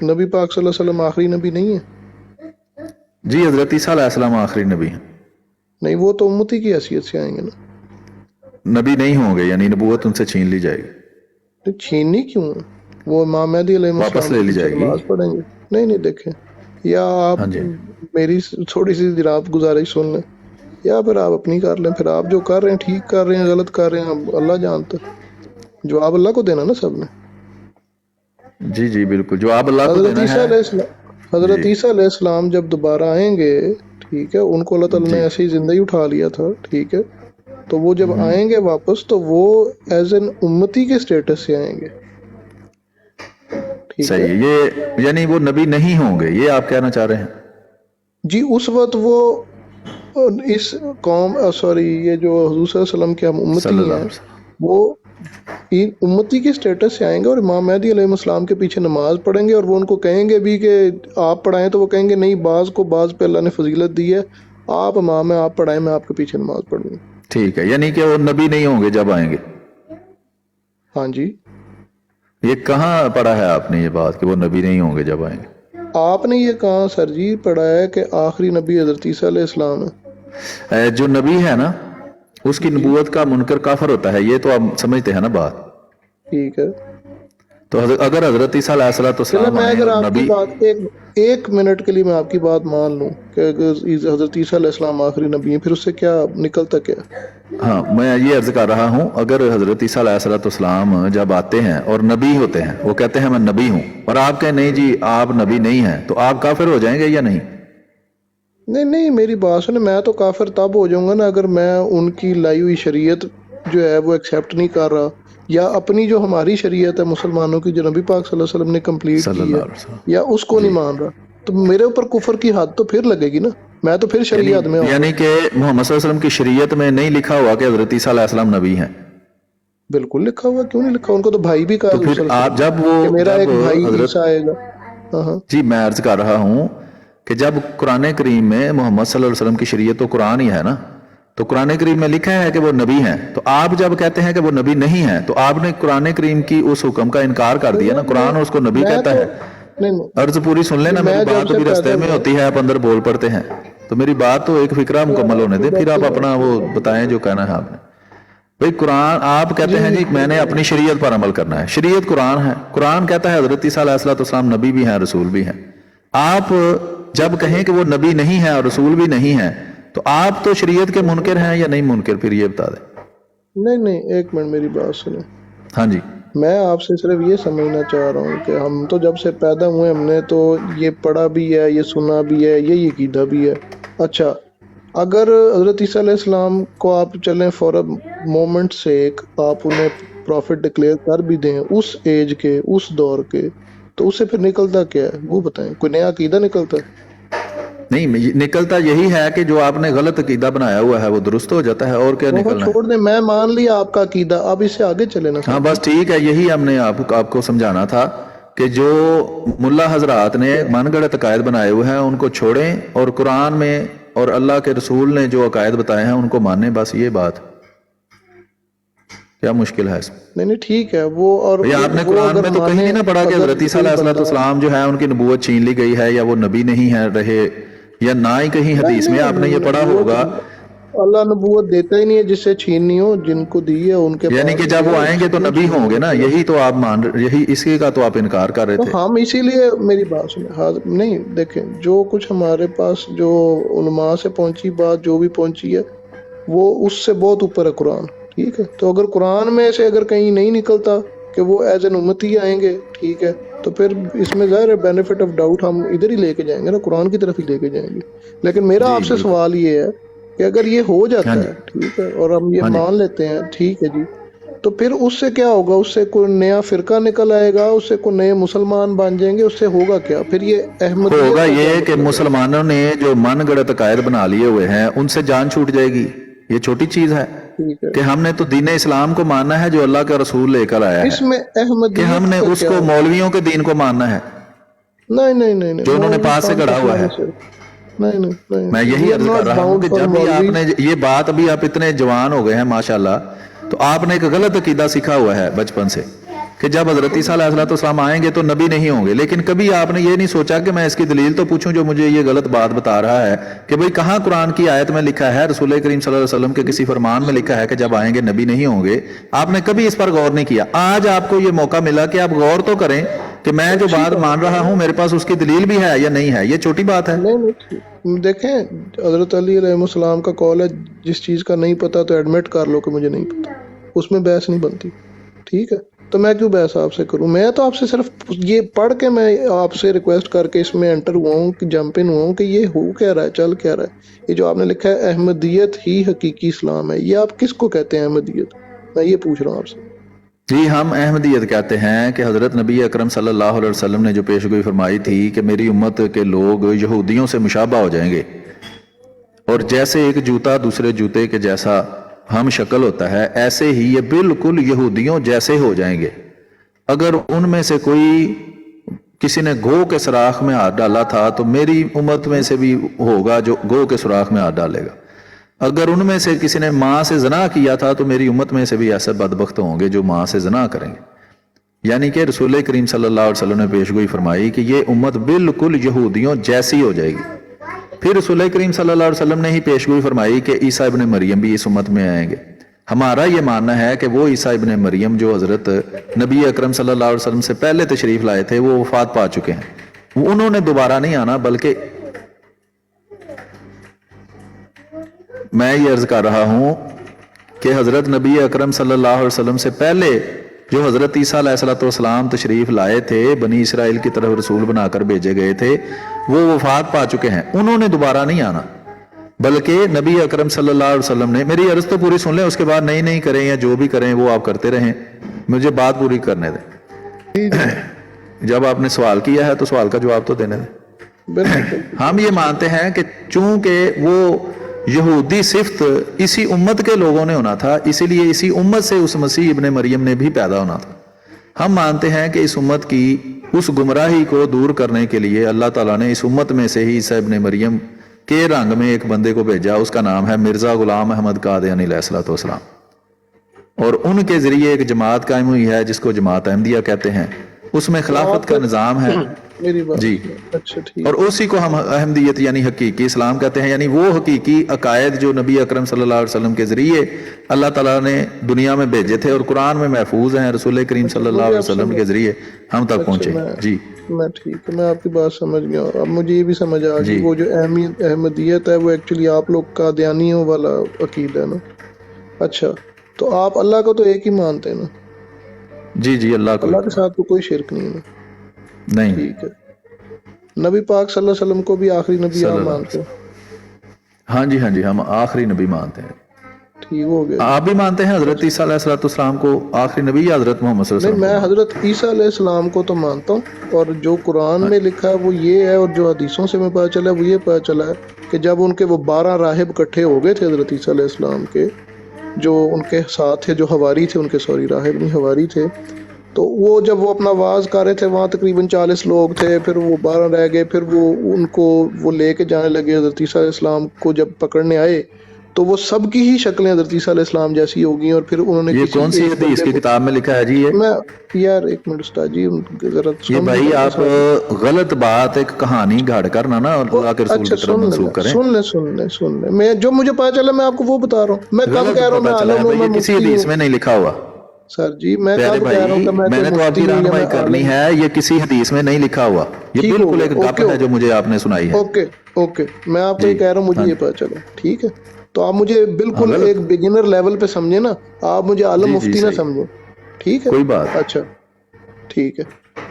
नबी पाक सल्लल्लाहु अलैहि वसल्लम आखिरी नबी नहीं है जी हजरत ईसा अलैहिस्सलाम आखिरी नबी है नहीं वो तो उम्मती की हैसियत से आएंगे ना नबी नहीं होंगे यानी नबूवत उनसे छीन ली जाएगी तो छीननी क्यों है वो इमाम महदी वापस ले ली जाएगी नमाज पढ़ेंगे नहीं देखें या आप मेरी थोड़ी सी जनाब गुजारिश सुन लें या फिर आप अपनी कर लें फिर आप जो कर रहे हैं ठीक कर रहे हैं गलत कर रहे हैं अल्लाह जानता है जवाब अल्लाह को देना ना सबने जी जी बिल्कुल जवाब अल्लाह को देना है हजरत ईसा अलैहिस्सलाम जब दोबारा आएंगे ठीक है उनको अल्लाह ताला ने ऐसे ही जिंदगी उठा लिया था ठीक है तो वो जब आएंगे वापस तो वो एज एन उम्मती के स्टेटस से आएंगे सही है ये यानी वो नबी नहीं होंगे ये आप कहना चाह रहे हैं जी उस वक्त वो इस कौम सॉरी ये जो हुजूर सल्लल्लाहु अलैहि वसल्लम के हम उम्मती हैं वो उम्मती के स्टेटस से आएंगे और इमाम महदी अलैहिस्सलाम के पीछे नमाज पढ़ेंगे और वो उनको कहेंगे भी कि आप पढ़ाएं तो वो कहेंगे नहीं बाज को बाज पे अल्लाह ने फजीलत दी है आप इमाम है आप पढ़ाएं मैं आपके पीछे नमाज पढ़ूंगा ठीक है यानी कि वो नबी नहीं होंगे जब आएंगे हाँ जी ये कहाँ पढ़ा है आपने ये बात कि वो नबी नहीं होंगे जब आएंगे आपने ये कहा सर जी पढ़ा है कि आखिरी नबी हजरत ईसा अलैहिस्सलाम है जो नबी है ना उसकी नबूवत का मुनकर काफर होता है ये तो आप समझते हैं ना बात ठीक है तो अगर हजरत ईसा अलैहिस्सलाम मैं अगर आपकी बात एक मिनट के लिए मैं आपकी बात मान लूं कि हजरत ईसा अलैहिस्सलाम आखिरी नबी है फिर उससे क्या निकलता क्या हाँ मैं ये अर्ज कर रहा हूँ अगर हजरत ईसा अलैहिस्सलाम जब आते हैं और नबी होते हैं वो कहते हैं मैं नबी हूँ और आप कहें नहीं जी आप नबी नहीं हैं तो आप काफिर हो जाएंगे या नहीं नहीं मेरी बात सुने मैं तो काफिर तब हो जाऊंगा ना अगर मैं उनकी लाई हुई शरीयत जो है वो एक्सेप्ट नहीं कर रहा या अपनी जो हमारी शरीयत है मुसलमानों की जो नबी पाक सल्लल्लाहु अलैहि वसल्लम ने कंप्लीट की है या उसको नहीं मान रहा तो मेरे ऊपर कुफर की हद तो फिर लगेगी ना मैं तो फिर शरीयत में यानी कि मोहम्मद सल्लल्लाहु अलैहि वसल्लम की शरीयत में नहीं लिखा हुआ कि हजरत ईसा अलैहिस्सलाम नबी हैं बिल्कुल लिखा हुआ क्यों नहीं लिखा उनको तो भाई भी कहा तो फिर आप जब वो मेरा एक भाई ईसा आएगा जी मैं अर्ज कर रहा हूँ कि जब कुरान करीम में मोहम्मद सल्लल्लाहु अलैहि वसल्लम की शरीयत तो कुरान ही है ना तो कुरान करीम में लिखा है कि वो नबी हैं तो आप जब कहते हैं कि वो नबी नहीं है तो आपने कुरान करीम की उस हुक्म का इनकार कर दिया ना कुरान उसको नबी कहता है अर्ज पूरी सुन लेना मेरी बात भी रास्ते में होती है आप अंदर बोल पड़ते हैं तो मेरी बात तो एक फिक्रा मुकम्मल होने दे फिर आप अपना वो बताएं जो कहना है आपने भाई कुरान आप कहते हैं जी मैंने अपनी शरीयत पर अमल करना है शरीयत कुरान है कुरान कहता है हजरत ईसा अलैहिस्सलाम नबी भी हैं रसूल भी हैं आप جب کہیں کہ وہ نبی نہیں ہے اور رسول بھی نہیں ہے تو آپ تو شریعت کے منکر ہیں یا نہیں منکر؟ پھر یہ بتا دیں. نہیں ایک منٹ میری بات سنیں. ہاں جی. میں آپ سے صرف یہ سمجھنا چاہ رہا ہوں کہ ہم تو جب سے پیدا ہوئے ہم نے تو یہ پڑھا بھی ہے، یہ سنا بھی ہے، یہ عقیدہ بھی ہے. اچھا اگر حضرت عیسیٰ علیہ السلام کو آپ چلیں فور اے مومنٹ سے آپ انہیں پروفٹ ڈکلیئر کر بھی دیں اس ایج کے، اس دور کے، تو اس سے پھر نکلتا کیا ہے وہ بتائیں؟ کوئی نیا عقیدہ نکلتا ہے؟ نہیں، نکلتا یہی ہے کہ جو آپ نے غلط عقیدہ بنایا ہوا ہے وہ درست ہو جاتا ہے. اور کیا نکلنا ہے؟ چھوڑ دیں، میں مان لیا آپ کا عقیدہ، اب اس سے آگے چلے نا. ہاں بس ٹھیک ہے، یہی ہم نے آپ کو سمجھانا تھا کہ جو ملا حضرات نے من گڑت عقائد بنائے ہوئے ہیں ان کو چھوڑیں اور قرآن میں اور اللہ کے رسول نے جو عقائد بتائے ہیں ان کو مانیں. بس یہ بات کیا مشکل ہے اس میں؟ نہیں ٹھیک ہے وہ. اور آپ نے قرآن میں تو کہیں نہیں نہ پڑھا کہ حضرت عیسیٰ علیہ السلام جو ہے ان کی نبوت چھین لی گئی ہے یا وہ نبی نہیں ہے رہے، یا نہ ہی کہیں حدیث میں آپ نے یہ پڑھا ہوگا. اللہ نبوت دیتا ہی نہیں ہے جس سے چھیننی ہو، جن کو دی ہے ان کے یعنی کہ جب وہ آئیں گے تو نبی ہوں گے نا، یہی تو آپ یہی اسی کا تو آپ انکار کر رہے تھے. ہم اسی لیے میری بات سنیں. نہیں دیکھیں، جو کچھ ہمارے پاس جو علماء سے پہنچی بات جو بھی پہنچی ہے وہ اس سے بہت اوپر ہے قرآن. ٹھیک ہے، تو اگر قرآن میں سے اگر کہیں نہیں نکلتا کہ وہ ایز این امتی آئیں گے، ٹھیک ہے، تو پھر اس میں ظاہر ہے بینیفٹ آف ڈاؤٹ ہم ادھر ہی لے کے جائیں گے نا، قرآن کی طرف ہی لے کے جائیں گے. لیکن میرا آپ سے سوال یہ ہے کہ اگر یہ ہو جاتا ہے، ٹھیک ہے، اور ہم یہ مان لیتے ہیں، ٹھیک ہے جی، تو پھر اس سے کیا ہوگا؟ اس سے کوئی نیا فرقہ نکل آئے گا، اس سے کوئی نئے مسلمان بن جائیں گے، اس سے ہوگا کیا؟ پھر یہ احمدیت ہوگا یہ کہ مسلمانوں نے جو من گڑت عقائد بنا لیے ہوئے ہیں ان سے جان چھوٹ جائے گی. یہ چھوٹی چیز ہے کہ ہم نے تو دین اسلام کو ماننا ہے جو اللہ کا رسول لے کر آیا اس ہے، میں احمدیت کہ ہم نے اس کو مولویوں کے دین کو ماننا ہے نہیں جو انہوں نے پاس سے گڑھا ہوا ہے. نہیں میں یہی عرض کر رہا ہوں کہ جب بھی آپ نے یہ بات، ابھی آپ اتنے جوان ہو گئے ہیں ماشاءاللہ، تو آپ نے ایک غلط عقیدہ سیکھا ہوا ہے بچپن سے کہ جب حضرت عیسیٰ علیہ السلام آئیں گے تو نبی نہیں ہوں گے. لیکن کبھی آپ نے یہ نہیں سوچا کہ میں اس کی دلیل تو پوچھوں جو مجھے یہ غلط بات بتا رہا ہے کہ بھئی کہاں قرآن کی آیت میں لکھا ہے، رسول کریم صلی اللہ علیہ وسلم کے کسی فرمان میں لکھا ہے کہ جب آئیں گے نبی نہیں ہوں گے. آپ نے کبھی اس پر غور نہیں کیا. آج آپ کو یہ موقع ملا کہ آپ غور تو کریں کہ میں جو بات مان رہا ہوں میرے پاس اس کی دلیل بھی ہے یا نہیں ہے. یہ چھوٹی بات ہے. دیکھیں حضرت علی علیہ السلام کا قول ہے جس چیز کا نہیں پتا تو ایڈمٹ کر لو کہ مجھے نہیں پتا، اس میں بحث نہیں بنتی. ٹھیک ہے، تو میں کیوں بحث آپ سے کروں؟ میں تو آپ سے صرف یہ پڑھ کے میں آپ سے ریکویسٹ کر کے اس میں انٹر ہوا ہوں، کہ جمپ ان ہوا ہوں کہ یہ ہو کیا رہا ہے، چل کیا رہا ہے. یہ جو آپ نے لکھا ہے احمدیت ہی حقیقی اسلام ہے، یہ آپ کس کو کہتے ہیں احمدیت؟ میں یہ پوچھ رہا ہوں آپ سے. جی ہم احمدیت کہتے ہیں کہ حضرت نبی اکرم صلی اللہ علیہ وسلم نے جو پیشگوئی فرمائی تھی کہ میری امت کے لوگ یہودیوں سے مشابہ ہو جائیں گے، اور جیسے ایک جوتا دوسرے جوتے کے جیسا ہم شکل ہوتا ہے ایسے ہی یہ بالکل یہودیوں جیسے ہو جائیں گے. اگر ان میں سے کوئی کسی نے گو کے سوراخ میں ہاتھ ڈالا تھا تو میری امت میں سے بھی ہوگا جو گو کے سوراخ میں ہاتھ ڈالے گا. اگر ان میں سے کسی نے ماں سے زنا کیا تھا تو میری امت میں سے بھی ایسے بدبخت ہوں گے جو ماں سے زنا کریں گے. یعنی کہ رسول کریم صلی اللہ علیہ وسلم نے پیشگوئی فرمائی کہ یہ امت بالکل یہودیوں جیسی ہو جائے گی. پھر رسول کریم صلی اللہ علیہ وسلم نے ہی پیشگوئی فرمائی کہ عیسیٰ ابن مریم بھی اس امت میں آئیں گے. ہمارا یہ ماننا ہے کہ وہ عیسیٰ ابن مریم جو حضرت نبی اکرم صلی اللہ علیہ وسلم سے پہلے تشریف لائے تھے وہ وفات پا چکے ہیں. انہوں نے دوبارہ نہیں آنا، بلکہ میں یہ عرض کر رہا ہوں کہ حضرت نبی اکرم صلی اللہ علیہ وسلم سے پہلے جو حضرت عیسیٰ علیہ السلام تشریف لائے تھے، بنی اسرائیل کی طرف رسول بنا کر بھیجے گئے تھے، وہ وفات پا چکے ہیں. انہوں نے دوبارہ نہیں آنا، بلکہ نبی اکرم صلی اللہ علیہ وسلم نے، میری عرض تو پوری سن لیں، اس کے بعد نہیں کریں یا جو بھی کریں وہ آپ کرتے رہیں، مجھے بات پوری کرنے دیں. جب آپ نے سوال کیا ہے تو سوال کا جواب تو دینے دیں. ہم یہ مانتے ہیں کہ چونکہ وہ یہودی صفت اسی امت کے لوگوں نے ہونا تھا، اسی لیے اسی امت سے اس مسیح ابن مریم نے بھی پیدا ہونا تھا. ہم مانتے ہیں کہ اس امت کی اس گمراہی کو دور کرنے کے لیے اللہ تعالیٰ نے اس امت میں سے ہی عیسیٰ ابن مریم کے رنگ میں ایک بندے کو بھیجا. اس کا نام ہے مرزا غلام احمد قادیانی علیہ السلام، اور ان کے ذریعے ایک جماعت قائم ہوئی ہے جس کو جماعت احمدیہ کہتے ہیں. اس میں خلافت کا نظام ہے جی، اور اسی کو ہم احمدیت یعنی حقیقی اسلام کہتے ہیں. یعنی وہ حقیقی عقائد جو نبی اکرم صلی اللہ علیہ وسلم کے ذریعے اللہ تعالیٰ نے دنیا میں بھیجے تھے اور قرآن میں محفوظ ہیں، رسول کریم صلی اللہ علیہ وسلم کے ذریعے ہم تک پہنچے. جی میں ٹھیک ہے، میں آپ کی بات سمجھ گیا. اب مجھے یہ بھی سمجھ آ جی گئی وہ جو احمدیت ہے وہ ایکچولی آپ لوگ قادیانیوں والا عقیدہ ہے نا. اچھا تو آپ اللہ کو تو ایک ہی مانتے ہیں نا، جی جی، اللہ کو اللہ کے ساتھ تو کوئی شرک نہیں ہے نا. نہیں. ٹھیک ہے. نبی پاک صلی اللہ علیہ وسلم کو بھی آخری نبی صلی آپ اللہ مانتے علیہ ہیں؟ وسلم، ہاں جی ہاں جی، ہم آخری نبی مانتے ہیں. ٹھیک ہو گیا. آپ بھی مانتے ہیں حضرت عیسیٰ علیہ السلام کو آخری نبی یا حضرت محمد صلی اللہ نہیں، علیہ وسلم میں کو؟ حضرت عیسیٰ علیہ السلام کو تو مانتا ہوں، اور جو قرآن میں لکھا ہے وہ یہ ہے، اور جو حدیثوں سے میں پتہ چلا وہ یہ پتہ چلا ہے کہ جب ان کے وہ 12 راہب اکٹھے ہو گئے تھے حضرت عیسیٰ علیہ السلام کے، جو ان کے ساتھ تھے، جو حواری تھے ان کے، سوری راہب نہیں حواری تھے، تو وہ جب وہ اپنا واز کر رہے تھے وہاں تقریباً 40 لوگ تھے، پھر وہ 12 رہ گئے، پھر وہ ان کو وہ لے کے جانے لگے حضرت عیسیٰ علیہ السلام کو جب پکڑنے آئے تو وہ سب کی ہی شکلیں حضرت عیسیٰ علیہ السلام جیسی ہو گئیں، اور پھر انہوں نے یہ کسی کون سی ایک حدیث بندے کی کو، کتاب میں لکھا ہے جی یہ؟ میں یار ایک منٹ استاد جی ذرا یہ سن بھائی لیں آپ ساری. غلط بات ایک کہانی گھڑ کر نہ اللہ کے رسول اچھا کی طرف منسوخ کریں. سن لیں میں جو مجھے پتا چلا میں آپ کو وہ بتا رہا ہوں. میں کب غلط کہہ رہا ہوں میں پتہ چلا ہے عالم ہوں، بھائی، میں یہ کسی مفتی حدیث ہوں. میں نہیں لکھا ہوا. سر جی میں پیارے کب کہہ رہا ہوں کہ بھائی، میں نے تو آپ مفتی کی ہوں یا میں رہنمائی کرنی عالم. ہے، یہ کسی حدیث میں نہیں لکھا ہوا، یہ ٹھیک ہو بالکل ایک گیا، گپ ہے جو مجھے آپ نے سنائی ہے. اوکے میں آپ کو جی یہ کہہ رہا ہوں، مجھے ہاں یہ جی، پتا چلا. ٹھیک ہے، تو آپ مجھے ہاں بالکل غلط. ایک بگنر لیول پہ سمجھیں نا، آپ مجھے عالم جی جی مفتی نہ صحیح، سمجھیں. ٹھیک ہے. کوئی بات. اچھا ٹھیک ہے.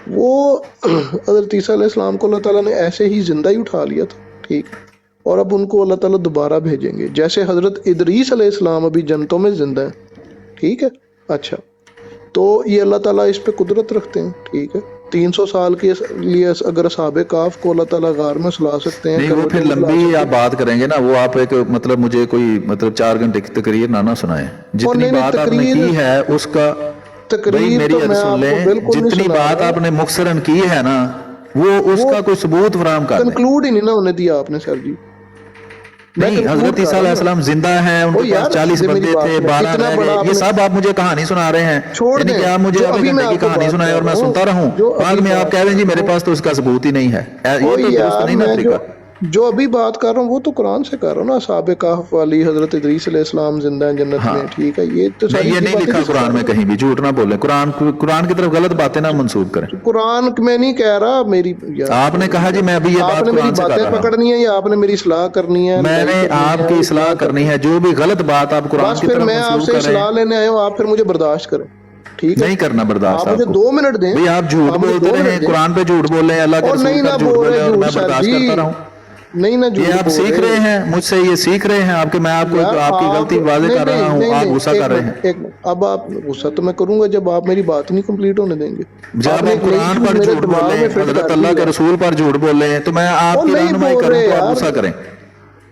وہ حضرت عیسیٰ علیہ السلام کو اللہ تعالیٰ نے ایسے ہی زندہ ہی اٹھا لیا تھا. ٹھیک. اور اب ان کو اللہ تعالیٰ دوبارہ بھیجیں گے، جیسے حضرت ادریس علیہ السلام ابھی جنتوں میں زندہ ہیں. ٹھیک ہے. اچھا تو یہ اللہ تعالیٰ اس پہ قدرت رکھتے ہیں. ٹھیک ہے. 300 سال کے لیے اگر اصحاب کہف کو اللہ تعالیٰ غار میں سلا سکتے ہیں، نہیں، وہ کروٹیں پھر بدلا لمبی سکتے آپ ہیں. بات کریں گے نا، وہ آپ ایک مطلب مجھے کوئی مطلب 4 گھنٹے کی تقریر نہ سنائیں. اور جتنی نہیں بات آپ نے کی ہے اس کا، بھائی تقریر میری تو عرض میں سن آپ کو لیں، بالکل نہیں جتنی سنا بات رہا. آپ نے مختصراً کی ہے نا وہ اس وہ کا کوئی ثبوت فراہم کر دیں. کنکلوڈ ہی نہیں نا ہونے دیا آپ نے سر جی. میں نہیں، کنکلوڈ حضرت کر عیسیٰ رہا علیہ ہوں نا. السلام زندہ ہیں، ان او کے پاس یار 40 میری بندے بات تھے، سنیں، 12 اتنا رہ بڑا گئے، آپ یہ نے سب آپ مجھے کہانی سنا رہے ہیں. چھوڑ یعنی دیں. کہ آپ مجھے جو آدھے ابھی میں گھنٹے کی آپ کو کہانی بات سنائے کر اور میں رہا ہوں، سنتا رہوں، جو بعد ابھی میں آپ بات کہہ کر رہے ہیں جی رہا میرے ہوں، پاس تو اس کا ثبوت ہی نہیں ہے. او یہ تو درست یار نہیں نا میں طریقہ. جو ابھی بات کر رہا ہوں وہ تو قرآن سے کر رہا ہوں نا. اصحاب کہف والی حضرت ادریس علیہ السلام زندہ ہیں جنت ہاں میں. ٹھیک ہے. یہ تو نہیں، ساری یہ یہ نہیں باتیں لکھا کس سے کر قرآن میں رہا کہیں بھی، جھوٹ نہ بولیں. قرآن کی طرف غلط باتیں نہ منسوب کریں. ہوں؟ قرآن میں نہیں کہہ رہا میری آپ نے کہا جی میں ابھی یہ آپ بات نے میری قرآن سے کر باتیں رہا ہوں. پکڑنی ہے یا آپ نے میری اصلاح کرنی ہے، میں لڑائی نے کرنی آپ ہے، کی اصلاح اصلاح کرنی ہے، جو بھی غلط بات آپ قرآن بس کی پھر طرف میں آپ منسوب سے کر رہے اصلاح ہیں. لینے آئے ہوں، آپ پھر مجھے برداشت کریں. ٹھیک ہے. نہیں کرنا برداشت آپ مجھے آپ کو. 2 منٹ دیں. بھئی آپ جھوٹ آپ مجھے بولتے 2 رہیں، منٹ دیں. قرآن پہ جھوٹ بول رہے ہیں، اللہ کے اور رسول نہیں نہ پر جھوٹ بول بول رہے رہے ہیں، اور جھوٹ میں سر برداشت جی، کرتا رہوں. نہیں نہ یہ جھوٹ آپ بول سیکھ رہے. رہے ہیں مجھ سے، یہ سیکھ رہے ہیں آپ کہ میں آپ کو یار آپ کی غلطی واضح نہیں کر رہا نہیں ہوں، نہیں آپ نہیں غصہ ایک کر رہے منٹ ہیں. ایک منٹ. اب آپ غصہ تو میں کروں گا جب آپ میری بات نہیں کمپلیٹ ہونے دیں گے. آپ جب نے آپ ایک نئی قرآن چیز پر میرے جھوٹ دماغ بولیں، میں فٹ حضرت کر اللہ دی کے ہے. رسول پر جھوٹ بولیں، تو میں وہ آپ کی نہیں رہنمائی بول کروں رہے تو آپ یار. غصہ کریں.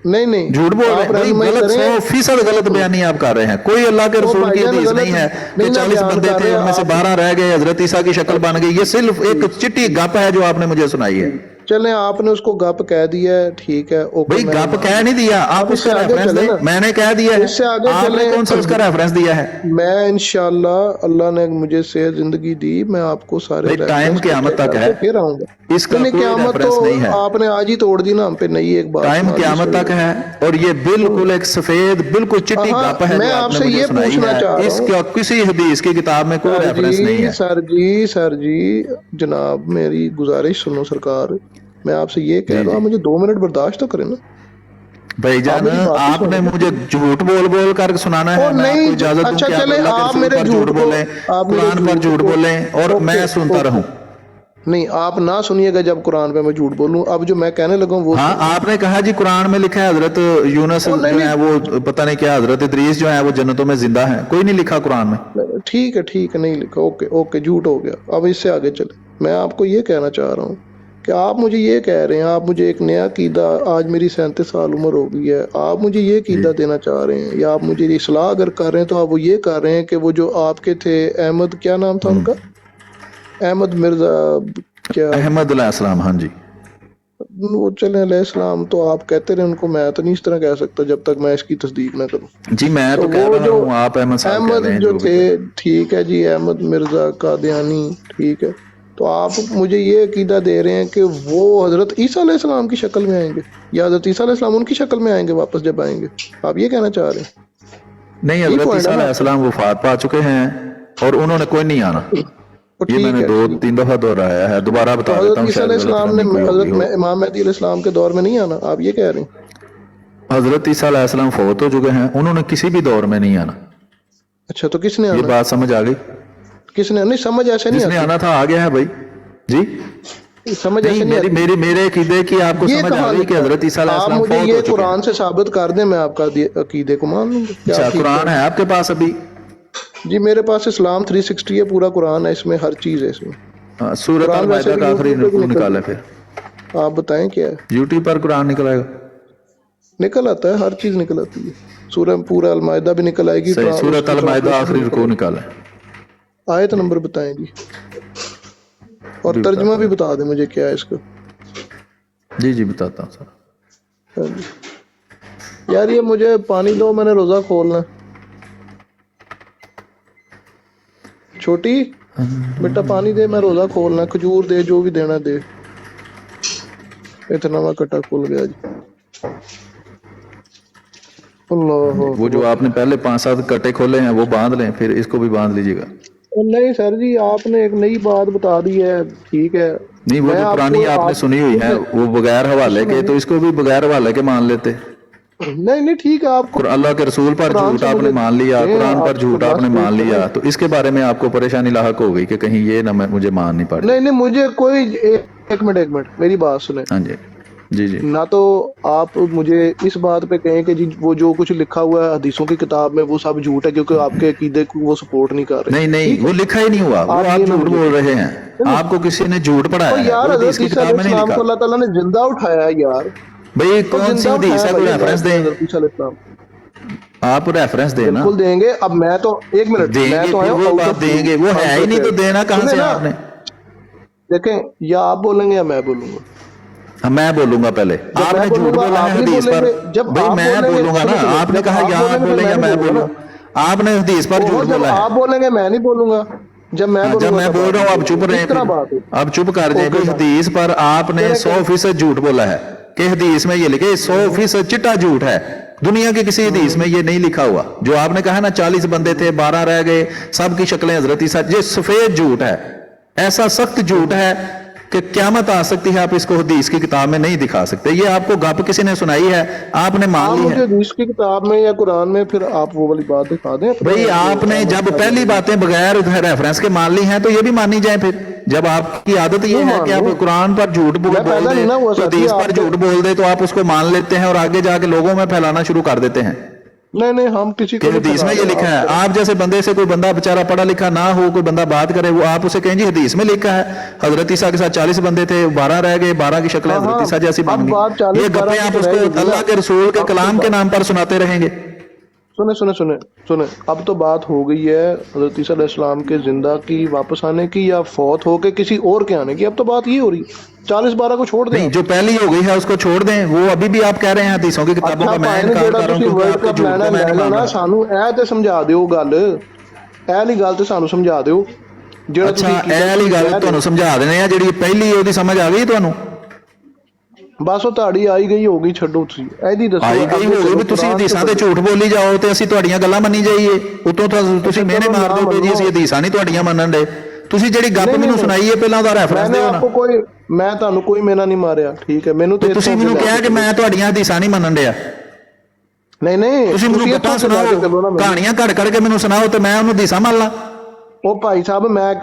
نہیں جھوٹ بول رہے آپ ہیں بھائی، رہنمائی غلط کریں. 100% غلط بیانی آپ کر رہے ہیں. کوئی اللہ کے وہ رسول بھائی کی جان حدیث غلط نہیں ہے کہ نہیں نہ 40 بیان بندے کر تھے، رہے ان میں سے آپ. 12 رہ گئے، حضرت عیسیٰ کی شکل بن گئی. یہ صرف ایک ٹھیک چٹی ٹھیک گپ ہے جو آپ نے مجھے سنائی ہے. ٹھیک. چلیں آپ نے اس کو گپ کہہ دیا ہے. ٹھیک ہے. اوکے بھائی میں گپ مان کہہ لیا. نہیں دیا، اب آپ اس اس سے کا آگے ریفرنس چلیں دیں. نا. میں نے کہہ دیا اس سے ہے، آگے آپ نے چلیں. کون سا اس کا ریفرنس دیا ہے؟ میں انشاءاللہ اللہ نے مجھے صحت زندگی دی، میں آپ کو سارے بھائی ٹائم ریفرنس قیامت اکٹھے تک کر ہے، کے پھر آؤں گا. اس کا نہیں کوئی قیامت تو ریفرنس نہیں ہے. آپ نے آج ہی توڑ دی نا ہم پہ. نئی ایک بات ٹائم سنا دی قیامت تک سویرے. ہے، اور یہ بالکل ایک سفید بالکل چٹی ہاں گپ ہے میں جو آپ آپ نے سے مجھے یہ سنائی پوچھنا ہے. چاہ رہا اس ہوں کا کسی حدیث کی کتاب میں کوئی ریفرنس نہیں ہے. سر جی جناب میری گزارش سنو سرکار. میں آپ سے یہ کہہ جی رہا ہوں، جی آپ مجھے 2 منٹ برداشت تو کریں نا. بھائی آپ جان، میری بات ہی آپ نے سنیں نا مجھے پلیز. جھوٹ بول بول کر سنانا ہے، اور میں آپ کو نہیں اجازت دوں اچھا کہ آپ چلے اللہ کے آپ رسول میرے پر جھوٹ بولیں، آپ میرے قرآن پر جھوٹ کو بولیں، اور اوکے میں سنتا اوکے. رہوں. نہیں آپ نہ سنیے گا جب قرآن پہ میں جھوٹ بولوں. اب جو میں کہنے لگا ہوں وہ ہاں، سنیے. آپ نے کہا جی قرآن میں لکھا ہے حضرت یونس اور جو نہیں ہے وہ پتہ نہیں کیا، حضرت ادریس جو ہے وہ جنتوں میں زندہ ہیں. کوئی نہیں لکھا قرآن میں. نہیں ٹھیک ہے نہیں لکھا. اوکے جھوٹ ہو گیا. اب اس سے آگے چلے. میں آپ کو یہ کہنا چاہ رہا ہوں کہ آپ مجھے یہ کہہ رہے ہیں، آپ مجھے ایک نیا عقیدہ، آج میری 37 سال عمر ہو گئی ہے، آپ مجھے یہ جی عقیدہ دینا چاہ رہے ہیں، یا آپ مجھے اصلاح اگر کر رہے ہیں تو آپ وہ یہ کر رہے ہیں کہ وہ جو آپ کے تھے احمد، کیا نام تھا ان کا، احمد مرزا، کیا احمد علیہ السلام، ہاں جی. وہ چلیں علیہ السلام، تو آپ کہتے رہے ان کو، میں تو نہیں اس طرح کہہ سکتا جب تک میں اس کی تصدیق نہ کروں. جی میں تو تو کہہ وہ رہا جو ہوں، آپ احمد صاحب کہہ احمد رہے ہیں جو جو بھی تھے، کہہ. ٹھیک ہے جی، احمد مرزا قادیانی، ٹھیک ہے، تو آپ مجھے یہ عقیدہ دے رہے ہیں کہ وہ حضرت عیسیٰ علیہ السلام کی شکل میں آئیں گے، یا حضرت عیسیٰ علیہ السلام ان کی شکل میں آئیں گے واپس جب آئیں گے. آپ یہ کہنا چاہ رہے ہیں؟ نہیں، یہی حضرت پوائنٹ ہے عیسیٰ نا علیہ آپ کا. السلام وفات پا چکے ہیں اور انہوں نے کوئی نہیں آنا. वो ये ठीक मैंने है। 2-3 दफा दोहराया है, दोबारा तो बता देता हजरत हूँ, ईसा शायद अलैहिस्सलाम ने गलतफहमी कोई होगी हो। इमाम मेहदी अलैहिस्सलाम के दौर में नहीं आना, आप ये कह रहे हैं? हजरत ईसा अलैहिस्सलाम फौत हो चुके हैं, उन्होंने किसी भी दौर में नहीं आना। अच्छा, तो किसने ये आना? बात समझ आ गई? किसने नहीं, समझ ऐसे नहीं जिसने आती, आना था आ गया है भाई जी। समझ नहीं, ऐसे नहीं आती। मेरे अकीदे की आपको ये समझ आ कहाँ गई कि लिखा? हजरत ईसा आप अलैहिस्सलाम मुझे फौत ये हो चुके कुरान हैं। से साबित कर दें, मैं आपका अकीदे को मान लूंगा। क्या अच्छा, ठीक कुरान है आपके पास अभी? जी, मेरे पास इस्लाम 360 है, पूरा कुरान है, इसमें हर चीज है इसमें। सूरत कुरान वैसे अल-माइदा भी का आखिरी यूट्यूब पे भी रुकू निकल निकाले फिर, आप बताएं क्या है? यूट्यूब पर कुरान निकल आएगा। निकल आता है, हर चीज निकल आती है। सूरह पूरा अलमायदा भी निकल आएगी। सही, सूरत उसकी अल-माइदा translation आखिरी भी रुकू निकल निकाले। आएगी। आयत नंबर बताएं जी, और भी तर्जुमा बताता भी बता दें मुझे क्या है इसका। जी जी बताता हूँ सर। हाँ जी। यार ये मुझे पानी दो, मैंने रोजा खोलना है। छोटी बेटा पानी दे, मैं रोजा खोलना है। खजूर दे, जो भी देना दे। इतना मैं कटा खुल गया जी। अल्लाह, वो जो आपने पहले 5-7 कटे खोले हैं वो बांध लें, फिर इसको भी बांध लीजिएगा। नहीं सर जी, आपने एक नई बात बता दी है, ठीक है। नहीं, वो मैं जो पुरानी आपको- आपने आप- सुनी हुई है वो बगैर हवाले के, तो इसको भी बगैर हवाले के मान लेते। नहीं नहीं ठीक है, आपको अल्लाह के रसूल पर कुरान झूठ से आपने मुझे- मान लिया, नहीं, कुरान पर आप झूठ बस आपने मान देखो लिया, ना। तो इसके बारे में आपको परेशानी लाहक हो गई कि कहीं ये ना मुझे मान नहीं पड़े। नहीं नहीं, मुझे कोई एक मिनट मेरी बात सुने। हाँ जी जी जी। ना तो आप मुझे इस बात पे कहें कि जी वो जो कुछ लिखा हुआ है हदीसों की किताब में वो सब झूठ है, क्योंकि आपके अकीदे को वो सपोर्ट नहीं कर रहे। नहीं नहीं, वो लिखा ही नहीं हुआ, वो आप आप ये ना झूठ मुझे- बोल रहे हैं, आपको किसी ने झूठ पढ़ाया तो है, यार वो हदीस हजरत की ईसा किताब में नहीं अलैहिस्सलाम को लिखा। अल्लाह ताला ने जिंदा उठाया है यार। भाई तो कौन सी जिंदा हदीस है, उठाया कोई भाई रेफरेंस दें, हजरत ईसा अलैहिस्सलाम। आप रेफरेंस देना। बिल्कुल देंगे। अब मैं तो एक मिनट, देंगे, मैं तो आया फिर हूं वो out बात of देंगे, वो truth, है ही नहीं तो देना कहाँ सुने से ना? आपने? देखें, या आप बोलेंगे या मैं बोलूंगा। हाँ, मैं बोलूंगा पहले। आपने मैं झूठ बोलूंगा, बोला है आप नहीं हदीस पर। बोलेंगे। जब भाई आप मैं बोलेंगे, बोलूंगा ना, सुनो, आपने जब कहा आप या आप बोलेंगे, बोले या मैं बोलूंगा बोलूं। आपने हदीस पर झूठ जब बोला आप है। बोलेंगे मैं नहीं बोलूंगा। जब मैं हाँ, जब बोलूंगा मैं तब बोल आप रहा हूँ आप चुप बोलेंगे। रहे इस तरह हैं, बात है। आप चुप कर जाए। ओके, भाई हदीस पर आपने चले, 100% झूठ बोला है कि हदीस में ये लिखे 100% चिट्टा झूठ है। दुनिया के किसी हदीस में ये नहीं लिखा हुआ। जो आपने कहा ना 40 बंदे थे, 12 रह गए, सबकी शक्लें हजरत ईसा, ये सफेद झूठ है, ऐसा सख्त झूठ है कि क़यामत आ सकती है, आप इसको हदीस की किताब में नहीं दिखा सकते। ये आपको गप किसी ने सुनाई है, आपने मान आप ली मुझे है। हदीस की किताब में या कुरान में फिर आप वो वाली बात दिखा दें। भाई आपने जब पहली बातें बगैर रेफरेंस के मान ली हैं तो ये भी मानी जाए। फिर जब आपकी आदत ये है कि आप कुरान पर झूठ बोल पैदा दे, नहीं ना हुआ तो साथी, हदीस पर आपके- झूठ बोल दे तो आप उसको मान लेते हैं और आगे जाके लोगों में फैलाना शुरू कर देते हैं नहीं नहीं, हम किसी कि को नहीं हदीस में फैला ये रहे। लिखा है। आप जैसे बंदे से कोई बंदा बेचारा पढ़ा लिखा ना हो, कोई बंदा बात करे, वो आप उसे कहें जी हदीस में लिखा है हजरत ईसा के साथ 40 बंदे थे, 12 रह गए, 12 की शक्लें हाँ, हजरत ईसा जैसी अब बन बात गई। 40 ये गप्पे 12 आप की उसको रहेगी अल्लाह ना। के रसूल के अब कलाम तो के नाम पर सुनाते रहेंगे। सुने सुने सुने सुने, अब तो बात हो गई है हजरत ईसा अलैहिस्सलाम के जिंदा की, वापस आने की, या फौत होके किसी और के आने की। अब तो बात ये हो रही 40-12 को छोड़ दें। नहीं, जो पहली हो गई है उसको छोड़ दें। वो अभी भी आप कह रहे हैं हदीसों की किताबों का मैं ਭਾਵੇਂ इनकार ਜਿਹੜਾ कर रहा हूं ਤੁਸੀਂ क्योंकि वर्ल्ड आपके कप झूठ ਲੈਣਾ को मैं ਲੈ नहीं मान ਲੈਣਾ, रहा। ਸਾਨੂੰ ਇਹ ਤੇ ਸਮਝਾ ਦਿਓ ਗੱਲ, ਇਹ ਵਾਲੀ ਗੱਲ ਤੇ ਸਾਨੂੰ ਸਮਝਾ ਦਿਓ ਜਿਹੜਾ ਅੱਛਾ, ਤੁਸੀਂ ਇਹ ਵਾਲੀ ਗੱਲ ਤੁਹਾਨੂੰ ਸਮਝਾ ਦੇਣੇ ਆ, ਜਿਹੜੀ ਪਹਿਲੀ ਉਹਦੀ ਸਮਝ ਆ ਗਈ ਤੁਹਾਨੂੰ? ਬਸ ਉਹ ਤੁਹਾਡੀ ਆਈ ਗਈ ਹੋ ਗਈ, ਛੱਡੋ ਤੁਸੀਂ ਇਹਦੀ ਦੱਸੋ। ਆਈ ਗਈ ਹੋ ਗਈ ਵੀ ਤੁਸੀਂ ਹਦੀਸਾਂ ਤੇ ਝੂਠ ਬੋਲੀ ਜਾਓ ਤੇ ਅਸੀਂ ਤੁਹਾਡੀਆਂ ਗੱਲਾਂ ਮੰਨੀ ਜਾਈਏ। ਉਤੋਂ ਤਾਂ ਤੁਸੀਂ ਮਿਹਨੇ ਮਾਰ ਦਿਓ ਕਿ ਜੀ ਅਸੀਂ ਹਦੀਸਾਂ ਨਹੀਂ ਤੁਹਾਡੀਆਂ ਮੰਨਣ ਦੇ। ਤੁਸੀਂ ਜਿਹੜੀ ਗੱਪ ਮੈਨੂੰ ਸੁਣਾਈ ਹੈ ਪਹਿਲਾਂ ਉਹਦਾ ਰੈਫਰੈਂਸ ਦਿਓ ਨਾ। ਕੋਈ ਮੈਂ ਤੁਹਾਨੂੰ ਕੋਈ ਮੇਨਾ ਨਹੀਂ ਮਾਰਿਆ, ਠੀਕ ਹੈ? ਮੈਨੂੰ ਤੇ ਤੁਸੀਂ ਮੈਨੂੰ ਕਿਹਾ ਕਿ ਮੈਂ ਤੁਹਾਡੀਆਂ ਹਦੀਸਾਂ ਨਹੀਂ ਮੰਨਣ ਡਿਆ। ਨਹੀਂ ਨਹੀਂ, ਤੁਸੀਂ ਮੈਨੂੰ ਗੱਪਾਂ ਸੁਣਾਓ, ਕਹਾਣੀਆਂ ਘੜ ਘੜ ਕੇ ਮੈਨੂੰ ਸੁਣਾਓ ਤੇ ਮੈਂ ਉਹਨੂੰ ਹਦੀਸਾਂ ਮੰਨ ਲਾਂ। ਉਹ ਭਾਈ ਸਾਹਿਬ, ਮੈਂ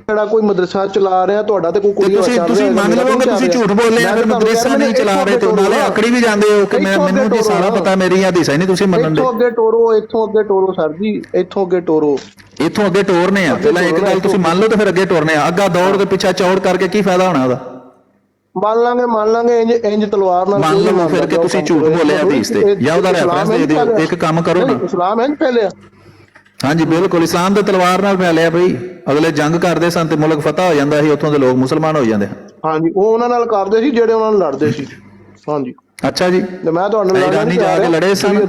ਜਿਹੜਾ ਕੋਈ ਮਦਰਸਾ ਚਲਾ ਰਿਹਾ, ਤੁਹਾਡਾ ਤੇ ਕੋਈ ਕੁੜੀ ਤੁਸੀਂ ਮੰਨ ਲਵੋਗੇ ਤੁਸੀਂ ਝੂਠ ਬੋਲੇ ਆ, ਫਿਰ ਮਦਰਸਾ ਨਹੀਂ ਚਲਾ ਰਹੇ ਤੇ ਨਾਲੇ ਆਕੜੀ ਵੀ ਜਾਂਦੇ ਹੋ ਕਿ ਮੈਨੂੰ ਜੀ ਸਾਰਾ ਪਤਾ, ਮੇਰੀ ਹਦੀਸਾਂ ਹੀ ਨਹੀਂ ਤੁਸੀਂ ਮੰਨਣ ਦੇ। ਇੱਥੋਂ ਅੱਗੇ ਟੋਰੋ, ਇੱਥੋਂ ਅੱਗੇ ਟੋਰੋ ਸਰ ਜੀ, ਇੱਥੋਂ ਅੱਗੇ ਟੋਰੋ। ਇੱਥੋਂ ਅੱਗੇ ਟੋਰਨੇ ਆ। ਪਹਿਲਾਂ ਇੱਕ ਗੱਲ ਤੁਸੀਂ ਮੰਨ ਲਓ ਤੇ ਫਿਰ ਅੱਗੇ ਟੋਰਨੇ ਆ। ਅੱਗਾ ਦੌੜ ਕੇ ਪਿੱਛਾ ਚੌੜ ਕਰਕੇ ਕੀ ਫਾਇਦਾ ਹੋਣਾ ਉਹਦਾ? ਮੰਨ ਲਾਂਗੇ ਇੰਜ ਤਲਵਾਰ ਨਾਲ। ਮੰਨ ਲਓ ਫਿਰ ਕਿ ਤੁਸੀਂ ਝੂਠ ਬੋਲੇ ਹਦੀਸ ਤੇ, ਜਾਂ ਉਹਦਾ ਰੈਫਰੈਂਸ ਦੇ ਦਿਓ। ਇੱਕ ਕੰਮ ਕਰੋ ਨਾ, ਇਸਲਾਮ ਇੰਜ ਫੈਲਿਆ। ਹਾਂਜੀ ਬਿਲਕੁਲ, ਇਸਲਾਮ ਤੇ ਤਲਵਾਰ ਨਾਲ ਫੈਲਿਆ ਬਈ। ਅਗਲੇ ਜੰਗ ਕਰਦੇ ਸਨ ਤੇ ਮੁਲਕ ਫਤਹ ਹੋ ਜਾਂਦਾ ਸੀ, ਉੱਥੋਂ ਦੇ ਲੋਕ ਮੁਸਲਮਾਨ ਹੋ ਜਾਂਦੇ। ਹਾਂਜੀ, ਉਹ ਉਹਨਾਂ ਨਾਲ ਕਰਦੇ ਸੀ ਜਿਹੜੇ ਉਹਨਾਂ ਨਾਲ ਲੜਦੇ ਸੀ। ਹਾਂਜੀ, ਅੱਛਾ ਜੀ, ਤੇ ਮੈਂ ਤੁਹਾਡੇ ਨਾਲ ਈਰਾਨੀ ਜਾ ਕੇ ਲੜੇ ਸਨ।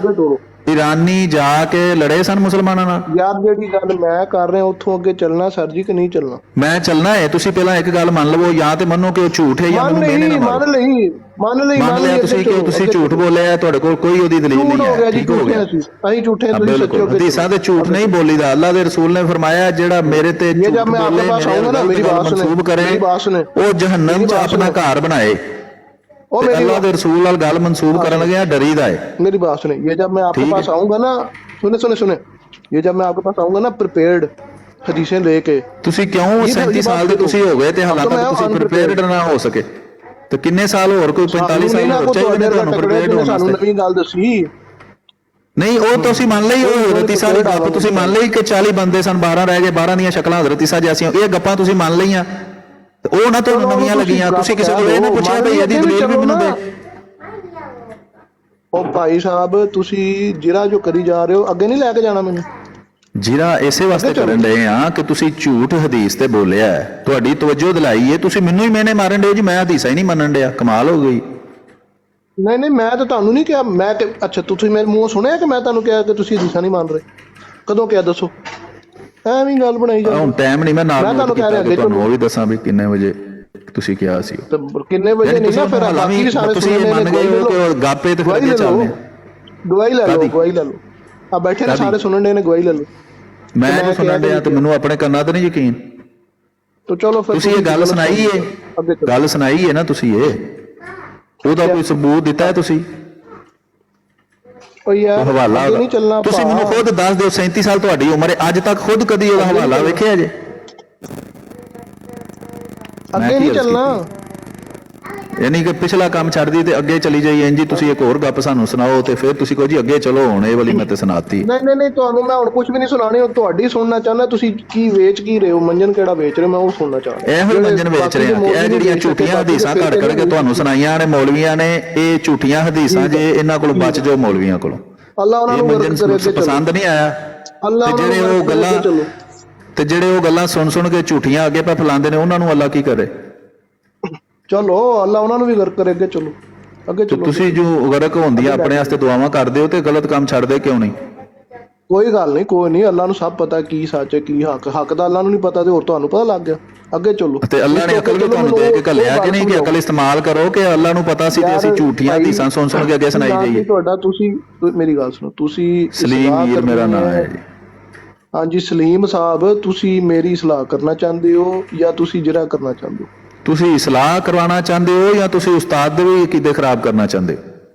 ਈਰਾਨੀ ਜਾ ਕੇ ਲੜੇ ਸਨ ਮੁਸਲਮਾਨਾਂ ਨਾਲ? ਯਾਰ ਜਿਹੜੀ ਗੱਲ ਮੈਂ ਕਰ ਰਿਹਾ ਉੱਥੋਂ ਅੱਗੇ ਚੱਲਣਾ ਸਰ ਜੀ ਕਿ ਨਹੀਂ ਚੱਲਣਾ? ਮੈਂ ਚੱਲਣਾ ਹੈ, ਤੁਸੀਂ ਪਹਿਲਾਂ ਇੱਕ ਗੱਲ ਮੰਨ ਲਵੋ, ਜਾਂ ਤੇ ਮੰਨੋ ਕਿ ਉਹ ਝੂਠ ਹੈ ਜਾਂ ਮੰਨ ਮੈਨੂੰ ਮੇਨੇ ਲਈ ਨਾ ਮਾਰੋ। ਮੰਨ ਲਿਆ ਤੁਸੀਂ ਕਿ ਤੁਸੀਂ ਝੂਠ ਬੋਲਿਆ, ਤੁਹਾਡੇ ਕੋਲ ਕੋਈ ਉਹਦੀ ਦਲੀਲ ਨਹੀਂ ਹੈ, ਠੀਕ ਹੋ ਗਿਆ। ਅਸੀਂ ਝੂਠੇ ਤੁਸੀਂ ਸੱਚੇ ਹੋ ਗਏ। ਹਦੀਸਾਂ ਤੇ ਝੂਠ ਨਹੀਂ ਬੋਲੀਦਾ। ਅੱਲਾਹ ਦੇ ਰਸੂਲ ਨੇ ਫਰਮਾਇਆ ਜਿਹੜਾ ਮੇਰੇ ਤੇ ਝੂਠ जब मैं आपके पास आऊंगा ना, मेरी बात सुने, ਮਨਸੂਬ ਕਰੇ मेरी बात सुने, ਉਹ ਜਹੰਨਮ ਚ ਆਪਣਾ ਘਰ ਬਣਾਏ। ओ मेरी ਅੱਲਾਹ ਦੇ ਰਸੂਲ ਨਾਲ ਗੱਲ ਮਨਸੂਬ ਕਰਨ ਲੱਗਿਆ ਡਰੀਦਾ ਹੈ। मेरी बात सुने, ये जब मैं आपके ठीक पास है। आऊंगा ना, सुने सुने सुने, ये जब मैं आपके पास आऊंगा ना प्रिपेयर्ड हदीसें लेके, ਤੁਸੀਂ ਕਿਉਂ 37 ਸਾਲ ਦੇ ਤੁਸੀਂ ਹੋ ਗਏ ਤੇ ਹਾਲਾਂ ਤੱਕ ਤੁਸੀਂ ਪ੍ਰਿਪੇਅਰਡ ਨਾ ਹੋ ਸਕੇ? ਤੇ ਕਿੰਨੇ ਸਾਲ ਹੋਰ, ਕੋਈ 45 ਸਾਲ ਹੋਰ ਚਾਹੀਦੇ ਨੇ ਤੁਹਾਨੂੰ ਪ੍ਰਿਪੇਅਰਡ ਹੋਣ ਸਾਨੂੰ ਵਾਸਤੇ? ਨਵੀਂ ਗੱਲ ਦੱਸੀ ਨਹੀਂ ਉਹ ਤੁਸੀਂ ਮੰਨ ਲਈ, ਉਹ ਹਜ਼ਰਤ ਈਸਾ ਦੀ ਗੱਪ ਤੁਸੀਂ ਮੰਨ ਲਈ ਕਿ 40 ਬੰਦੇ ਸਨ, 12 ਰਹਿ ਗਏ, 12 ਦੀਆਂ ਸ਼ਕਲਾਂ ਹਜ਼ਰਤ ਈਸਾ ਜੈਸੀਆਂ, ਇਹ ਗੱਪਾਂ ਤੁਸੀਂ ਮੰਨ ਲਈਆਂ ਤੇ ਉਹ ਨਾ ਤੁਹਾਨੂੰ ਨਵੀਆਂ ਲੱਗੀਆਂ। ਤੁਸੀਂ ਕਿਸੇ ਕੋਲ ਇਹ ਨਾ ਪੁੱਛਿਆ ਭਈ ਇਹਦੀ ਦਲੀਲ ਵੀ ਮੈਨੂੰ ਦੇ। ਉਹ ਭਾਈ ਸਾਹਿਬ ਤੁਸੀਂ ਜਿਹੜਾ ਜੋ ਕਰੀ ਜਾ ਰਹੇ ਹੋ ਅੱਗੇ ਨਹੀਂ ਲੈ ਕੇ ਜਾਣਾ ਮੈਨੂੰ। ਜਿਹੜਾ ਇਸੇ ਵਾਸਤੇ ਕਰਨ ਡਏ ਆ ਕਿ ਤੁਸੀਂ ਝੂਠ ਹਦੀਸ ਤੇ ਬੋਲਿਆ ਹੈ, ਤੁਹਾਡੀ ਤਵੱਜੋ ਦਿਲਾਈ ਹੈ, ਤੁਸੀਂ ਮੈਨੂੰ ਹੀ ਮੈਨੇ ਮਾਰਨ ਡਏ ਜੀ, ਮੈਂ ਹਦੀਸਾਂ ਹੀ ਨਹੀਂ ਮੰਨਣ ਡਿਆ। ਕਮਾਲ ਹੋ ਗਈ। ਨਹੀਂ ਨਹੀਂ ਮੈਂ ਤਾਂ ਤੁਹਾਨੂੰ ਨਹੀਂ ਕਿਹਾ, ਮੈਂ ਕਿ ਅੱਛਾ ਤੁਸੀਂ ਮੇਰੇ ਮੂੰਹੋਂ ਸੁਣਿਆ ਕਿ ਮੈਂ ਤੁਹਾਨੂੰ ਕਿਹਾ ਕਿ ਤੁਸੀਂ ਹਦੀਸਾਂ ਨਹੀਂ ਮੰਨ ਰਹੇ? ਕਦੋਂ ਕਿਹਾ ਦੱਸੋ? ਐਵੇਂ ਗੱਲ ਬਣਾਈ ਜਾਂਦੇ। ਹੁਣ ਟਾਈਮ ਨਹੀਂ, ਮੈਂ ਨਾਲ ਤੁਹਾਨੂੰ ਕਹਿ ਰਿਹਾ ਤੁਹਾਨੂੰ ਉਹ ਵੀ ਦੱਸਾਂ ਵੀ ਕਿੰਨੇ ਵਜੇ ਤੁਸੀਂ ਕਿਹਾ ਸੀ। ਕਿੰਨੇ ਵਜੇ ਨਹੀਂ ਨਾ, ਫਿਰ ਬਾਕੀ ਸਾਰੇ ਤੁਸੀਂ ਇਹ ਮੰਨ ਗਏ ਹੋ ਕਿ ਗਾਪੇ ਤੇ ਫਿਰ ਅੱਗੇ ਚੱਲਦੇ ਆ। ਗਵਾਹੀ ਲੈ ਲਓ, ਗਵਾਹੀ ਲੈ ਲਓ। ਆ ਬੈਠੇ ਨੇ ਸਾਰੇ ਸੁਣਨ ਦੇ ਨੇ, ਗਵਾਹੀ ਲੈ ਲਓ। ਮੈਂ ਜੋ ਸੁਣਨ ਡਿਆ ਤੇ ਮੈਨੂੰ ਆਪਣੇ ਕੰਨਾਂ ਤੇ ਨਹੀਂ ਯਕੀਨ। ਤਾਂ ਚਲੋ ਫਿਰ ਤੁਸੀਂ ਇਹ ਗੱਲ ਸੁਣਾਈ ਹੈ, ਗੱਲ ਸੁਣਾਈ ਹੈ ਨਾ ਤੁਸੀਂ, ਉਹਦਾ ਕੋਈ ਸਬੂਤ ਦਿੱਤਾ ਹੈ ਤੁਸੀਂ? ਉਹ ਯਾਰ ਹਵਾਲਾ ਅੱਗੇ ਨਹੀਂ ਚੱਲਣਾ। ਤੁਸੀਂ ਮੈਨੂੰ ਖੁਦ ਦੱਸ ਦਿਓ, 37 ਸਾਲ ਤੁਹਾਡੀ ਉਮਰ ਹੈ, ਅੱਜ ਤੱਕ ਖੁਦ ਕਦੀ ਉਹਦਾ ਹਵਾਲਾ ਵੇਖਿਆ ਜੇ? ਅੱਗੇ ਨਹੀਂ ਚੱਲਣਾ। ਯਾਨੀ ਕਿ ਪਿਛਲਾ ਕੰਮ ਛੱਡਦੀ ਤੇ ਅੱਗੇ ਚਲੀ ਜਾਈ। ਇੰਜੀ ਤੁਸੀਂ ਇੱਕ ਹੋਰ ਗੱਪ ਸਾਨੂੰ ਸੁਣਾਓ ਤੇ ਫਿਰ ਤੁਸੀਂ ਕਹੋ ਜੀ ਅੱਗੇ ਚਲੋ, ਹੁਣ ਇਹ ਵਾਲੀ ਮੈਂ ਤੇ ਸੁਣਾਤੀ। ਨਹੀਂ ਨਹੀਂ ਨਹੀਂ, ਤੁਹਾਨੂੰ ਮੈਂ ਹੁਣ ਕੁਝ ਵੀ ਨਹੀਂ ਸੁਣਾਣੀ, ਉਹ ਤੁਹਾਡੀ ਸੁਣਨਾ ਚਾਹੁੰਦਾ। ਤੁਸੀਂ ਕੀ ਵੇਚ ਕੀ ਰਹੇ ਹੋ, ਮੰਜਨ ਕਿਹੜਾ ਵੇਚ ਰਹੇ, ਮੈਂ ਉਹ ਸੁਣਨਾ ਚਾਹੁੰਦਾ। ਇਹੋ ਹੀ ਮੰਜਨ ਵੇਚ ਰਹੇ ਆ ਕਿ ਇਹ ਜਿਹੜੀਆਂ ਝੂਠੀਆਂ ਹਦੀਸਾਂ ਘੜ ਘੜ ਕੇ ਤੁਹਾਨੂੰ ਸੁਣਾਈਆਂ ਨੇ ਮੌਲਵੀਆਂ ਨੇ, ਇਹ ਝੂਠੀਆਂ ਹਦੀਸਾਂ ਜੇ ਇਹਨਾਂ ਕੋਲ ਬਚ ਜਾਓ ਮੌਲਵੀਆਂ ਕੋਲੋਂ। ਅੱਲਾਹ ਉਹਨਾਂ ਨੂੰ ਪਸੰਦ ਨਹੀਂ ਆਇਆ ਅੱਲਾਹ ਤੇ ਜਿਹੜੇ ਉਹ ਗੱਲਾਂ ਤੇ ਜਿਹੜੇ ਉਹ ਗੱਲਾਂ ਸੁਣ ਸੁਣ ਕੇ ਝੂਠੀਆਂ ਅੱਗੇ ਪਾ ਫੈਲਾਉਂਦੇ ਨੇ, ਉਹਨਾਂ ਨੂੰ ਅੱਲਾਹ ਕੀ ਕਰੇ? ਚਲੋ ਅੱਲਾਹ ਉਹਨਾਂ ਨੂੰ ਵੀ ਗਰਕ ਕਰੇ। ਅੱਗੇ ਚਲੋ, ਅੱਗੇ ਚਲੋ। ਤੁਸੀਂ ਜੋ ਗਰਕ ਹੁੰਦੀ ਆ ਆਪਣੇ ਵਾਸਤੇ ਦੁਆਵਾਂ ਕਰਦੇ ਹੋ ਤੇ ਗਲਤ ਕੰਮ ਛੱਡਦੇ ਕਿਉਂ ਨਹੀਂ? ਕੋਈ ਗੱਲ ਨਹੀਂ, ਕੋਈ ਨਹੀਂ, ਅੱਲਾਹ ਨੂੰ ਸਭ ਪਤਾ ਕੀ ਸੱਚ ਹੈ ਕੀ ਹੱਕ। ਹੱਕ ਦਾ ਅੱਲਾਹ ਨੂੰ ਨਹੀਂ ਪਤਾ ਤੇ ਹੋਰ ਤੁਹਾਨੂੰ ਪਤਾ ਲੱਗ ਗਿਆ। ਅੱਗੇ ਚਲੋ। ਤੇ ਅੱਲਾਹ ਨੇ ਅਕਲ ਵੀ ਤੁਹਾਨੂੰ ਦੇ ਕੇ ਘੱਲਿਆ ਕਿ ਨਹੀਂ, ਕਿ ਅਕਲ ਇਸਤੇਮਾਲ ਕਰੋ ਕਿ ਅੱਲਾਹ ਨੂੰ ਪਤਾ ਸੀ ਤੇ ਅਸੀਂ ਝੂਠੀਆਂ ਹਦੀਸਾਂ ਸੁਣ ਸੁਣ ਕੇ ਅੱਗੇ ਸੁਣਾਈ ਜਾਈਏ। ਤੁਹਾਡਾ ਤੁਸੀਂ ਮੇਰੀ ਗੱਲ ਸੁਣੋ, ਤੁਸੀਂ ਸਲੀਮ ਵੀਰ ਮੇਰਾ ਨਾਮ ਹੈ ਜੀ। ਹਾਂਜੀ ਸਲੀਮ ਸਾਹਿਬ, ਤੁਸੀਂ ਮੇਰੀ ਇਸਲਾਹ ਕਰਨਾ ਚਾਹੁੰਦੇ ਹੋ ਜਾਂ ਤੁਸੀਂ ਜਿਹੜਾ ਕਰਨਾ ਚਾਹੁੰਦੇ ਹੋ? ਤੁਸੀਂ ਇਸਲਾਹ ਕਰਵਾਉਣਾ ਚਾਹੁੰਦੇ ਹੋ ਜਾਂ ਤੁਸੀਂ ਉਸਤਾਦ ਦੇ ਵੀ ਅਕੀਦੇ ਖਰਾਬ ਕਰਨਾ ਚਾਹੁੰਦੇ ਹੋ?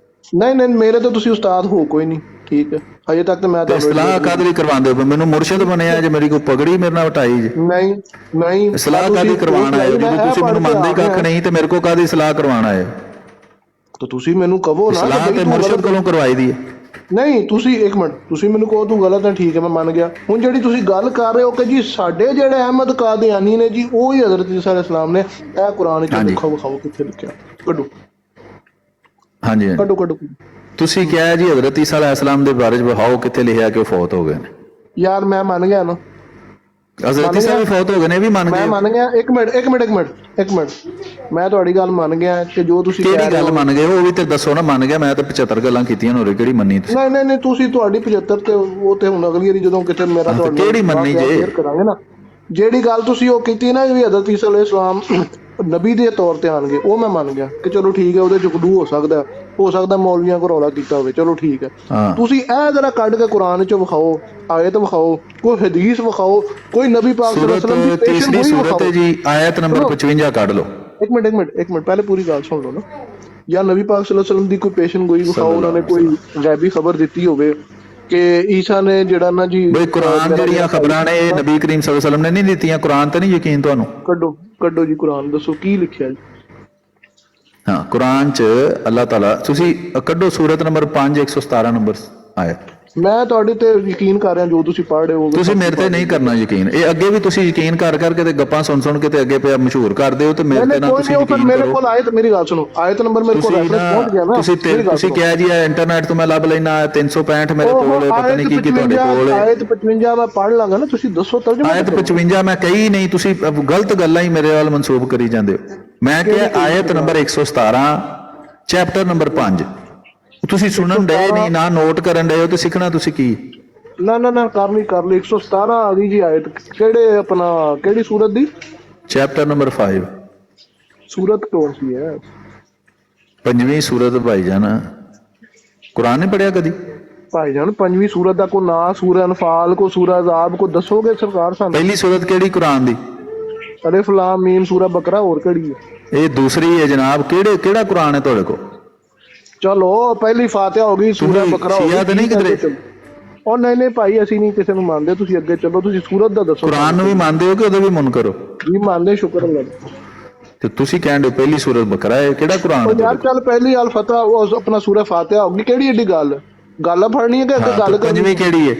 ਨਹੀਂ ਨਹੀਂ, ਮੇਰੇ ਤੋਂ ਤੁਸੀਂ ਉਸਤਾਦ ਹੋ ਕੋਈ ਨਹੀਂ, ਠੀਕ ਹੈ। ਅਜੇ ਤੱਕ ਤਾਂ ਮੈਂ ਇਸਲਾਹ ਕਾਹਦੇ ਲਈ ਕਰਵਾਉਂਦੇ ਹੋ? ਮੈਨੂੰ ਮੁਰਸ਼ਿਦ ਬਣਿਆ ਜੇ, ਮੇਰੀ ਕੋਈ ਪਗੜੀ ਮੇਰੇ ਨਾਲ ਵਟਾਈ ਜੇ? ਨਹੀਂ ਨਹੀਂ, ਇਸਲਾਹ ਕਾਹਦੀ ਕਰਵਾਉਣਾ ਹੈ? ਜਦੋਂ ਤੁਸੀਂ ਮੈਨੂੰ ਮੰਨਦੇ ਕੱਖ ਨਹੀਂ ਤੇ ਮੇਰੇ ਕੋਲ ਕਾਹਦੀ ਇਸਲਾਹ ਕਰਵਾਉਣਾ ਹੈ? ਤਾਂ ਤੁਸੀਂ ਮੈਨੂੰ ਕਹੋ ਨਾ। ਇਸਲਾਹ ਤੇ ਮੁਰਸ਼ਿਦ ਕੋਲੋਂ ਕਰਵਾਈ ਦੀ ਹੈ। ਨਹੀਂ ਤੁਸੀਂ ਇੱਕ ਮਿੰਟ, ਤੁਸੀਂ ਮੈਨੂੰ ਕਹੋ ਤੂੰ ਗਲਤ ਹੈ, ਠੀਕ ਹੈ ਮੈਂ ਮੰਨ ਗਿਆ। ਹੁਣ ਜਿਹੜੀ ਤੁਸੀਂ ਗੱਲ ਕਰ ਰਹੇ ਹੋ ਕਿ ਜੀ ਸਾਡੇ ਜਿਹੜੇ ਅਹਿਮਦ ਕਾਦੀਆਨੀ ਨੇ ਜੀ, ਉਹ ਹੀ ਹਜ਼ਰਤ ਈਸਾ ਅਲੈਹਿਸਲਾਮ ਨੇ, ਇਹ ਕੁਰਾਨ ਵਿੱਚ ਲਿਖੋ, ਵਿਖਾਓ ਕਿੱਥੇ ਲਿਖਿਆ? ਕੱਢੋ। ਹਾਂਜੀ ਕੱਢੋ ਕੱਢੋ। ਤੁਸੀਂ ਕਿਹਾ ਜੀ ਹਜ਼ਰਤ ਈਸਾ ਅਲੈਹਿਸਲਾਮ ਦੇ ਬਾਰੇ ਵਿਖਾਓ ਕਿੱਥੇ ਲਿਖਿਆ ਕਿ ਉਹ ਫੌਤ ਹੋ ਗਏ ਨੇ। ਯਾਰ ਮੈਂ ਮੰਨ ਗਿਆ ਨਾ, ਹਜ਼ਰਤ ਈਸਾ ਵੀ ਫੌਤ ਹੋ ਗਏ ਨੇ, ਵੀ ਮੰਨ ਗਏ। ਮੈਂ ਮੰਨ ਗਿਆ। ਇੱਕ ਮਿੰਟ, ਮੈਂ ਤੁਹਾਡੀ ਗੱਲ ਮੰਨ ਗਿਆ ਕਿ ਜੋ ਤੁਸੀਂ ਕਿਹੜੀ ਗੱਲ ਮੰਨ ਗਏ ਉਹ ਵੀ ਤੇ ਦੱਸੋ ਨਾ। ਮੰਨ ਗਿਆ, ਮੈਂ ਤਾਂ 75 ਗੱਲਾਂ ਕੀਤੀਆਂ ਨੇ, ਹੋਰ ਕਿਹੜੀ ਮੰਨੀ ਤੁਸੀਂ? ਨਹੀਂ ਤੁਸੀਂ ਤੁਹਾਡੀ 75 ਤੇ ਉਹ ਤੇ ਹੁਣ ਅਗਲੀ ਵਾਰੀ ਜਦੋਂ ਕਿਤੇ ਮੇਰਾ ਤੁਹਾਡਾ ਕਿਹੜੀ ਮੰਨੀ ਜੇ ਕਰਾਂਗੇ ਨਾ, ਜਿਹੜੀ ਗੱਲ ਤੁਸੀਂ ਉਹ ਕੀਤੀ ਨਾ ਵੀ ਹਜ਼ਰਤ ਈਸਾ ਅਲੈਹਿਸਲਾਮ ਨਬੀ ਦੇ ਤੌਰ ਤੇ ਆਣਗੇ, ਉਹ ਮੈਂ ਮੰਨ ਗਿਆ ਕਿ ਚਲੋ ਠੀਕ ਹੈ, ਉਹਦੇ ਚ ਕਦੂ ਹੋ ਸਕਦਾ ਮੌਲਵੀਆਂ ਕੋ ਰੌਲਾ ਕੀਤਾ ਹੋਵੇ, ਚਲੋ ਠੀਕ ਹੈ। ਤੁਸੀਂ ਇਹ ਜਰਾ ਕੱਢ ਕੇ ਕੁਰਾਨ ਚ ਵਿਖਾਓ, ਆਇਤ ਵਿਖਾਓ, ਕੋਈ ਹਦੀਸ ਵਿਖਾਓ, ਕੋਈ ਨਬੀ ਪਾਕ ਸੱਲੱਲਾਹੁ ਅਲੈਹਿ ਵਸੱਲਮ ਦੀ ਤੀਸਰੀ ਸੂਰਤ ਹੈ ਜੀ, ਆਇਤ ਨੰਬਰ 55 ਕੱਢ ਲਓ। ਇੱਕ ਮਿੰਟ ਪਹਿਲੇ ਪੂਰੀ ਗੱਲ ਸੁਣ ਲਓ ਨਾ। ਜਾਂ ਨਬੀ ਪਾਕ ਸੱਲੱਲਾਹੁ ਅਲੈਹਿ ਵਸੱਲਮ ਦੀ ਕੋਈ ਪੇਸ਼ਨ ਗੋਈ ਵਿਖਾਓ, ਉਹਨਾਂ ਨੇ ਕੋਈ ਗੈਬੀ ਖਬਰ ਦਿੱਤੀ ਹੋਵੇ ਕਿ ਈਸਾ ਨੇ ਜਿਹੜਾ ਨਾ ਜੀ। ਬਈ ਕੁਰਾਨ ਜਿਹੜੀਆਂ ਖਬਰਾਂ ਨੇ ਇਹ ਨਬੀ ਕਰੀਮ ਸੱਲੱਲਾਹੁ ਅਲੈਹਿ ਵਸੱਲਮ ਨੇ ਨਹੀਂ ਦਿੱਤੀਆਂ, ਕੁਰਾਨ ਤੇ ਨਹੀਂ ਯਕੀਨ ਤੁਹਾਨੂੰ? ਕੱਢੋ ਜੀ ਕੁਰਾਨ, ਦੱਸੋ ਕੀ ਲਿਖਿਆ ਜੀ। ਹਾਂ ਕੁਰਾਨ ਚ ਅੱਲਾਹ ਤਾਲਾ, ਤੁਸੀਂ ਕੱਢੋ ਸੂਰਤ ਨੰਬਰ 5 117 ਨੰਬਰ ਆਇਤ। ਮੈਂ ਤੁਹਾਡੇ ਤੇ ਯਕੀਨ ਕਰ ਰਿਹਾ, ਜੋ ਤੁਸੀਂ ਪੜ੍ਹ ਰਹੇ ਹੋ। ਤੁਸੀਂ ਮੇਰੇ ਤੇ ਨਹੀਂ ਕਰਨਾ ਯਕੀਨ। ਇਹ ਅੱਗੇ ਵੀ ਤੁਸੀਂ ਯਕੀਨ ਕਰ ਕਰਕੇ ਤੇ ਗੱਪਾਂ ਸੁਣ ਕੇ ਤੇ ਅੱਗੇ ਪਿਆ ਮਸ਼ਹੂਰ ਕਰਦੇ ਹੋ ਤੇ ਮੇਰੇ ਤੇ ਨਾ ਤੁਸੀਂ ਯਕੀਨ ਕਰੋ। ਮੇਰੇ ਕੋਲ ਆਇਤ, ਮੇਰੀ ਗੱਲ ਸੁਣੋ, ਆਇਤ ਨੰਬਰ ਮੇਰੇ ਕੋਲ ਰੈਫਰੈਂਸ ਪਹੁੰਚ ਗਿਆ ਨਾ। ਤੁਸੀਂ ਕਿਹਾ ਜੀ ਇੰਟਰਨੈਟ ਤੋਂ ਮੈਂ ਲੱਭ ਲੈਣਾ, 365 ਮੇਰੇ ਕੋਲ, ਪਤਾ ਨਹੀਂ ਕੀ ਤੁਹਾਡੇ ਕੋਲ। ਆਇਤ 55 ਮੈਂ ਪੜ੍ਹ ਲਾਂਗਾ ਨਾ, ਤੁਸੀਂ ਦੱਸੋ ਤਰਜਮਾ। ਆਇਤ 55 ਮੈਂ ਕਹੀ ਨਹੀਂ, ਤੁਸੀਂ ਗਲਤ ਗੱਲਾਂ ਹੀ ਮੇਰੇ ਵੱਲ ਮਨਸੂਬ ਕਰੀ ਜਾਂਦੇ ਹੋ। ਮੈਂ ਕਿਹਾ ਆਇਤ ਨੰਬਰ 117 ਚੈਪਟਰ ਨੰਬਰ 5। ਤੁਸੀਂ ਸੁਣਨ ਡਏ ਨਹੀਂ ਨਾ ਨੋਟ ਕਰਨ ਡਏ ਹੋ ਤੇ ਸਿੱਖਣਾ ਤੁਸੀਂ ਕੀ? ਨਾ ਕਰ ਲਈ 117 ਆ ਗਈ ਜੀ ਆਇਤ। ਕਿਹੜੇ ਆਪਣਾ ਕਿਹੜੀ ਸੂਰਤ ਦੀ? ਚੈਪਟਰ ਨੰਬਰ 5 ਸੂਰਤ ਕੌਣ ਸੀ ਹੈ? 5ਵੀਂ ਸੂਰਤ ਭਾਈਜਾਨ। ਕੁਰਾਨ ਨਹੀਂ ਪੜਿਆ ਕਦੀ? ਭਾਈਜਾਨ 5ਵੀਂ ਸੂਰਤ ਦਾ ਕੋਈ ਨਾਂ? ਸੂਰਾ ਅਨਫਾਲ ਕੋ, ਸੂਰਾ ਅਜ਼ਾਬ ਕੋ ਦੱਸੋਗੇ ਸਰਕਾਰ ਸਾਨੂੰ? ਪਹਿਲੀ ਸੂਰਤ ਕਿਹੜੀ ਕੁਰਾਨ ਦੀ? ਅਲਿਫ ਲਾਮ ਮੀਮ ਸੂਰਾ ਬਕਰਾ। ਹੋਰ ਕਿਹੜੀ ਹੈ? ਇਹ ਦੂਸਰੀ ਹੈ ਜਨਾਬ। ਕਿਹੜਾ ਕੁਰਾਨ ਹੈ ਤੁਹਾਡੇ ਕੋਲ? ਚਲੋ ਪਹਿਲੀ ਫਾਤਿਹਾ ਹੋ ਗਈ, ਸੂਰਾ ਬਕਰਾ ਹੋ ਸ਼ੀਆ ਤੇ ਨਹੀਂ ਗਈ। ਕਿਧਰੇ? ਉਹ ਨਹੀਂ ਭਾਈ, ਅਸੀਂ ਨਹੀਂ ਕਿਸੇ ਨੂੰ ਮੰਨਦੇ। ਤੁਸੀਂ ਅੱਗੇ ਚੱਲੋ, ਤੁਸੀਂ ਸੂਰਤ ਦਾ ਦੱਸੋ। ਕੁਰਾਨ ਨੂੰ ਵੀ ਮੰਨਦੇ ਹੋ ਕਿ ਉਹਦਾ ਵੀ ਮੁਨਕਰ ਹੋ? ਜੀ ਮੰਨਦੇ, ਸ਼ੁਕਰ ਅੱਲਾਹ ਦਾ। ਤੇ ਤੁਸੀਂ ਕਹਿੰਦੇ ਪਹਿਲੀ ਸੂਰਤ ਬਕਰਾ ਹੈ, ਕਿਹੜਾ ਕੁਰਾਨ ਹੈ? ਯਾਰ ਚੱਲ ਪਹਿਲੀ ਅਲ ਫਤਹ ਉਹ ਆਪਣਾ ਸੂਰਾ ਫਾਤਿਹਾ ਹੋ ਗਈ। ਕਿਹੜੀ ਏਡੀ ਗੱਲ ਫੜਨੀ ਹੈ ਕਿ ਅੱਗੇ ਗੱਲ ਕਰਨੀ? ਪੰਜਵੀਂ ਕਿਹੜੀ ਹੈ?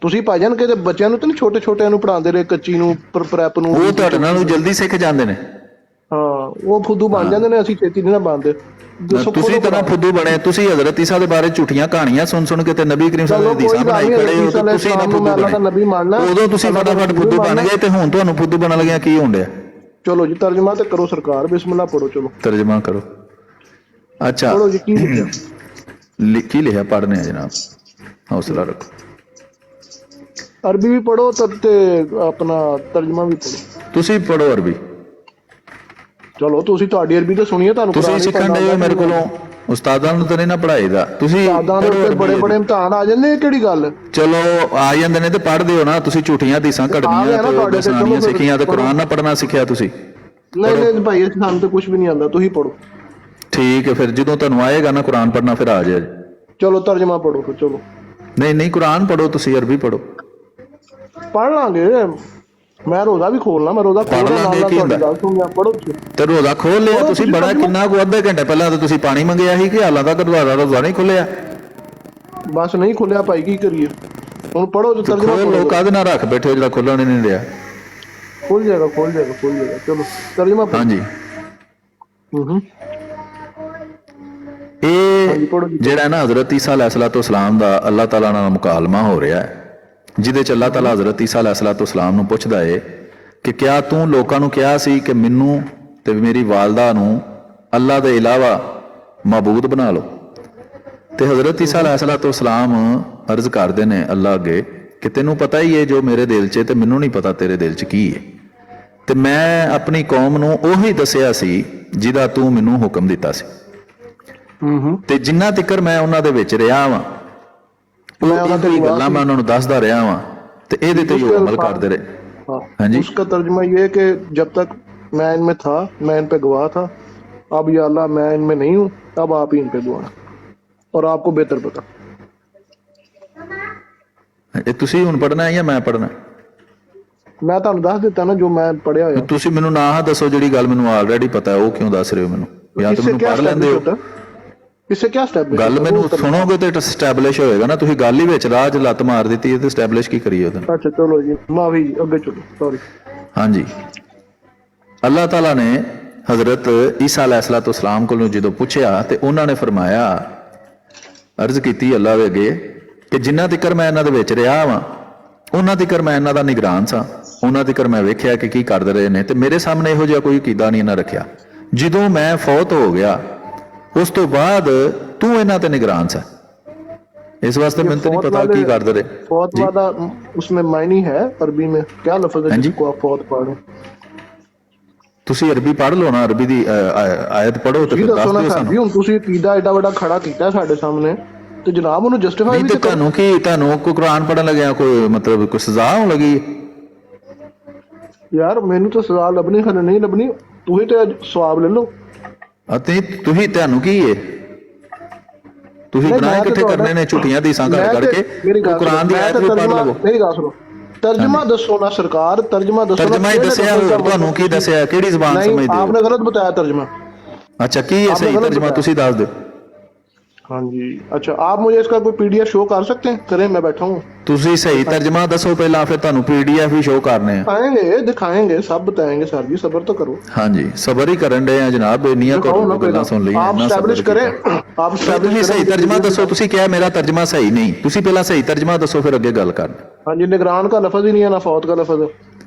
ਤੁਸੀਂ ਭਾਈਜਾਨ ਕਿਤੇ ਬੱਚਿਆਂ ਨੂੰ ਤੇ ਨਹੀਂ ਛੋਟੇ ਨੂੰ ਪੜਾਉਂਦੇ ਰਹੇ, ਕੱਚੀ ਨੂੰ ਪ੍ਰੈਪ ਨੂੰ? ਉਹ ਤੁਹਾਡੇ ਨਾਲੋਂ ਜਲਦੀ ਸਿੱਖ ਜਾਂਦੇ ਨੇ। ਹਾਂ, ਉਹ ਫੁੱਦੂ ਬਣ ਜਾਂਦੇ ਨੇ, ਅਸੀਂ ਛੇਤੀ ਨਹੀਂ ਨਾ ਬਣਦੇ। ਤੁਸੀਂ ਤਾਂ ਨਾ ਫੁੱਦੂ ਬਣੇ। ਤੁਸੀਂ ਹਜ਼ਰਤ ਈਸਾ ਦੇ ਬਾਰੇ ਝੂਠੀਆਂ ਕਹਾਣੀਆਂ ਸੁਣ ਕੇ ਤੇ ਨਬੀ ਕਰੀਮ ਸੱਲੱਲਾਹੁ ਅਲੈਹਿ ਵਸੱਲਮ ਬਣਾਈ ਖੜੇ ਹੋ। ਤੁਸੀਂ ਨਾ ਫੁੱਦੂ ਬਣੇ। ਉਦੋਂ ਤੁਸੀਂ ਫਟਾਫਟ ਫੁੱਦੂ ਬਣ ਗਏ ਤੇ ਹੁਣ ਤੁਹਾਨੂੰ ਫੁੱਦੂ ਬਣਨ ਲੱਗਿਆ ਕੀ ਹੋਣ ਡਿਆ? ਚਲੋ ਜੀ ਤਰਜਮਾ ਤੇ ਕਰੋ ਸਰਕਾਰ, ਬਿਸਮਿਲ੍ਲਾ ਪੜੋ। ਚਲੋ ਤਰਜਮਾ ਕਰੋ। ਅੱਛਾ ਪੜੋ ਜੀ, ਕੀ ਲਿਖਿਆ? ਕੀ ਲਿਖਿਆ? ਪੜ੍ਹਨੇ ਆ ਜਨਾਬ, ਹੌਸਲਾ ਰੱਖੋ। ਅਰਬੀ ਵੀ ਪੜੋ ਤੇ ਆਪਣਾ ਤਰਜਮਾ ਵੀ ਪੜੋ। ਤੁਸੀਂ ਪੜੋ ਅਰਬੀ। ਚਲੋ ਤੁਸੀਂ, ਤੁਹਾਡੀ ਅਰਬੀ ਤਾਂ ਸੁਣੀਏ। ਤੁਹਾਨੂੰ ਤੁਸੀਂ ਸਿੱਖਣ ਦੇ ਮੇਰੇ ਕੋਲੋਂ। ਉਸਤਾਦਾਂ ਨੂੰ ਤਾਂ ਨਹੀਂ ਨਾ ਪੜ੍ਹਾਈਦਾ। ਤੁਸੀਂ ਬੜੇ ਇਮਤਿਹਾਨ ਆ ਜਾਂਦੇ, ਕਿਹੜੀ ਗੱਲ? ਚਲੋ ਆ ਜਾਂਦੇ ਨੇ ਤੇ ਪੜ੍ਹਦੇ ਹੋ ਨਾ। ਤੁਸੀਂ ਝੂਠੀਆਂ ਹਦੀਸਾਂ ਘੜਨੀਆਂ ਤੇ ਸੁਣਾਉਣੀਆਂ ਸਿੱਖੀਆਂ ਤੇ ਕੁਰਾਨ ਨਾ ਪੜ੍ਹਨਾ ਸਿੱਖਿਆ ਤੁਸੀਂ? ਨਹੀਂ ਭਾਈ, ਸਾਨੂੰ ਤਾਂ ਕੁਝ ਵੀ ਨਹੀਂ ਆਉਂਦਾ। ਤੁਸੀਂ ਪੜੋ। ਠੀਕ ਹੈ, ਫਿਰ ਜਦੋਂ ਤੁਹਾਨੂੰ ਆਏਗਾ ਨਾ ਕੁਰਾਨ ਪੜ੍ਹਨਾ ਫਿਰ ਆ ਜਾਏ। ਚਲੋ ਤਰਜਮਾ ਪੜੋ ਫਿਰ। ਚਲੋ ਨਹੀਂ ਕੁਰਾਨ ਪੜੋ, ਤੁਸੀਂ ਅਰਬੀ ਪੜੋ। ਪੜ੍ਹ ਲਾਂਗੇ। ਮੈਂ ਰੋਜ਼ਾ ਵੀ ਖੋਲਣਾ। ਮੈਂ ਰੋਜ਼ਾ ਖੋਲਣਾ ਪੜੋ। ਤੇ ਰੋਜ਼ਾ ਖੋਲ ਲਿਆ ਤੁਸੀਂ? ਬੜਾ ਕਿੰਨਾ ਕੁ ਅੱਧੇ ਘੰਟੇ ਪਹਿਲਾਂ ਤਾਂ ਤੁਸੀਂ ਪਾਣੀ ਮੰਗਿਆ ਸੀ ਕਿ ਹਾਲਾਂ ਤੱਕ ਤੁਹਾਡਾ ਰੋਜ਼ਾ ਨਹੀਂ ਖੁੱਲਿਆ? ਬਸ ਨਹੀਂ ਖੁੱਲਿਆ ਭਾਈ, ਕੀ ਕਰੀਏ ਹੁਣ? ਪੜੋ ਜੋ ਤਰਜਮਾ ਪੜੋ। ਲੋਕ ਕਾਹਦੇ ਨਾਲ ਰੱਖ ਬੈਠੇ ਜਿਹੜਾ ਖੁੱਲਣ ਹੀ ਨਹੀਂ ਰਿਹਾ? ਖੁੱਲ ਜਾਏਗਾ। ਚਲੋ ਤਰਜਮਾ ਪੜੋ। ਹਾਂਜੀ। ਇਹ ਜਿਹੜਾ ਨਾ ਹਜ਼ਰਤ ਈਸਾ अलैहिस्सलाम ਦਾ ਅੱਲਾਹ ਤਾਲਾ ਨਾਲ ਮੁਕਾਲਮਾ ਹੋ ਰਿਹਾ ਹੈ, ਜਿਹਦੇ ਚ ਅੱਲਾਹ ਤਾਲਾ ਹਜ਼ਰਤ ਈਸਾ अलैहिस्सलाम ਨੂੰ ਪੁੱਛਦਾ ਏ ਕਿ ਕਿਆ ਤੂੰ ਲੋਕਾਂ ਨੂੰ ਕਿਹਾ ਸੀ ਕਿ ਮੈਨੂੰ ਤੇ ਮੇਰੀ ਵਾਲਦਾ ਨੂੰ ਅੱਲਾਹ ਦੇ ਇਲਾਵਾ ਮਾਬੂਦ ਬਣਾ ਲਓ? ਤੇ ਹਜ਼ਰਤ ਈਸਾ अलैहिस्सलाम ਅਰਜ਼ ਕਰਦੇ ਨੇ ਅੱਲਾਹ ਅੱਗੇ ਕਿ ਤੈਨੂੰ ਪਤਾ ਹੀ ਹੈ ਜੋ ਮੇਰੇ ਦਿਲ 'ਚ ਤੇ ਮੈਨੂੰ ਨਹੀਂ ਪਤਾ ਤੇਰੇ ਦਿਲ 'ਚ ਕੀ ਹੈ। ਤੇ ਮੈਂ ਆਪਣੀ ਕੌਮ ਨੂੰ ਉਹੀ ਦੱਸਿਆ ਸੀ ਜਿਹਦਾ ਤੂੰ ਮੈਨੂੰ ਹੁਕਮ ਦਿੱਤਾ ਸੀ। ਤੇ ਜਿੰਨਾ ਤਿਕਰ ਮੈਂ ਉਹਨਾਂ ਦੇ ਵਿੱਚ ਰਿਹਾ ਵਾਂ ਗੱਲਾਂ ਮੈਂ ਉਹਨਾਂ ਨੂੰ ਦੱਸਦਾ ਰਿਹਾ ਵਾਂ ਤੇ ਇਹਦੇ ਤੇ ਉਹ ਅਮਲ ਕਰਦੇ ਰਹੇ। ਹਾਂਜੀ, उसका तर्जुमा ये है कि जब तक मैं इनमें था, मैं इन पे गवाह था। अब या अल्लाह मैं इनमें नहीं हूँ, अब आप ही इन पे गवाह और आपको बेहतर पता। ਇਹ ਤੁਸੀਂ ਹੁਣ ਪੜ੍ਹਨਾ ਹੈ ਜਾਂ ਮੈਂ ਪੜ੍ਹਨਾ? ਮੈਂ ਤੁਹਾਨੂੰ ਦੱਸ ਦਿੱਤਾ ਨਾ ਜੋ ਮੈਂ ਪੜਿਆ ਹੋਇਆ। ਤੁਸੀਂ ਮੈਨੂੰ ਨਾ ਦੱਸੋ ਜਿਹੜੀ ਗੱਲ ਮੈਨੂੰ ਆਲਰੇਡੀ ਪਤਾ ਉਹ ਕਿਉਂ ਦੱਸ ਰਹੇ ਹੋ ਮੈਨੂੰ? ਜਾਂ ਤਾਂ ਮੈਨੂੰ ਪੜ੍ਹ ਲੈਂਦੇ ਹੋ। इससे क्या स्टेब्लिश? ਗੱਲ ਮੈਨੂੰ ਸੁਣੋਗੇ ਤੇ ਸਟੈਬਲਿਸ਼ ਹੋਏਗਾ ਨਾ। ਤੁਸੀਂ ਗੱਲ ਹੀ ਵਿੱਚ ਰਾਹ 'ਚ ਲੱਤ ਮਾਰ ਦਿੱਤੀ ਤੇ ਸਟੈਬਲਿਸ਼ ਕੀ ਕਰੀਏ ਉਹਦੇ? अच्छा चलो जी, माफी जी, ਅੱਗੇ ਚਲੋ। सॉरी। ਹਾਂਜੀ, ਅੱਲਾਹ ਤਾਲਾ ਨੇ ਹਜ਼ਰਤ ਈਸਾ अलैहिस्सलाम ਕੋਲੋਂ ਜਦੋਂ ਪੁੱਛਿਆ ਤੇ ਉਹਨਾਂ ਨੇ ਫਰਮਾਇਆ, ਅਰਜ਼ ਕੀਤੀ ਅੱਲਾਹ ਦੇ ਅੱਗੇ ਕਿ ਜਿੰਨਾ ਤਿਕਰ ਮੈਂ ਇਹਨਾਂ ਦੇ ਵਿੱਚ ਰਿਹਾ ਵਾਂ ਉਹਨਾਂ ਤਿਕਰ ਮੈਂ ਇਹਨਾਂ ਦਾ ਨਿਗਰਾਨ ਸਾਂ, ਉਹਨਾਂ ਤਿਕਰ ਮੈਂ ਵੇਖਿਆ ਕਿ ਕੀ ਕਰਦੇ ਰਹੇ ਨੇ ਤੇ ਮੇਰੇ ਸਾਹਮਣੇ ਇਹੋ ਜਿਹਾ ਕੋਈ ਅਕੀਦਾ ਨਹੀਂ ਇਹਨਾਂ ਰੱਖਿਆ। ਜਦੋਂ ਮੈਂ ਫੌਤ ਹੋ ਗਿਆ ਉਸ ਤੋਂ ਬਾਅਦ ਤੂੰ ਇਹਨਾਂ ਤੇ ਨਿਗਰਾਨ ਸਾਂ। इस वास्ते मैंने तो नहीं पता की कर दे रहे। फौत वादा उसमें मायनी है अरबी में क्या लफ्ज़ है जिसको आप फौत पढ़ रहे? ਤੁਸੀਂ ਅਰਬੀ ਪੜ੍ਹ ਲਓ ਨਾ, ਅਰਬੀ ਦੀ ਆਇਤ ਪੜ੍ਹੋ ਤੇ ਫਿਰ ਦੱਸ ਦਿਓ ਸਾਨੂੰ। ਹੁਣ ਤੁਸੀਂ ਅਕੀਦਾ ਐਡਾ ਵੱਡਾ ਖੜਾ ਕੀਤਾ ਸਾਡੇ ਸਾਹਮਣੇ ਤੇ ਜਨਾਬ ਉਹਨੂੰ ਜਸਟੀਫਾਈ ਵੀ ਤੇ ਤੁਹਾਨੂੰ ਕੋਈ ਕੁਰਾਨ ਪੜ੍ਹਨ ਲੱਗਿਆ ਕੋਈ ਮਤਲਬ ਕੋਈ ਸਜ਼ਾ ਹੋਣ ਲੱਗੀ? ਯਾਰ ਮੈਨੂੰ ਤਾਂ ਸਜ਼ਾ ਲੱਭਣੀ ਖਨੇ ਨਹੀਂ ਲੱਭਣੀ, ਤੁਸੀਂ ਤੇ ਸਵਾਬ ਲੈ ਲਓ। ਅਤੇ ਤੁਸੀਂ ਤੁਹਾਨੂੰ ਕੀ ਹੈ ਤੁਸੀਂ ਬਣਾ ਇਕੱਠੇ ਕਰਨੇ ਨੇ ਝੂਠੀਆਂ ਹਦੀਸਾਂ ਘੜ ਕਰਕੇ ਕੁਰਾਨ ਦੀ ਆਇਤ ਵੀ ਪੜ੍ਹ ਲਵੋ। ਮੇਰੀ ਗੱਲ ਸੁਣੋ, ਤਰਜਮਾ ਦੱਸੋ ਨਾ ਸਰਕਾਰ, ਤਰਜਮਾ ਦੱਸੋ। ਤਰਜਮਾ ਹੀ ਦੱਸਿਆ, ਤੁਹਾਨੂੰ ਕੀ ਦੱਸਿਆ, ਕਿਹੜੀ ਜ਼ਬਾਨ ਸਮਝਦੇ ਹੋ? आपने गलत बताया तर्जमा। अच्छा ਕੀ ਹੈ ਸਹੀ ਤਰਜਮਾ ਤੁਸੀਂ ਦੱਸ ਦਿਓ। हाँ जी, अच्छा आप मुझे इसका कोई पीडीएफ शो कर सकते हैं? करें, मैं बैठा हूँ। ਤੁਸੀਂ ਸਹੀ ਤਰਜਮਾ ਦੱਸੋ ਪਹਿਲਾਂ, ਫਿਰ ਤੁਹਾਨੂੰ ਪੀਡੀਐਫ ਵੀ ਸ਼ੋ ਕਰਨੇ ਆ। आएंगे दिखाएंगे सब बताएंगे सर जी, सब्र तो करो। हाँ जी, सबर ही ਕਰਨ ਦੇ ਆ ਜਨਾਬ, ਇੰਨੀਆਂ ਕਰੋ ਗੱਲਾਂ ਸੁਣ ਲਈਆਂ। आप एस्टैब्लिश करें, आप एस्टैब्लिश करें। ਸਹੀ ਤਰਜਮਾ ਦੱਸੋ, ਤੁਸੀਂ ਕਿਹਾ ਮੇਰਾ ਤਰਜਮਾ ਸਹੀ ਨਹੀਂ, ਤੁਸੀਂ ਪਹਿਲਾਂ ਸਹੀ ਤਰਜਮਾ ਦੱਸੋ ਫਿਰ ਅੱਗੇ ਗੱਲ ਕਰਨ। हाँ जी, निगरान का लफ्ज ही नहीं है ना फौत का लफ्ज है।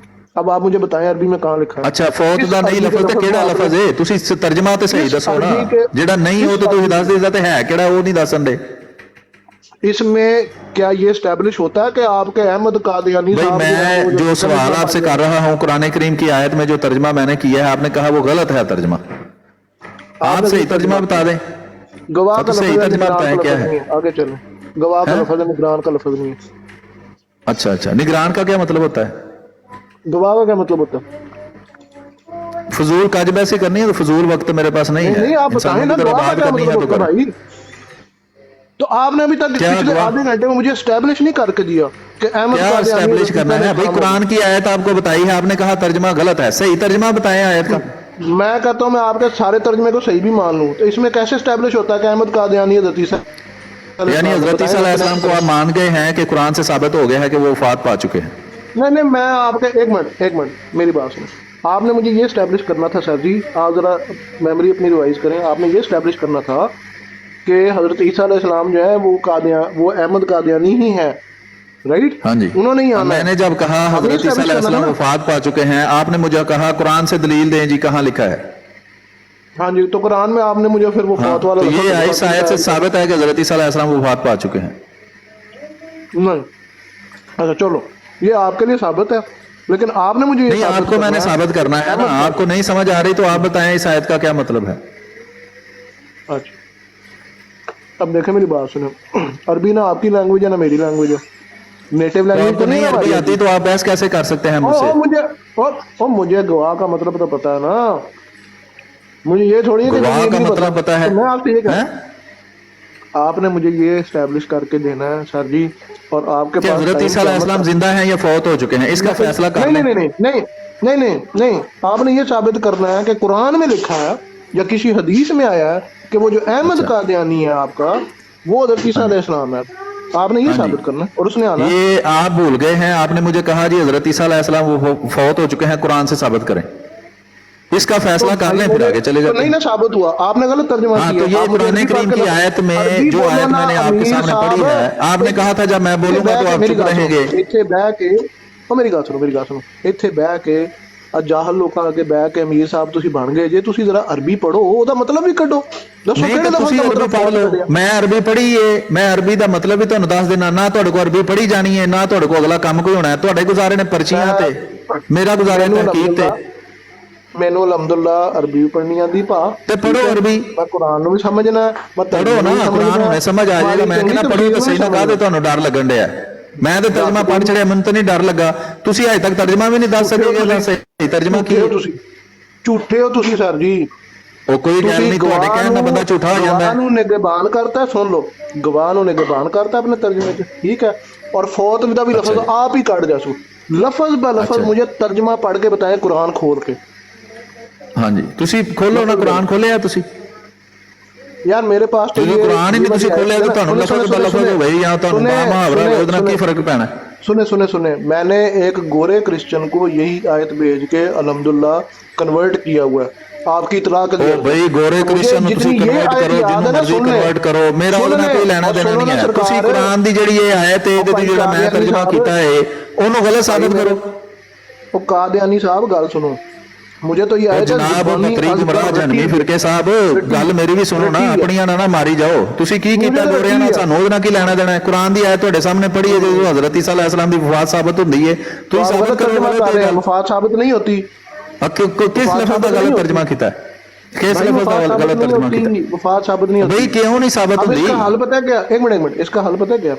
अब आप मुझे बताएं अरबी में कहाँ लिखा है। ਅੱਛਾ ਫੌਤ ਦਾ ਨਹੀਂ ਲਫ਼ਜ਼ ਤੇ ਕਿਹੜਾ ਲਫ਼ਜ਼ ਹੈ? ਤੁਸੀਂ ਤਰਜਮਾ ਤੇ ਸਹੀ ਦੱਸੋ ਨਾ, ਜਿਹੜਾ ਨਹੀਂ ਉਹ ਤੇ ਤੁਸੀਂ ਦੱਸ ਦਿੰਦਾ ਤੇ ਹੈ ਕਿਹੜਾ ਉਹ ਨਹੀਂ ਦੱਸਣ ਦੇ। इसमें क्या ये स्टैब्लिश होता है कि आपके अहमद कादियानी भाई साहब जो हैं, वो मैं जो सवाल आपसे कर रहा हूँ कुरान करीम की आयत में जो तर्जमा मैंने किया है आपने कहा वो गलत है तर्जमा। आप सही तर्जमा बता दें। गवाह का सही लफ्ज़ है, तर्जमा निगरान बताएं का क्या लफ्ज़ है। नहीं है। आगे चलो, गवाह का लफ्ज़ है, निगरान का लफ्ज़ नहीं है। अच्छा अच्छा, निगरान का क्या मतलब होता है? गवाह का क्या मतलब होता है? फजूल काज वैसे करनी है तो फजूल वक्त मेरे पास नहीं है। नहीं, आप बताएं इंसानों ना की तरह गवाह का बात क्या करनी है मतलब तो होता है करो। भाई? तो आपने अभी तक क्या पिछले गवाह? आधे घंटे में मुझे स्टैब्लिश नहीं करके दिया कि अहमद क्या कादियानी एस्टेब्लिश करना है भाई? इस्लाम कुरान की आयत आपको बताई है, आपने कहा तर्जमा गलत है, सही तर्जमा बताएं आयत का। मैं कहता हूँ मैं आपके सारे तर्जमे को सही भी मान लूँ, तो इसमें कैसे स्टैब्लिश होता है कि अहमद कादियानी हज़रत ईसा यानी हजरत ईसा अलैहिस्सलाम को आप मान गए हैं कि कुरान से साबित हो गया है कि वो वफात पा चुके हैं। नहीं नहीं, मैं आपके एक मिनट मेरी बात सुनो। आपने मुझे ये स्टैब्लिश करना था सर जी, आप ज़रा मेमोरी अपनी रिवाइज करें। आपने ये स्टैब्लिश करना था कि हज़रत ईसा अलैहिस्सलाम जो है वो अहमद कादियानी ही है, राइट? हाँ जी, उन्होंने ही आना है। मैंने जब कहा हजरत ईसा अलैहिस्सलाम वफात पा चुके हैं, आपने मुझे कहा कुरान से दलील दें जी, कहाँ लिखा है? हाँ जी, तो कुरान में आपने मुझे फिर वो हाँ, फौत वाला तो ये लफ्ज़ इस आयत से साबित है कि हजरत ईसा अलैहिस्सलाम वफात पा चुके हैं। नहीं, अच्छा चलो, ये आपके लिए साबित है, लेकिन आपने मुझे ये नहीं, साबित आपको मैंने करना है। साबित करना है ना। आपको नहीं समझ आ रही तो आप बताएं इस आयत का क्या मतलब है। अच्छा, अब देखें मेरी बात सुनो, अरबी ना आपकी लैंग्वेज है ना मेरी लैंग्वेज है, नेटिव तो लैंग्वेज आपको तो नहीं है अरबी हमारी। आती तो आप बहस कैसे कर सकते हैं मुझसे? मुझे गवाह का मतलब तो पता है ना, मुझे ये थोड़ी है कि गवाह मुझे का नहीं मतलब पता है? तो मैं आपसे ये हैं? आपने मुझे ये स्टैब्लिश करके देना है सर जी, और आपके कि पास हजरत टाइम ईसा क्या अलैहिस्सलाम मतलब- जिंदा हैं या फौत हो चुके हैं, इसका फैसला कर नहीं लें। नहीं नहीं नहीं नहीं नहीं नहीं, आपने ये साबित करना है कि कुरान में लिखा है या किसी हदीस में आया है कि वो जो अहमद अच्छा। कादियानी है आपका, वो हजरत ईसा अलैहिस्सलाम है। आपने ये हाँ जी। साबित करना है और उसने आना है। ये आप भूल गए हैं, आपने मुझे कहा जी हजरत ईसा अलैहिस्सलाम वो फौत हो चुके हैं, कुरान से साबित करें। इसका फैसला कर लें, फिर आगे चले तो जाते नहीं हैं। ना साबित हुआ, आपने गलत तर्जुमा हाँ, किया। तो ये आप मुझे कुरान अरबी करीम पढ़ की के आयत में अरबी जो बोलना आयत मैंने आपके अमीर सामने पढ़ी साहब, है, आपने कहा था जब मैं बोलूंगा तो आप मेरी चुप गल सुनो, रहेंगे। ਇੱਥੇ ਬਹਿ ਕੇ ਮੇਰੀ ਗੱਲ ਸੁਣੋ, ਇੱਥੇ ਬਹਿ ਕੇ ਅਜਾਹਲ ਲੋਕਾਂ ਅੱਗੇ ਬਹਿ ਕੇ ਅਮੀਰ ਸਾਹਿਬ ਤੁਸੀਂ ਬਣ ਗਏ ਜੇ, ਤੁਸੀਂ ਜ਼ਰਾ ਅਰਬੀ ਪੜੋ, ਉਹਦਾ ਮਤਲਬ ਵੀ ਕੱਢੋ, ਦੱਸੋ ਨਹੀਂ ਕਿਹੜੇ ਤਾਂ ਲਫ਼ਜ਼ ਤੁਸੀਂ ਦਾ ਅਰਬੀ ਮਤਲਬ ਪੜ੍ਹ ਲਓ। ਕੱਢਿਆ? ਮੈਂ ਅਰਬੀ ਪੜ੍ਹੀ ਏ, ਮੈਂ ਅਰਬੀ ਦਾ ਮਤਲਬ ਵੀ ਤੁਹਾਨੂੰ ਦੱਸ ਦੇਣਾ। ਨਾ ਤੁਹਾਡੇ ਕੋਲ ਅਰਬੀ ਪੜ੍ਹੀ ਜਾਣੀ ਹੈ, ਨਾ ਤੁਹਾਡੇ ਕੋਲ ਅਗਲਾ ਕੰਮ ਕੋਈ ਹੋਣਾ ਹੈ। ਤੁਹਾਡੇ ਗੁਜ਼ਾਰੇ ਨੇ ਪਰਚੀਆਂ ਤੇ, ਮੇਰਾ ਗੁਜ਼ਾਰਾ ਤਹਿਕੀਕ ਤੇ। ਮੈਨੂੰ ਅਲਹਮਦੁਲਿਲਾ ਅਰਬੀ ਵੀ ਪੜ੍ਹਨੀ ਆਂਦੀ ਭਾ, ਤੇ ਪੜ੍ਹੋ ਅਰਬੀ, ਮੈਂ ਕੁਰਾਨ ਨੂੰ ਵੀ ਸਮਝਣਾ, ਮੈਂ ਪੜ੍ਹੋ ਨਾ, ਕੁਰਾਨ ਹੁਣੇ ਸਮਝ ਆ ਜਾਏਗਾ। ਮੈਂ ਕਹਿੰਦਾ ਪੜ੍ਹੋ ਤਾਂ ਸਹੀ ਨਾ, ਕਾਹਦੇ ਤੁਹਾਨੂੰ ਡਰ ਲੱਗਣ ਡਿਆ? ਮੈਂ ਤੇ ਤਰਜਮਾ ਪੜ੍ਹ ਛੜਿਆ, ਮੈਨੂੰ ਤਾਂ ਨਹੀਂ ਡਰ ਲੱਗਾ। ਤੁਸੀਂ ਅਜੇ ਤੱਕ ਤਰਜਮਾ ਵੀ ਨਹੀਂ ਦੱਸ ਸਕਦੇ ਸਹੀ ਤਰਜਮਾ ਕੀ ਹੈ। ਤੁਸੀਂ ਝੂਠੇ ਹੋ ਤੁਸੀਂ ਸਰ ਜੀ। ਉਹ ਕੋਈ ਗੱਲ ਨਹੀਂ, ਤੁਹਾਡੇ ਕਹਿਣ ਨਾਲ ਬੰਦਾ ਝੂਠਾ ਹੋ ਜਾਂਦਾ गवाह ਹੈ। ਨੂੰ ਨਿਗਹਿਬਾਨ ਕਰਤਾ, ਸੁਣ ਲਓ, ਗਵਾਹ ਨੂੰ ਨਿਗਹਿਬਾਨ ਕਰਤਾ ਆਪਣੇ ਤਰਜਮੇ 'ਚ, ਠੀਕ है, और फौत ਦਾ भी लफ्ज आप ही काट जासू, लफ्ज ब लफ्ज मुझे तर्जमा पढ़ के बताएं कुरान खोल के। हाँ जी, ਤੁਸੀਂ ਖੋਲੋ ਨਾ, ਕੁਰਾਨ ਖੋਲਿਆ ਤੁਸੀਂ? यार मेरे पास तो ਜਦੋਂ ਕੁਰਾਨ ਹੀ ਨਹੀਂ ਤੁਸੀਂ ਖੋਲਿਆ ਤਾਂ ਤੁਹਾਨੂੰ ਲਫ਼ਜ਼ ਦਾ ਲਫ਼ਜ਼ ਹੋਵੇ ਜਾਂ ਤੁਹਾਨੂੰ ਮੁਹਾਵਰਾ ਹੋਵੇ, ਉਹਦੇ ਨਾਲ ਕੀ ਫਰਕ ਪੈਣਾ? सुने, मैंने एक गोरे क्रिश्चियन को यही आयत भेज के अल्हम्दुलिल्लाह कन्वर्ट किया हुआ है आपकी इतला के लिए। भाई गोरे क्रिश्चियन ਨੂੰ ਤੁਸੀਂ ਕਨਵਰਟ ਕਰੋ, ਜਿਹਨੂੰ ਮਰਜ਼ੀ ਕਨਵਰਟ ਕਰੋ, ਮੇਰਾ ਉਹਦੇ ਨਾਲ ਕੋਈ ਲੈਣਾ ਦੇਣਾ ਨਹੀਂ ਹੈ। ਤੁਸੀਂ ਕੁਰਾਨ ਦੀ ਜਿਹੜੀ ਇਹ ਆਇਤ ਹੈ, ਇਹਦੇ ਤੇ ਜਿਹੜਾ ਮੈਂ ਤਰਜਮਾ ਕੀਤਾ ਹੈ, ਉਹਨੂੰ ਗਲਤ ਸਾਬਿਤ ਕਰੋ। ਉਹ ਕਾदियानी साहब गल सुनो, मुझे तो ये आयत ਜਨਾਬ ਤਰੀਕ ਮਰਾਹ ਜਨਮੀ ਫਿਰਕੇ ਸਾਹਿਬ, ਗੱਲ ਮੇਰੀ ਵੀ ਸੁਣੋ ਨਾ, ਆਪਣੀਆਂ ਨਾ ਮਾਰੀ ਜਾਓ। ਤੁਸੀਂ ਕੀ ਕੀਤਾ ਗੋਰਿਆਂ ਨਾਲ? ਸਾਨੂੰ ਉਹਦੇ ਨਾਲ ਕੀ ਲੈਣਾ ਦੇਣਾ? ਕੁਰਾਨ ਦੀ ਆਇਤ ਤੁਹਾਡੇ ਸਾਹਮਣੇ ਪੜ੍ਹੀ ਹੈ, ਜਦੋਂ ਹਜ਼ਰਤ ਈਸਾ ਅਲੈਹਿਸਸਲਾਮ ਦੀ ਵਫਾਤ ਸਾਬਤ ਹੁੰਦੀ ਹੈ, ਤੁਸੀਂ ਸਾਬਤ ਕਰੋ वफात साबित नहीं होती। ਕਿਸ ਲਫ਼ਜ਼ ਦਾ ਗਲਤ ਤਰਜਮਾ ਕੀਤਾ ਹੈ? ਕਿਸ ਲਫ਼ਜ਼ ਦਾ ਗਲਤ ਤਰਜਮਾ ਕੀਤਾ ਹੈ? वफात साबित नहीं होती भाई क्यों नहीं साबित अब होती? इसका हल पता है क्या? एक मिनट, इसका हल पता है क्या?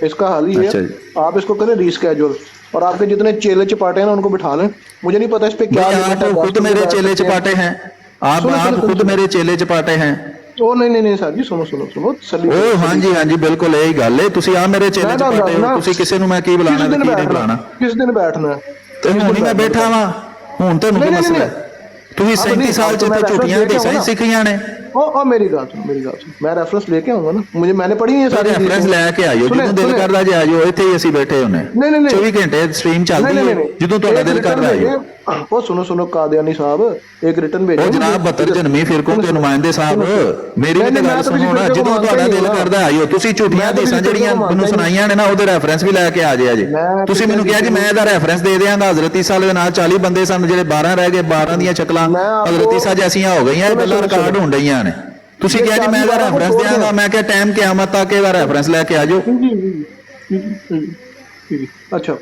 इसका हल ही अच्छा है, जी। आप इसको करें रीस्केड्यूल, और आपके जितने चेले चपाटे हैं ना उनको बिठा लें। मुझे नहीं पता इस पे क्या भाई, आप खुद मेरे चेले चपाटे हैं, आप खुद मेरे चेले चपाटे हैं। ओ नहीं सर जी, सुनो ओ हाँ जी बिल्कुल यही गल है। तुसी आ मेरे चेले चपाटे हो, तुसी किसी ਨੂੰ ਮੈਂ ਕੀ ਬੁਲਾਣਾ ਤੇ ਕੀ ਨਹੀਂ ਬੁਲਾਣਾ? किस दिन बैठना है? ਤੇ ਹੁਣ ਹੀ ਮੈਂ ਬੈਠਾ ਵਾਂ, ਹੁਣ ਤੁਹਾਨੂੰ ਕੀ ਮਸਲਾ ਹੈ? ਤੁਸੀਂ 37 ਸਾਲ ਚ ਤੇ ਝੂਠੀਆਂ ਹਦੀਸਾਂ ਹੀ ਸਿੱਖੀਆਂ ਨੇ। ओ मेरी गल सुन, मैं रेफरेंस लेके आऊंगा ना, मुझे मैंने पढ़ी है सारी ਰੈਫਰੈਂਸ ਲੈ ਕੇ ਆਇਓ, ਜਦੋਂ ਦਿਲ ਕਰਦਾ ਜੇ ਆਜੋ, ਇੱਥੇ ਹੀ ਅਸੀਂ ਬੈਠੇ ਹੁੰਨੇ। नहीं 24 ਘੰਟੇ ਸਟ੍ਰੀਮ ਚੱਲਦੀ ਹੈ, ਜਦੋਂ ਤੁਹਾਡਾ ਦਿਲ ਕਰਦਾ ਆਇਓ। ओ सुनो कादियानी साहब, एक रिटर्न भेजो। ਉਹ ਜਨਾਬ 72 ਜਨਮੀ ਫਿਰਕੋਂ ਦੇ ਨੁਮਾਇੰਦੇ ਸਾਹਿਬ, ਮੇਰੀ ਵੀ ਤਾਂ ਗੱਲ ਸੁਣੋ ਨਾ, ਜਦੋਂ ਤੁਹਾਡਾ ਦਿਲ ਕਰਦਾ ਆਇਓ। ਤੁਸੀਂ ਝੂਠੀਆਂ ਹਦੀਸਾਂ ਜਿਹੜੀਆਂ ਮੈਨੂੰ ਸੁਣਾਈਆਂ ਨੇ ਨਾ, ਉਹਦੇ ਰੈਫਰੈਂਸ ਵੀ ਲੈ ਕੇ ਆ ਜੇ। ਤੁਸੀਂ ਮੈਨੂੰ ਕਿਹਾ ਜੀ ਮੈਂ ਇਹਦਾ ਰੈਫਰੈਂਸ ਦੇ ਦਿਆਂਗਾ, ਹਜ਼ਰਤ ਈਸਾ ਦੇ ਨਾਲ 40 ਬੰਦੇ ਸਨ, ਜਿਹੜੇ 12 ਰਹਿ ਗਏ, 12 ਦੀਆਂ ਸ਼ਕਲਾਂ ਹਜ਼ਰਤ ਈਸਾ ਜੈਸੀਆਂ ਹੋ ਗਈਆਂ, ਇਹ ਗੱਲਾਂ ਰਿਕਾਰਡ ਹੋਣ ਡਈਆਂ ਨੇ। ਤੁਸੀਂ ਕਿਹਾ ਜੀ ਮੈਂ ਇਹਦਾ ਰੈਫਰੈਂਸ ਦਿਆਂਗਾ, ਮੈਂ ਕਿਹਾ ਟਾਈਮ ਕਿਆਮਤ ਤੱਕ ਇਹਦਾ ਰੈਫਰੈਂਸ ਲੈ ਕੇ ਆ ਜਾਓ। ਅੱਛਾ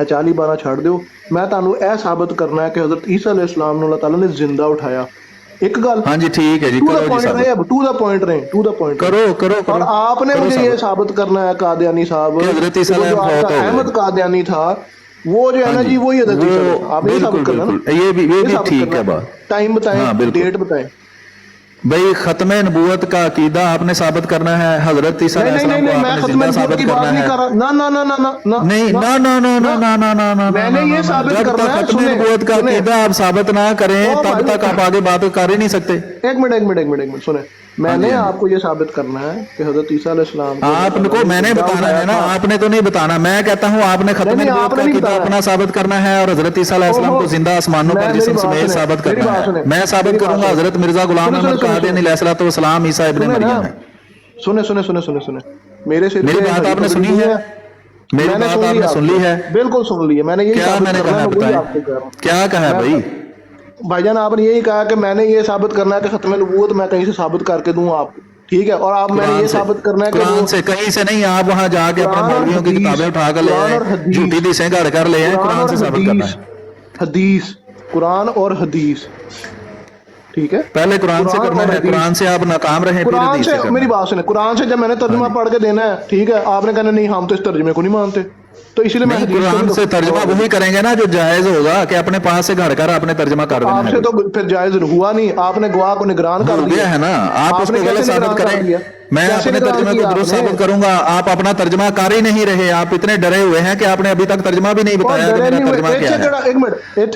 40-12 ਛੱਡ ਦਿਓ, ਮੈਂ ਤੁਹਾਨੂੰ ਇਹ ਸਾਬਤ ਕਰਨਾ ਹੈ ਕਿ ਹਜ਼ਰਤ ਈਸਾ ਅਲੈਹਿਸ ਸਲਾਮ ਨੂੰ ਅੱਲਾਹ ਤਾਲਾ ਨੇ ਜ਼ਿੰਦਾ ਉਠਾਇਆ। ਇੱਕ ਗੱਲ, ਹਾਂਜੀ ठीक है जी, करो जी साहब, टू द पॉइंट करो। और आपने मुझे ये साबित करना है कादियानी साहब, हजरत ईसा अहमद कादियानी था वो जो है ना जी, वही हजरत ईसा, आप ये साबित करना ना, ये भी ठीक है बात। टाइम बताएं, डेट बताएं भाई। खत्म नबूवत का अकीदा आपने साबित करना है, हजरत ईसा अलैहिस्सलाम को आपने जिंदा साबित करना है। ना, मैंने ये साबित करना है। खत्म नबूवत का अकीदा आप साबित ना करें तब तक आप आगे बात कर ही नहीं सकते। एक मिनट सुने, मैंने आपको ये साबित करना है कि हजरत ईसा अलैहिस्सलाम आपको मैंने बताना है ना, आपने तो नहीं बताना। मैं कहता हूँ आपने खत्म नबूवत का अकीदा अपना साबित करना है और हजरत ईसा अलैहिस्सलाम को जिंदा आसमानों पर जिस्म समेत साबित करना है। मैं साबित करूंगा हजरत मिर्जा गुलाम अहमद कादियानी अलैहिस्सलाम ईसा इब्ने मरियम है। सुने मेरे से मेरी बात आपने सुनी है, मेरी बात आपने सुन ली है, बिल्कुल सुन ली है मैंने। यही क्या मैंने कहा बताएं, क्या कहा है भाई? भाईजान आपने यही कहा कि मैंने ये साबित करना है कि खत्म नबूवत मैं कहीं से साबित करके दूं आपको, ठीक है? और आप मैंने ये साबित करना है कि कुरान से, कहीं से नहीं। आप वहां जाके अपने मौलवियों की किताबें उठा कर ले आए, झूठी हदीसें गढ़ कर ले आए, कुरान से साबित करना है। हदीस, कुरान और हदीस, ठीक है? पहले कुरान से करना है, कुरान से आप नाकाम रहे, फिर कुरान हदीस से। से करना। मेरी बात सुने, कुरान से जब मैंने तर्जुमा पढ़ के देना है, ठीक है, आपने कहना नहीं हम तो इस तर्जुमे को नहीं मानते, तो इसीलिए मैं कुरान से तर्जुमा वही करेंगे ना जो जायज होगा, कि अपने पास से घर कर आपने तर्जुमा कर देना है। आपसे तो फिर जायज हुआ नहीं, आपने गवाह को निगरान कर दिया है ना, आप उसको गलत साबित करें, मैं अपने तर्जुमे को दुरुस्त साबित करूंगा। आप अपना तर्जुमा कर ही नहीं रहे, आप इतने डरे हुए हैं कि आपने अभी तक तर्जुमा भी नहीं बताया कि मेरा तर्जुमा क्या है। एक मिनट,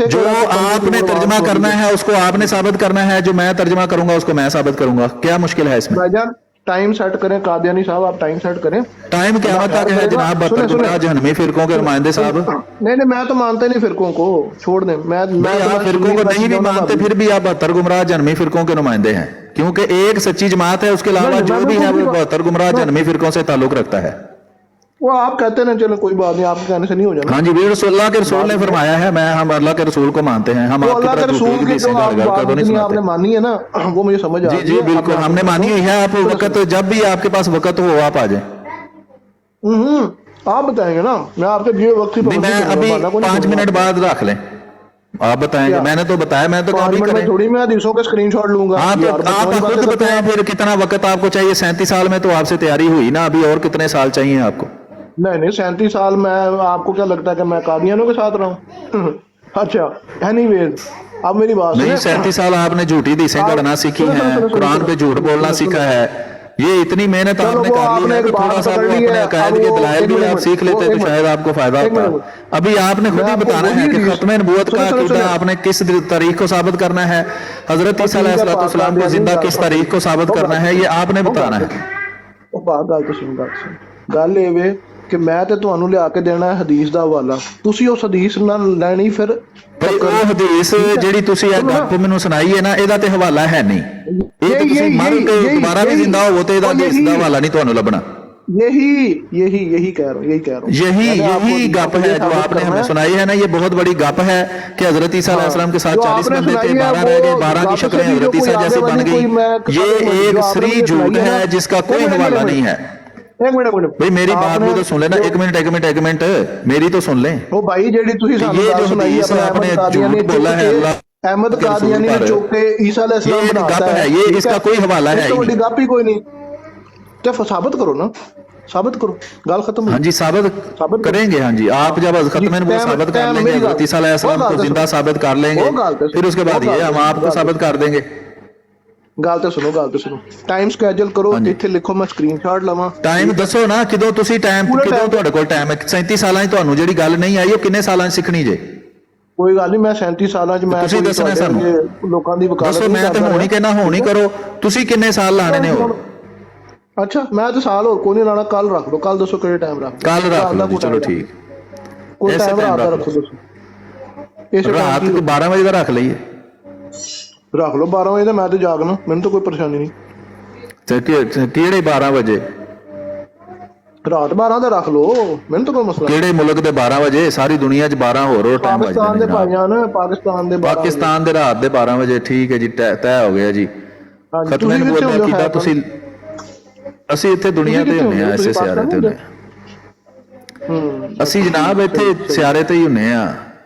जो आपने तर्जुमा करना है उसको आपने साबित करना है, जो मैं तर्जुमा करूंगा उसको मैं साबित करूंगा। क्या मुश्किल है इसमें? भाईजान टाइम सेट करें, कादियानी साहब आप टाइम सेट करें। टाइम क्या तक है जनाब? 72 जहन्नमी फिरकों के नुमाइंदे साहब। नहीं मैं तो मानते नहीं फिरकों को, छोड़ दें। मैं आप फिरकों को नहीं भी मानते, फिर भी आप 72 गुमराह जहन्नमी फिरकों के नुमाइंदे हैं, क्योंकि एक सच्ची जमात है, उसके अलावा जो भी है वो 72 गुमराह जहन्नमी फिरकों से ताल्लुक रखता है। वो आप कहते हैं, चलो कोई बात नहीं, आपके कहने से नहीं हो जाना। हाँ जी, अल्लाह के रसूल ने फरमाया है, मैं हम अल्लाह के रसूल को मानते हैं, हम अल्लाह के रसूल की जो आपने मानी है ना, वो मुझे समझ आ रही है। जी बिल्कुल हमने मानी हुई है। आप वक्त जब भी आपके पास वक्त हो आप आ जाए। आप बताएंगे ना, मैं आपके दिए वक्त मैं अभी 5 मिनट बाद रख लें, आप बताएंगे। मैंने तो बताया, मैं तो थोड़ी मैं हदीसों के स्क्रीनशॉट लूंगा। हाँ तो आप खुद बताएं फिर कितना वक्त आपको चाहिए। 37 साल में तो आपसे तैयारी हुई ना, अभी और कितने साल चाहिए आपको? नहीं 37 साल में आपको क्या लगता है कि मैं कादियानों के साथ रहा हूँ? अच्छा एनीवेज, अब मेरी बात नहीं, 37 साल आपने झूठी हदीसें गढ़ना सीखी हैं, कुरान पे झूठ बोलना सीखा है, ये इतनी मेहनत आपने कर ली है कि थोड़ा सा अपने अकायद के दलाइल भी आप सीख लेते तो शायद आपको फायदा होता। अभी आपने खुद ही बताना है कि खत्म नबूवत का अकीदा आपने किस तारीख को साबित करना है, हजरत ईसा अलैहिस्सलाम को जिंदा किस तारीख को साबित करना है, ये आपने बताना है। गल तो सुन, गल ये कि मैं ਤੇ ਤੁਹਾਨੂੰ ਲਿਆ ਕੇ ਦੇਣਾ ਹੈ ਹਦੀਸ ਦਾ ਹਵਾਲਾ, ਤੁਸੀਂ ਉਸ ਹਦੀਸ ਨਾਲ ਲੈਣੀ। ਫਿਰ ਉਹ ਹਦੀਸ ਜਿਹੜੀ ਤੁਸੀਂ ਇਹ ਗੱਪ ਮੈਨੂੰ ਸੁਣਾਈ ਹੈ ਨਾ, ਇਹਦਾ ਤੇ ਹਵਾਲਾ ਹੈ ਨਹੀਂ। ਇਹ ਤੇ ਤੁਸੀਂ ਮਰ ਕੇ ਦੁਬਾਰਾ ਵੀ ਜ਼ਿੰਦਾ ਹੋਵੋ ਤੇ ਇਹਦਾ ਹਦੀਸ ਦਾ ਹਵਾਲਾ नहीं ਤੁਹਾਨੂੰ ਲੱਭਣਾ। यही कह रहा हूँ, यही गप है जो आपने हमें सुनाई है ना, ये बहुत बड़ी गप है कि हजरत ईसा अलैहिस्सलाम के साथ 40 बंदे थे, 12 रह गए, 12 की शक्लें हजरत ईसा जैसी बन गई। ये एक सरी झूठ है जिसका कोई हवाला नहीं है। एक मिनट भाई मेरी बात भी तो सुन लेना, एक मिनट मेरी तो सुन लें। ओ भाई जेडी तुसी सानू गल सुनाई है, आपने झूठ बोला है अल्लाह अहमद कादियानी ने चुप के ईसा अलैहिस्सलाम बनाता है, ये इसका कोई हवाला है तो बड़ी गप ही कोई नहीं। तो साबित करो ना, साबित करो, गल खत्म। हाँ जी साबित करेंगे। हाँ जी आप जब खत्म वो साबित कर लेंगे, हजरत ईसा अलैहिस्सलाम को जिंदा साबित कर लेंगे, फिर उसके बाद ये हम आपको साबित कर देंगे। ਗੱਲ ਤੇ ਸੁਣੋ ਟਾਈਮ ਸਕੇਜੂਲ ਕਰੋ, ਇੱਥੇ ਲਿਖੋ ਮੈਂ ਸਕਰੀਨਸ਼ਾਟ ਲਵਾਂ। ਟਾਈਮ ਦੱਸੋ ਨਾ ਕਿਦੋਂ ਤੁਸੀਂ ਟਾਈਮ, ਕਿਦੋਂ ਤੁਹਾਡੇ ਕੋਲ ਟਾਈਮ ਹੈ? 37 ਸਾਲਾਂ 'ਚ ਤੁਹਾਨੂੰ ਜਿਹੜੀ ਗੱਲ ਨਹੀਂ ਆਈ ਉਹ ਕਿੰਨੇ ਸਾਲਾਂ 'ਚ ਸਿੱਖਣੀ ਜੇ? ਕੋਈ ਗੱਲ ਨਹੀਂ, ਮੈਂ 37 ਸਾਲਾਂ 'ਚ ਮੈਂ ਤੁਸੀਂ ਕੋਈ ਦੱਸਣਾ ਤੁਹਾਡੇ ਸਾਨੂੰ। ਅੱਗੇ ਲੋਕਾਂ ਦੀ ਵਕਾਲਤ ਦੱਸੋ, ਨਹੀਂ ਮੈਂ ਤੇ ਕਰਦਾ ਹੋਣੀ ਕਹਿਣਾ ਹੋਣੀ ਕਰੋ, ਤੁਸੀਂ ਕਿੰਨੇ ਸਾਲ ਲਾਣੇ ਨੇ ਹੋਰ? ਅੱਛਾ, ਮੈਂ ਤਾਂ ਸਾਲ ਹੋਰ ਕੋਈ ਨਹੀਂ ਲਾਣਾ, ਕੱਲ ਰੱਖ ਲਓ, ਕੱਲ ਦੱਸੋ ਕਿਹੜੇ ਟਾਈਮ ਰੱਖ ਲਓ, ਕੱਲ ਰੱਖ ਰਾਤ ਦਾ ਲਓ ਜੀ, ਕੋਈ ਚਲੋ time ਠੀਕ। ਕੋਈ ਇਸੇ ਟਾਈਮ time ਰਾਤ ਦਾ ਰੱਖ ਰੱਖੋ ਦੱਸੋ, ਇਸੇ ਰਾਤ ਟਾਈਮ ਨੂੰ 12 ਵਜੇ ਦਾ ਰੱਖ ਲਈਏ। ਰੱਖ ਲਓ 12 ਵਜੇ ਦਾ, ਮੈਂ ਤੇ ਜਾਗਣਾ, ਮੈਨੂੰ ਤਾਂ ਕੋਈ ਪਰੇਸ਼ਾਨੀ ਨਹੀਂ। ਤੇ ਕਿਹੜੇ 12 ਵਜੇ? ਰਾਤ 12 ਦਾ ਰੱਖ ਲਓ, ਮੈਨੂੰ ਤਾਂ ਕੋਈ ਮਸਲਾ ਨਹੀਂ। ਕਿਹੜੇ ਮੁਲਕ ਦੇ 12 ਵਜੇ? ਸਾਰੀ ਦੁਨੀਆ 'ਚ 12 ਹੋਰ ਟਾਈਮ ਵੱਜਦੇ ਪਾਕਿਸਤਾਨ ਨੇ ਦੇ ਜਨਾਬ। ਭਾਈਆਂ ਨੇ, ਪਾਕਿਸਤਾਨ ਦੇ 12 ਪਾਕਿਸਤਾਨ ਦੇ ਰਾਤ ਦੇ 12 ਵਜੇ, ਠੀਕ ਹੈ ਜੀ, ਤੈਅ ਹੋ ਗਿਆ ਜੀ। ਹਾਂਜੀ, ਖਤਮੇ ਤੁਸੀਂ ਨੂੰ ਕਿੱਥੇ ਬੋਲਦਾ ਹੁੰਦੇ ਹੋ ਕੀਤਾ ਖੈਰ ਤੁਸੀਂ? ਅਸੀਂ ਇੱਥੇ ਦੁਨੀਆ ਤੇ ਹੁੰਨੇ ਆ, ਇਸੇ ਸਿਆਰੇ ਤੇ ਹੁੰਨੇ ਆ। ਅਸੀਂ ਜਨਾਬ ਇੱਥੇ ਸਿਆਰੇ ਤੇ ਹੀ ਹੁੰਨੇ ਆ।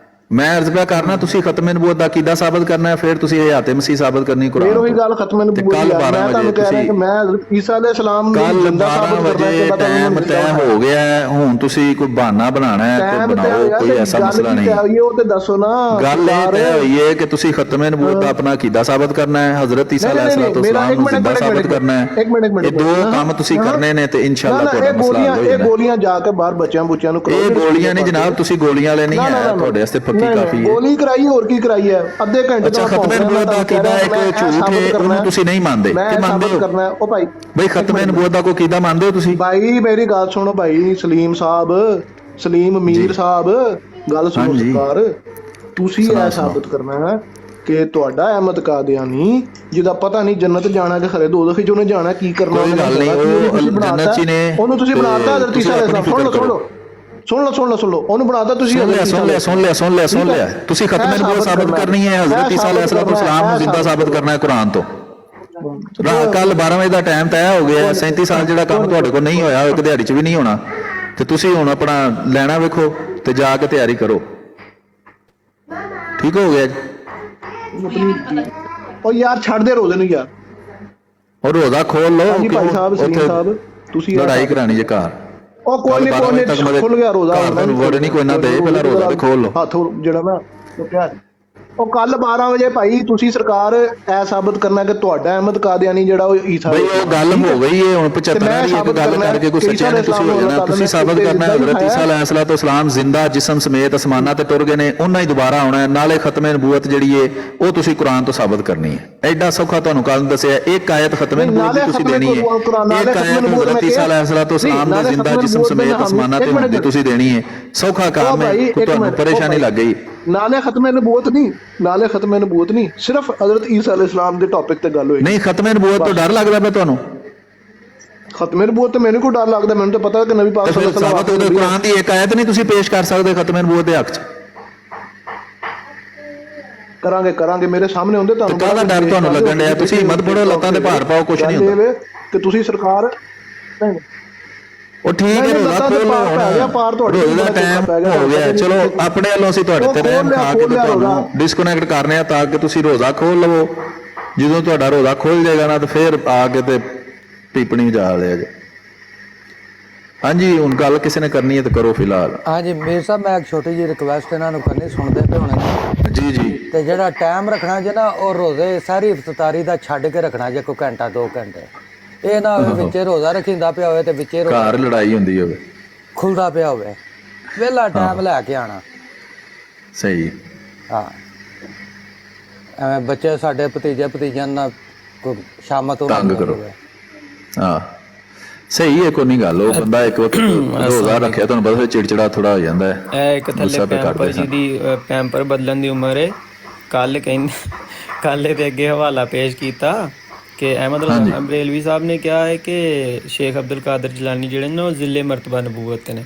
ਮੈਂ ਅਰਜ਼ ਪਿਆ ਕਰਨਾ, ਤੁਸੀਂ ਖਤਮੇ ਨਬੂਵਤ ਦਾ ਅਕੀਦਾ ਸਾਬਤ ਕਰਨਾ ਹੈ, ਫਿਰ ਤੁਸੀਂ ਹਯਾਤ ਮਸੀਹ ਸਾਬਤ ਕਰਨੀ ਕੁਰਾਨ ਫਿਰ ਉਹੀ ਤੋਂ। ਗੱਲ ਖਤਮੇ ਨਬੂਵਤ ਦੀ ਆ। ਮੈਂ ਤੁਹਾਨੂੰ ਕਹਿ ਰਿਹਾ ਕਿ ਮੈਂ ਹਜ਼ਰਤ ਈਸਾ ਅਲੈਹਿਸਲਾਮ ਨੂੰ ਕੱਲ ਜ਼ਿੰਦਾ 12 ਸਾਬਤ ਕਰਨਾ ਵਜੇ ਚਾਹੁੰਦਾ, ਟਾਈਮ ਤੈਅ ਹੋ ਗਿਆ ਹੈ, ਹੁਣ ਤੁਸੀਂ ਕੋਈ ਬਹਾਨਾ ਬਣਾਉਣਾ ਹੈ ਤਾਂ ਬਣਾਓ, ਕੋਈ ਐਸਾ ਮਸਲਾ ਨਹੀਂ। ਉਹ ਤੇ ਦੱਸੋ ਨਾ। ਗੱਲ ਇਹ ਤੈਅ ਹੋਈ ਹੈ ਕਿ ਤੁਸੀਂ ਖਤਮੇ ਨਬੂਵਤ ਦਾ ਆਪਣਾ ਅਕੀਦਾ ਸਾਬਤ ਕਰਨਾ ਹੈ, ਹਜ਼ਰਤ ਈਸਾ ਅਲੈਹਿਸਲਾਮ ਨੂੰ ਜ਼ਿੰਦਾ ਸਾਬਤ ਕਰਨਾ ਹੈ। ਇਹ ਦੋ ਕੰਮ ਤੁਸੀਂ ਕਰਨੇ ਨੇ ਤੇ ਇਨਸ਼ਾਅੱਲਾ ਤੁਹਾਡਾ ਮਸਲਾ ਹੱਲ ਹੋ ਇਹ ਜਾਣਾ। ਗੋਲੀਆਂ ਜਾ ਕੇ ਬਾਹਰ ਬੱਚਿਆਂ ਬੁੱਚਿਆਂ ਨੂੰ ਇਹ ਗੋਲੀਆਂ ਨਹੀਂ ਜਨਾਬ, ਤੁਸੀਂ ਗੋਲੀਆਂ ਵਾਲੇ ਨਹੀਂ ਹੈ, ਤੁਹਾਡੇ ਵਾਸਤੇ ਪੱਕੀ ਕਾਫੀ ਹੈ। ਗੋਲੀ ਕਰਾਈ, ਹੋਰ ਕੀ ਕਰਾਈ ਹੈ? ਅੱਧੇ ਘੰਟੇ ਅੱਛਾ, ਖਤਮੇ ਨਬੂਵਤ ਦਾ ਅਕੀਦਾ ਇੱਕ ਝੂਠ ਹੈ, ਉਹਨੂੰ ਤੁਸੀਂ ਨਹੀਂ ਮੰਨਦੇ ਕਿ ਮੰਨਦੇ ਹੋ? ਕਰਨਾ ਉਹ ਭਾਈ, ਬਈ ਖਤਮੇ ਨਬੂਵਤ ਦਾ ਕੋਈ ਅਕੀਦਾ ਮੰਨਦੇ ਹੋ ਤੁਸੀਂ? ਭਾਈ ਮੇਰੀ ਗੱਲ ਸੁਣੋ ਭਾਈ, ਸਲੀਮ ਸਾਹਿਬ, ਸਲੀਮ ਮੀਰ ਸਾਹਿਬ, ਗੱਲ ਸੁਣੋ ਸਰਕਾਰ। ਤੁਸੀਂ ਇਹ ਸਾਬਤ ਕਰਨਾ ਹੈ ਕਿ ਤੁਹਾਡਾ ਅਹਿਮਦ ਕਾਦੀਆਨੀ, ਜਿਹਦਾ ਪਤਾ ਨਹੀਂ ਜੰਨਤ ਜਾਣਾ ਕਿ ਖਰੇ ਦੋਜ਼ਖ ਚ ਉਹਨੇ ਜਾਣਾ, ਕੀ ਕਰਨਾ ਕੋਈ ਗੱਲ ਨਹੀਂ, ਉਹ ਜੰਨਤ ਚ ਨੇ, ਉਹਨੂੰ ਤੁਸੀਂ ਬਣਾਤਾ ਹਜ਼ਰਤ ਈਸਾ ਅਲੈਹਿਸਲਾਮ। ਸੁਣ ਲਓ ਉਹਨੂੰ ਬਣਾਤਾ ਤੁਸੀਂ। ਸੁਣ ਲਿਆ। ਤੁਸੀਂ ਖਤਮੇ ਨਬੂਵਤ ਸਾਬਤ ਕਰਨੀ ਹੈ, ਹਜ਼ਰਤ ਈਸਾ ਅਲੈਹਿਸਲਾਮ ਨੂੰ ਜ਼ਿੰਦਾ ਸਾਬਤ ਕਰਨਾ ਹੈ ਕੁਰਾਨ ਤੋਂ। ਕੱਲ 12 ਵਜੇ ਦਾ ਟਾਈਮ ਤੈਅ ਹੋ ਗਿਆ। 37 ਸਾਲ ਜਿਹੜਾ ਕੰਮ ਤੁਹਾਡੇ ਕੋਲ ਨਹੀਂ ਹੋਇਆ, ਇੱਕ ਦਿਹਾੜੀ 'ਚ ਵੀ ਨਹੀਂ ਹੋਣਾ, ਤੇ ਤੁਸੀਂ ਹੁਣ ਆਪਣਾ ਲੈਣਾ ਵੇਖੋ ਤੇ ਜਾ ਕੇ ਤਿਆਰੀ ਕਰੋ। ਠੀਕ ਹੋ ਗਿਆ ਜੀ? ਉਹ ਯਾਰ ਛੱਡ ਦੇ ਰੋਜ਼ੇ ਨੂੰ ਯਾਰ, ਉਹ ਰੋਜ਼ਾ ਖੋਲ ਲਓ। ਹਾਂਜੀ ਭਾਈ ਸਾਹਿਬ, ਸਲੀਮ ਸਾਹਿਬ, ਤੁਸੀਂ ਲੜਾਈ ਕਰਾਣੀ ਜੇ ਘਰ। ਉਹ ਕੋਈ ਨਹੀਂ ਖੁੱਲ ਗਿਆ ਰੋਜ਼ਾ, ਵੜ ਨਹੀਂ ਕੋਈ ਨਾ ਦੇ, ਪਹਿਲਾਂ ਰੋਜ਼ਾ ਤੇ ਖੋਲ ਲਓ। ਹੱਥ ਜਿਹੜਾ ਨਾ ਕਿਹਾ ਉਹ ਕੱਲ 12 ਵਜੇ ਭਾਈ ਤੁਸੀਂ ਸਰਕਾਰ ਇਹ ਸਾਬਤ ਕਰਨਾ ਕਿ ਤੁਹਾਡਾ ਅਹਿਮਦ ਕਾਦੀਆਨੀ ਜਿਹੜਾ ਉਹ ਈਸਾ, ਬਈ ਉਹ ਗੱਲ ਹੋ ਗਈ ਹੈ ਹੁਣ 75 ਵਾਲੀ ਇੱਕ ਗੱਲ ਕਰਕੇ ਕੋਈ ਸੱਚਿਆ ਨਹੀਂ ਤੁਸੀਂ ਹੋ ਜਾਣਾ। ਤੁਸੀਂ ਸਾਬਤ ਕਰਨਾ ਹਜ਼ਰਤ ਈਸਾ ਅਲੈਹਿਸਸਲਾਮ ਜ਼ਿੰਦਾ ਜਿਸਮ ਸਮੇਤ ਅਸਮਾਨਾਂ ਤੇ ਟੁਰ ਗਏ ਨੇ, ਉਹਨਾਂ ਹੀ ਦੁਬਾਰਾ ਆਉਣਾ ਹੈ। ਨਾਲੇ ਖਤਮੇ ਨਬੂਵਤ ਜਿਹੜੀ ਹੈ ਉਹ ਤੁਸੀਂ ਕੁਰਾਨ ਤੋਂ ਸਾਬਤ ਕਰਨੀ ਹੈ। ਐਡਾ ਸੌਖਾ ਤੁਹਾਨੂੰ ਕੱਲ ਦੱਸਿਆ। ਇੱਕ ਆਇਤ ਖਤਮੇ ਨਬੂਵਤ ਦੀ ਤੁਸੀਂ ਦੇਣੀ ਹੈ, ਇੱਕ ਆਇਤ ਹਜ਼ਰਤ ਈਸਾ ਅਲੈਹਿਸਸਲਾਮ ਦੇ ਜ਼ਿੰਦਾ ਜਿਸਮ ਸਮੇਤ ਅਸਮਾਨਾਂ ਤੇ ਹੋਣ ਦੀ ਤੁਸੀਂ ਦੇਣੀ ਹੈ। ਸੌਖਾ ਕੰਮ ਹੈ, ਤੁਹਾਨੂੰ ਪਰੇਸ਼ਾਨੀ ਲੱਗ ਗਈ। ਨਾਲੇ ਖਤਮੇ ਨਬੂਵਤ ਨਹੀਂ, ਸਿਰਫ ਹਜ਼ਰਤ ਈਸਾ ਅਲੈਹਿਸਸਲਾਮ ਦੇ ਟੌਪਿਕ ਤੇ ਗੱਲ ਹੋਈ। ਨਹੀਂ, ਖਤਮੇ ਨਬੂਵਤ ਤੋਂ ਡਰ ਲੱਗਦਾ ਪਿਆ ਤੁਹਾਨੂੰ? ਖਤਮੇ ਨਬੂਵਤ ਤੇ ਮੈਨੂੰ ਕੋਈ ਡਰ ਲੱਗਦਾ? ਮੈਨੂੰ ਤਾਂ ਪਤਾ ਕਿ ਨਬੀ ਪਾਕ ਸੱਲੱਲਾਹੁ ਅਲੈਹਿ ਸਾਬਤ ਉਹਦੇ ਕੁਰਾਨ ਦੀ ਇੱਕ ਆਇਤ ਨਹੀਂ ਤੁਸੀਂ ਪੇਸ਼ ਕਰ ਸਕਦੇ ਖਤਮੇ ਨਬੂਵਤ ਦੇ ਹੱਕ 'ਚ? ਕਰਾਂਗੇ ਮੇਰੇ ਸਾਹਮਣੇ ਹੁੰਦੇ ਤੁਹਾਨੂੰ। ਕਾਹਦਾ ਡਰ ਤੁਹਾਨੂੰ ਲੱਗਣ ਡਿਆ? ਤੁਸੀਂ ਹਿੰਮਤ ਫੜੋ, ਲੱਤਾਂ ਤੇ ਭਾਰ ਪਾਓ, ਕੁਛ ਨਹੀਂ ਹੁੰਦਾ। ਕਿ ਤੁਸੀਂ ਸਰਕਾਰ ਉਹ ਠੀਕ ਹੈ, ਰੋਜ਼ਾ ਖੋਲ ਲਓ। ਰੋਜ਼ੇ ਦਾ ਟਾਈਮ ਹੋ ਗਿਆ, ਚਲੋ ਆਪਣੇ ਵੱਲੋਂ ਅਸੀਂ ਤੁਹਾਡੇ ਤੇ ਰਹਿਮ ਖਾ ਕੇ ਤੁਹਾਨੂੰ ਡਿਸਕਨੈਕਟ ਕਰਨੇ ਆ ਤਾਂ ਕਿ ਤੁਸੀਂ ਰੋਜ਼ਾ ਖੋਲ ਲਵੋ। ਜਦੋਂ ਤੁਹਾਡਾ ਰੋਜ਼ਾ ਖੁੱਲ ਜਾਏਗਾ ਨਾ, ਤੇ ਫਿਰ ਆ ਕੇ ਤੇ ਪੀਪਣੀ ਵਜਾ ਲਿਆ ਜੇ। ਹਾਂਜੀ, ਹੁਣ ਗੱਲ ਕਿਸੇ ਨੇ ਕਰਨੀ ਹੈ ਤਾਂ ਕਰੋ ਫਿਲਹਾਲ। ਹਾਂਜੀ ਮੀਰ ਸਾਹਿਬ, ਮੈਂ ਇੱਕ ਛੋਟੀ ਜਿਹੀ ਰਿਕੁਐਸਟ ਇਹਨਾਂ ਨੂੰ ਕਰਨੀ, ਸੁਣਦੇ ਪਏ ਹੋਣੇ ਜੀ। ਤੇ ਜਿਹੜਾ ਟਾਈਮ ਰੱਖਣਾ ਜੇ ਨਾ, ਉਹ ਰੋਜ਼ੇ ਸਾਰੀ ਇਫਤਾਰੀ ਦਾ ਛੱਡ ਕੇ ਰੱਖਣਾ ਜੇ, ਕੋਈ ਘੰਟਾ 2 ਘੰਟੇ। ਇਹ ਨਾ ਹੋਵੇ ਵਿੱਚੇ ਰੋਜ਼ਾ ਰੱਖੀਂਦਾ ਪਿਆ ਹੋਵੇ ਤੇ ਵਿੱਚੇ ਘਰ ਲੜਾਈ ਹੁੰਦੀ ਹੋਵੇ, ਖੁੱਲਦਾ ਪਿਆ ਹੋਵੇ। ਵਿਹਲਾ ਟਾਈਮ ਲੈ ਕੇ ਆਣਾ। ਸਹੀ। ਹਾਂ, ਐਵੇਂ ਬੱਚੇ ਸਾਡੇ ਭਤੀਜਿਆਂ ਨਾਲ ਸ਼ਾਮਾਂ ਤੋਂ ਤੰਗ ਕਰੋ। ਹਾਂ, ਸਹੀ ਹੈ, ਕੋਈ ਨਹੀਂ ਗੱਲ। ਉਹ ਬੰਦਾ ਇੱਕ ਵਕਤ ਰੋਜ਼ਾ ਰੱਖਿਆ, ਤੁਹਾਨੂੰ ਪਤਾ ਚਿੜਚਿੜਾ ਥੋੜਾ ਹੋ ਜਾਂਦਾ ਹੈ। ਇਹ ਇੱਕ ਥੱਲੇ ਪੈਂਪਰ ਜੀ ਦੀ ਪੈਂਪਰ ਬਦਲਣ ਦੀ ਉਮਰ ਹੈ। ਕੱਲ ਇਹਦੇ ਅੱਗੇ ਹਵਾਲਾ ਪੇਸ਼ ਕੀਤਾ ਕਿ ਅਹਿਮਦ ਬਰੇਲਵੀ ਸਾਹਿਬ ਨੇ ਕਿਹਾ ਹੈ ਕਿ ਸ਼ੇਖ ਅਬਦੁਲ ਕਾਦਰ ਜਿਲਾਨੀ ਜਿਹੜੇ ਨੇ ਉਹ ਜ਼ਿਲੇ ਮਰਤਬਾ ਨਬੂਵਤ ਨੇ।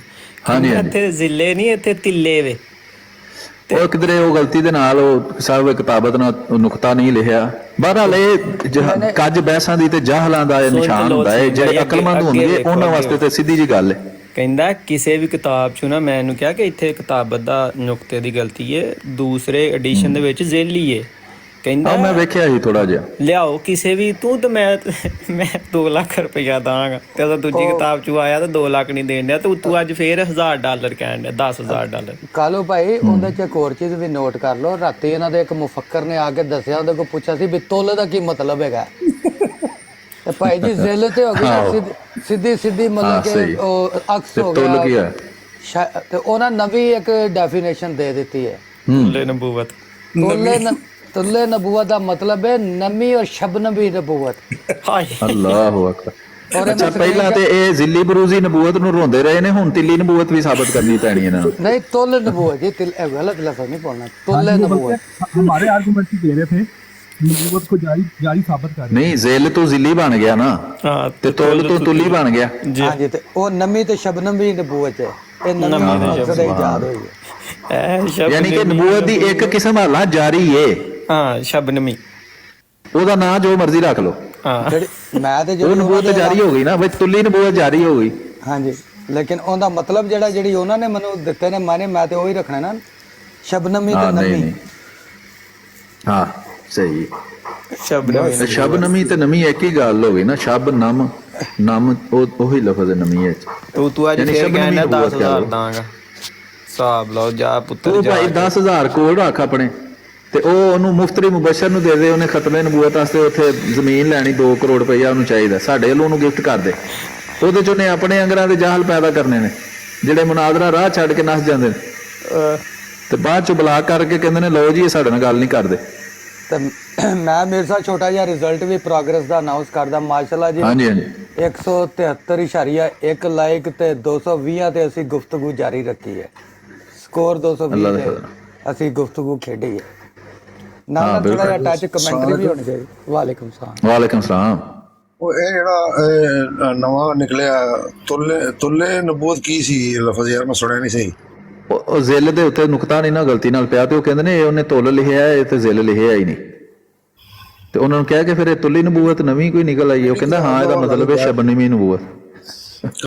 ਇੱਥੇ ਜ਼ਿਲੇ ਨਹੀਂ, ਇੱਥੇ ਤਿੱਲੇ ਵੇ। ਉਹ ਕਿਧਰੇ ਉਹ ਗਲਤੀ ਦੇ ਨਾਲ ਉਹ ਸਾਹਿਬ ਕਿਤਾਬਤ ਨਾਲ ਨੁਕਤਾ ਨਹੀਂ ਲਿਖਿਆ। ਬਹਰਹਾਲ ਇਹ ਕੱਜ ਬਹਿਸਾਂ ਦੀ ਤੇ ਜਾਹਲਾਂ ਦਾ ਇਹ ਨਿਸ਼ਾਨ ਹੁੰਦਾ ਹੈ। ਜਿਹੜੇ ਅਕਲਮੰਦ ਹੋਣਗੇ ਉਹਨਾਂ ਵਾਸਤੇ ਤੇ ਸਿੱਧੀ ਜੀ ਗੱਲ ਹੈ। ਕਹਿੰਦਾ ਕਿਸੇ ਵੀ ਕਿਤਾਬ 'ਚ ਨਾ, ਮੈਂ ਇਹਨੂੰ ਕਿਹਾ ਕਿ ਇੱਥੇ ਕਿਤਾਬਤ ਦਾ ਨੁਕਤੇ ਦੀ ਗਲਤੀ ਹੈ, ਦੂਸਰੇ ਐਡੀਸ਼ਨ ਦੇ ਵਿੱਚ ਜ਼ੇਲੀ ਹੈ। ਕਹਿੰਦਾ ਮੈਂ ਵੇਖਿਆ ਸੀ ਥੋੜਾ ਜਿਹਾ, ਲਿਆਓ ਕਿਸੇ ਵੀ ਤੂੰ ਤੇ ਮੈਂ 2 ਲੱਖ ਰੁਪਇਆ ਦਾਂਗਾ, ਤੇ ਜਦੋਂ ਦੂਜੀ ਕਿਤਾਬ 'ਚ ਆਇਆ ਤਾਂ 2 ਲੱਖ ਨਹੀਂ ਦੇਣ ਡਿਆ, ਤੇ ਤੂੰ ਅੱਜ ਫੇਰ $1000 ਕਹਿਣ ਡਿਆ, $10,000। ਕਾਲੋ ਭਾਈ, ਉਹਦੇ 'ਚ ਇੱਕ ਹੋਰ ਚੀਜ਼ ਵੀ ਨੋਟ ਕਰ ਲਓ। ਰਾਤੀ ਇਹਨਾਂ ਦੇ ਇੱਕ ਮੁਫੱਕਰ ਨੇ ਆ ਕੇ ਦੱਸਿਆ, ਉਹਦੇ ਕੋਲ ਪੁੱਛਿਆ ਸੀ ਵੀ ਤੋਲੇ ਦਾ ਕੀ ਮਤਲਬ ਹੈਗਾ। ਤੇ ਭਾਈ ਜੀ ਜ਼ਿਲ ਤੇ ਹੋ ਗਈ ਸਿੱਧੀ ਮਤਲਬ ਕਿ ਉਹ ਅਕਸ ਹੋ ਗਿਆ। ਤੇ ਉਹਨਾਂ ਨਵੀਂ ਇੱਕ ਡੈਫੀਨੇਸ਼ਨ ਦੇ ਦਿੱਤੀ ਹੈ ਤੁੱਲੇ ਨਬੂਵਤ ਤੁੱਲੇ ਨਬੂਵਤ ਦਾ ਮਤਲਬ ਹੈ ਨਮੀ ਔਰ ਸ਼ਬਨਮੀ ਨਬੂਵਤ। ਹਾਏ ਅੱਲਾਹੁ ਅਕਬਰ। ਔਰ ਅੱਛਾ ਪਹਿਲਾਂ ਤੇ ਇਹ ਜ਼ਿੱਲੀ ਬਰੂਜ਼ੀ ਨਬੂਵਤ ਨੂੰ ਰੋਂਦੇ ਰਹੇ ਨੇ, ਹੁਣ ਤਿੱਲੀ ਨਬੂਵਤ ਵੀ ਸਾਬਤ ਕਰਨੀ ਪੈਣੀ ਇਹਨਾਂ ਨੂੰ। नहीं तुल नबूवत, ये गलत लफ्ज नहीं बोलना, तुल नबूवत। हमारे आर्गुमेंट दे रहे थे नबूवत को जारी साबित कर रहे ਨਹੀਂ ਜ਼ੇਲ ਤੋਂ ਜ਼ਿੱਲੀ ਬਣ ਗਿਆ ਨਾ, ਹਾਂ ਤੇ ਤੁੱਲ ਤੋਂ ਤੁੱਲੀ ਬਣ ਗਿਆ। हाँ जी, ते ओ नमी ते शबनम भी नबूवत है, ये नमी मकसद इजाद हुई है। ਐ ਯਾਨੀ ਕਿ ਨਬੂਵਤ ਦੀ ਇੱਕ ਕਿਸਮ ਹਾਲਾ ਜਾਰੀ ਏ, ਹਾਂ ਸ਼ਬਨਮੀ, ਉਹਦਾ ਨਾਂ ਜੋ ਮਰਜ਼ੀ ਰੱਖ ਲਓ, ਹਾਂ ਜਿਹੜੀ ਮੈਂ ਤੇ ਉਹ ਨਬੂਵਤ ਜਾਰੀ ਹੋ ਗਈ ਨਾ ਬਈ, ਤੁੱਲੀ ਨਬੂਵਤ ਜਾਰੀ ਹੋ ਗਈ। ਹਾਂਜੀ, ਲੇਕਿਨ ਉਹਦਾ ਮਤਲਬ ਜਿਹੜੀ ਉਹਨਾਂ ਨੇ ਮੈਨੂੰ ਦਿੱਤੇ ਨੇ ਮਾਨੇ, ਮੈਂ ਤੇ ਉਹੀ ਰੱਖਣਾ ਨਾ, ਸ਼ਬਨਮੀ ਤੇ ਹਾਂ ਨਹੀਂ ਨਮੀ। ਨਹੀਂ, ਹਾਂ ਸਹੀ। ਸ਼ਬਨਮੀ ਸ਼ਬਨਮੀ ਤੇ ਨਮੀ ਇੱਕ ਹੀ ਗੱਲ ਹੋ ਗਈ ਨਾ, ਸ਼ਬ ਨਮ ਨਮ ਉਹੀ ਲਫ਼ਜ਼ ਹੈ ਨਮੀ ਵਿੱਚ। ਤੂੰ ਅੱਜ ਯਾਨੀ ਫੇਰ ਸ਼ਬਨਮੀ ਕਹਿੰਦਾ ਨਬੂਵਤ 10,000 ਦਾਂਗਾ, ਹਿਸਾਬ ਲਾਓ ਜਾ ਪੁੱਤਰ ਤੂੰ ਜਾ। ਭਾਈ 10,000 ਕੋਲ ਰੱਖ ਆਪਣੇ, ਤੇ ਉਹ ਉਹਨੂੰ ਮੁਫਤਰੀ ਮੁਬਸ਼ਰ ਨੂੰ ਦੇ ਦੇ, ਉਹਨੇ ਖਤਮੇ ਨਬੂਵਤ ਵਾਸਤੇ ਉੱਥੇ ਜ਼ਮੀਨ ਲੈਣੀ 2 ਕਰੋੜ ਰੁਪਈਆ ਉਹਨੂੰ ਚਾਹੀਦਾ, ਸਾਡੇ ਵੱਲੋਂ ਉਹਨੂੰ ਗਿਫਟ ਕਰ ਦੇ। ਉਹਦੇ ਚ ਉਹਨੇ ਆਪਣੇ ਅੰਗਰਾਂ ਦੇ ਜਾਹਲ ਪੈਦਾ ਕਰਨੇ ਨੇ, ਜਿਹੜੇ ਮੁਨਾਜ਼ਰਾ ਰਾਹ ਛੱਡ ਕੇ ਨੱਸ ਜਾਂਦੇ ਨੇ, ਤੇ ਬਾਅਦ ਚ ਬਲਾਕ ਕਰਕੇ ਕਹਿੰਦੇ ਨੇ ਲਓ ਜੀ ਇਹ ਸਾਡੇ ਨਾਲ ਗੱਲ ਨਹੀਂ ਕਰਦੇ। ਤੇ ਮੈਂ ਮੇਰੇ ਸਾਥ ਛੋਟਾ ਜਿਹਾ ਰਿਜ਼ਲਟ ਵੀ ਪ੍ਰੋਗਰੈਸ ਦਾ ਅਨਾਉਂਸ ਕਰਦਾ, ਮਾਸ਼ਾਅੱਲਾ ਜੀ। ਹਾਂਜੀ ਹਾਂਜੀ 173.1 ਲਾਈਕ ਤੇ 220 ਤੇ ਅਸੀਂ ਗੁਫ਼ਤਗੂ ਜਾਰੀ ਰੱਖੀ ਹੈ, ਸਕੋਰ 220 ਤੇ ਅਸੀਂ ਗੁਫ਼ਤਗੂ ਖੇਡੀ ਹੈ। ਨਾਲ ਥੋੜਾ ਜਿਹਾ ਟੱਚ ਕਮੈਂਟਰੀ ਵੀ ਹੋਣੀ ਚਾਹੀਦੀ। ਵਾਲੇਕੁਮ ਸਲਾਮ। ਵਾਲੇਕੁਮ ਸਲਾਮ। ਉਹ ਇਹ ਜਿਹੜਾ ਨਵਾਂ ਨਿਕਲਿਆ ਤੁੱਲੇ ਨਬੂਵਤ ਕੀ ਸੀ ਲਫ਼ਜ਼, ਯਾਰ ਮੈਂ ਸੁਣਿਆ ਨਹੀਂ ਸਹੀ। ਉਹ ਜ਼ਿਲ ਦੇ ਉੱਤੇ ਨੁਕਤਾ ਨਹੀਂ ਨਾ ਗਲਤੀ ਨਾਲ ਪਿਆ, ਤੇ ਉਹ ਕਹਿੰਦੇ ਨੇ ਇਹ ਉਹਨੇ ਤੁੱਲ ਲਿਖਿਆ, ਇਹ ਤੇ ਜ਼ਿਲ ਲਿਖਿਆ ਹੀ ਨਹੀਂ, ਤੇ ਉਹਨਾਂ ਨੂੰ ਕਹਿ ਕੇ ਫਿਰ ਇਹ ਤੁੱਲੀ ਨਬੂਵਤ ਨਵੀਂ ਕੋਈ ਨਿਕਲ ਆਈ। ਉਹ ਕਹਿੰਦਾ ਹਾਂ ਇਹਦਾ ਮਤਲਬ ਹੈ ਸ਼ਬਨਮੀ ਨਬੂਵਤ।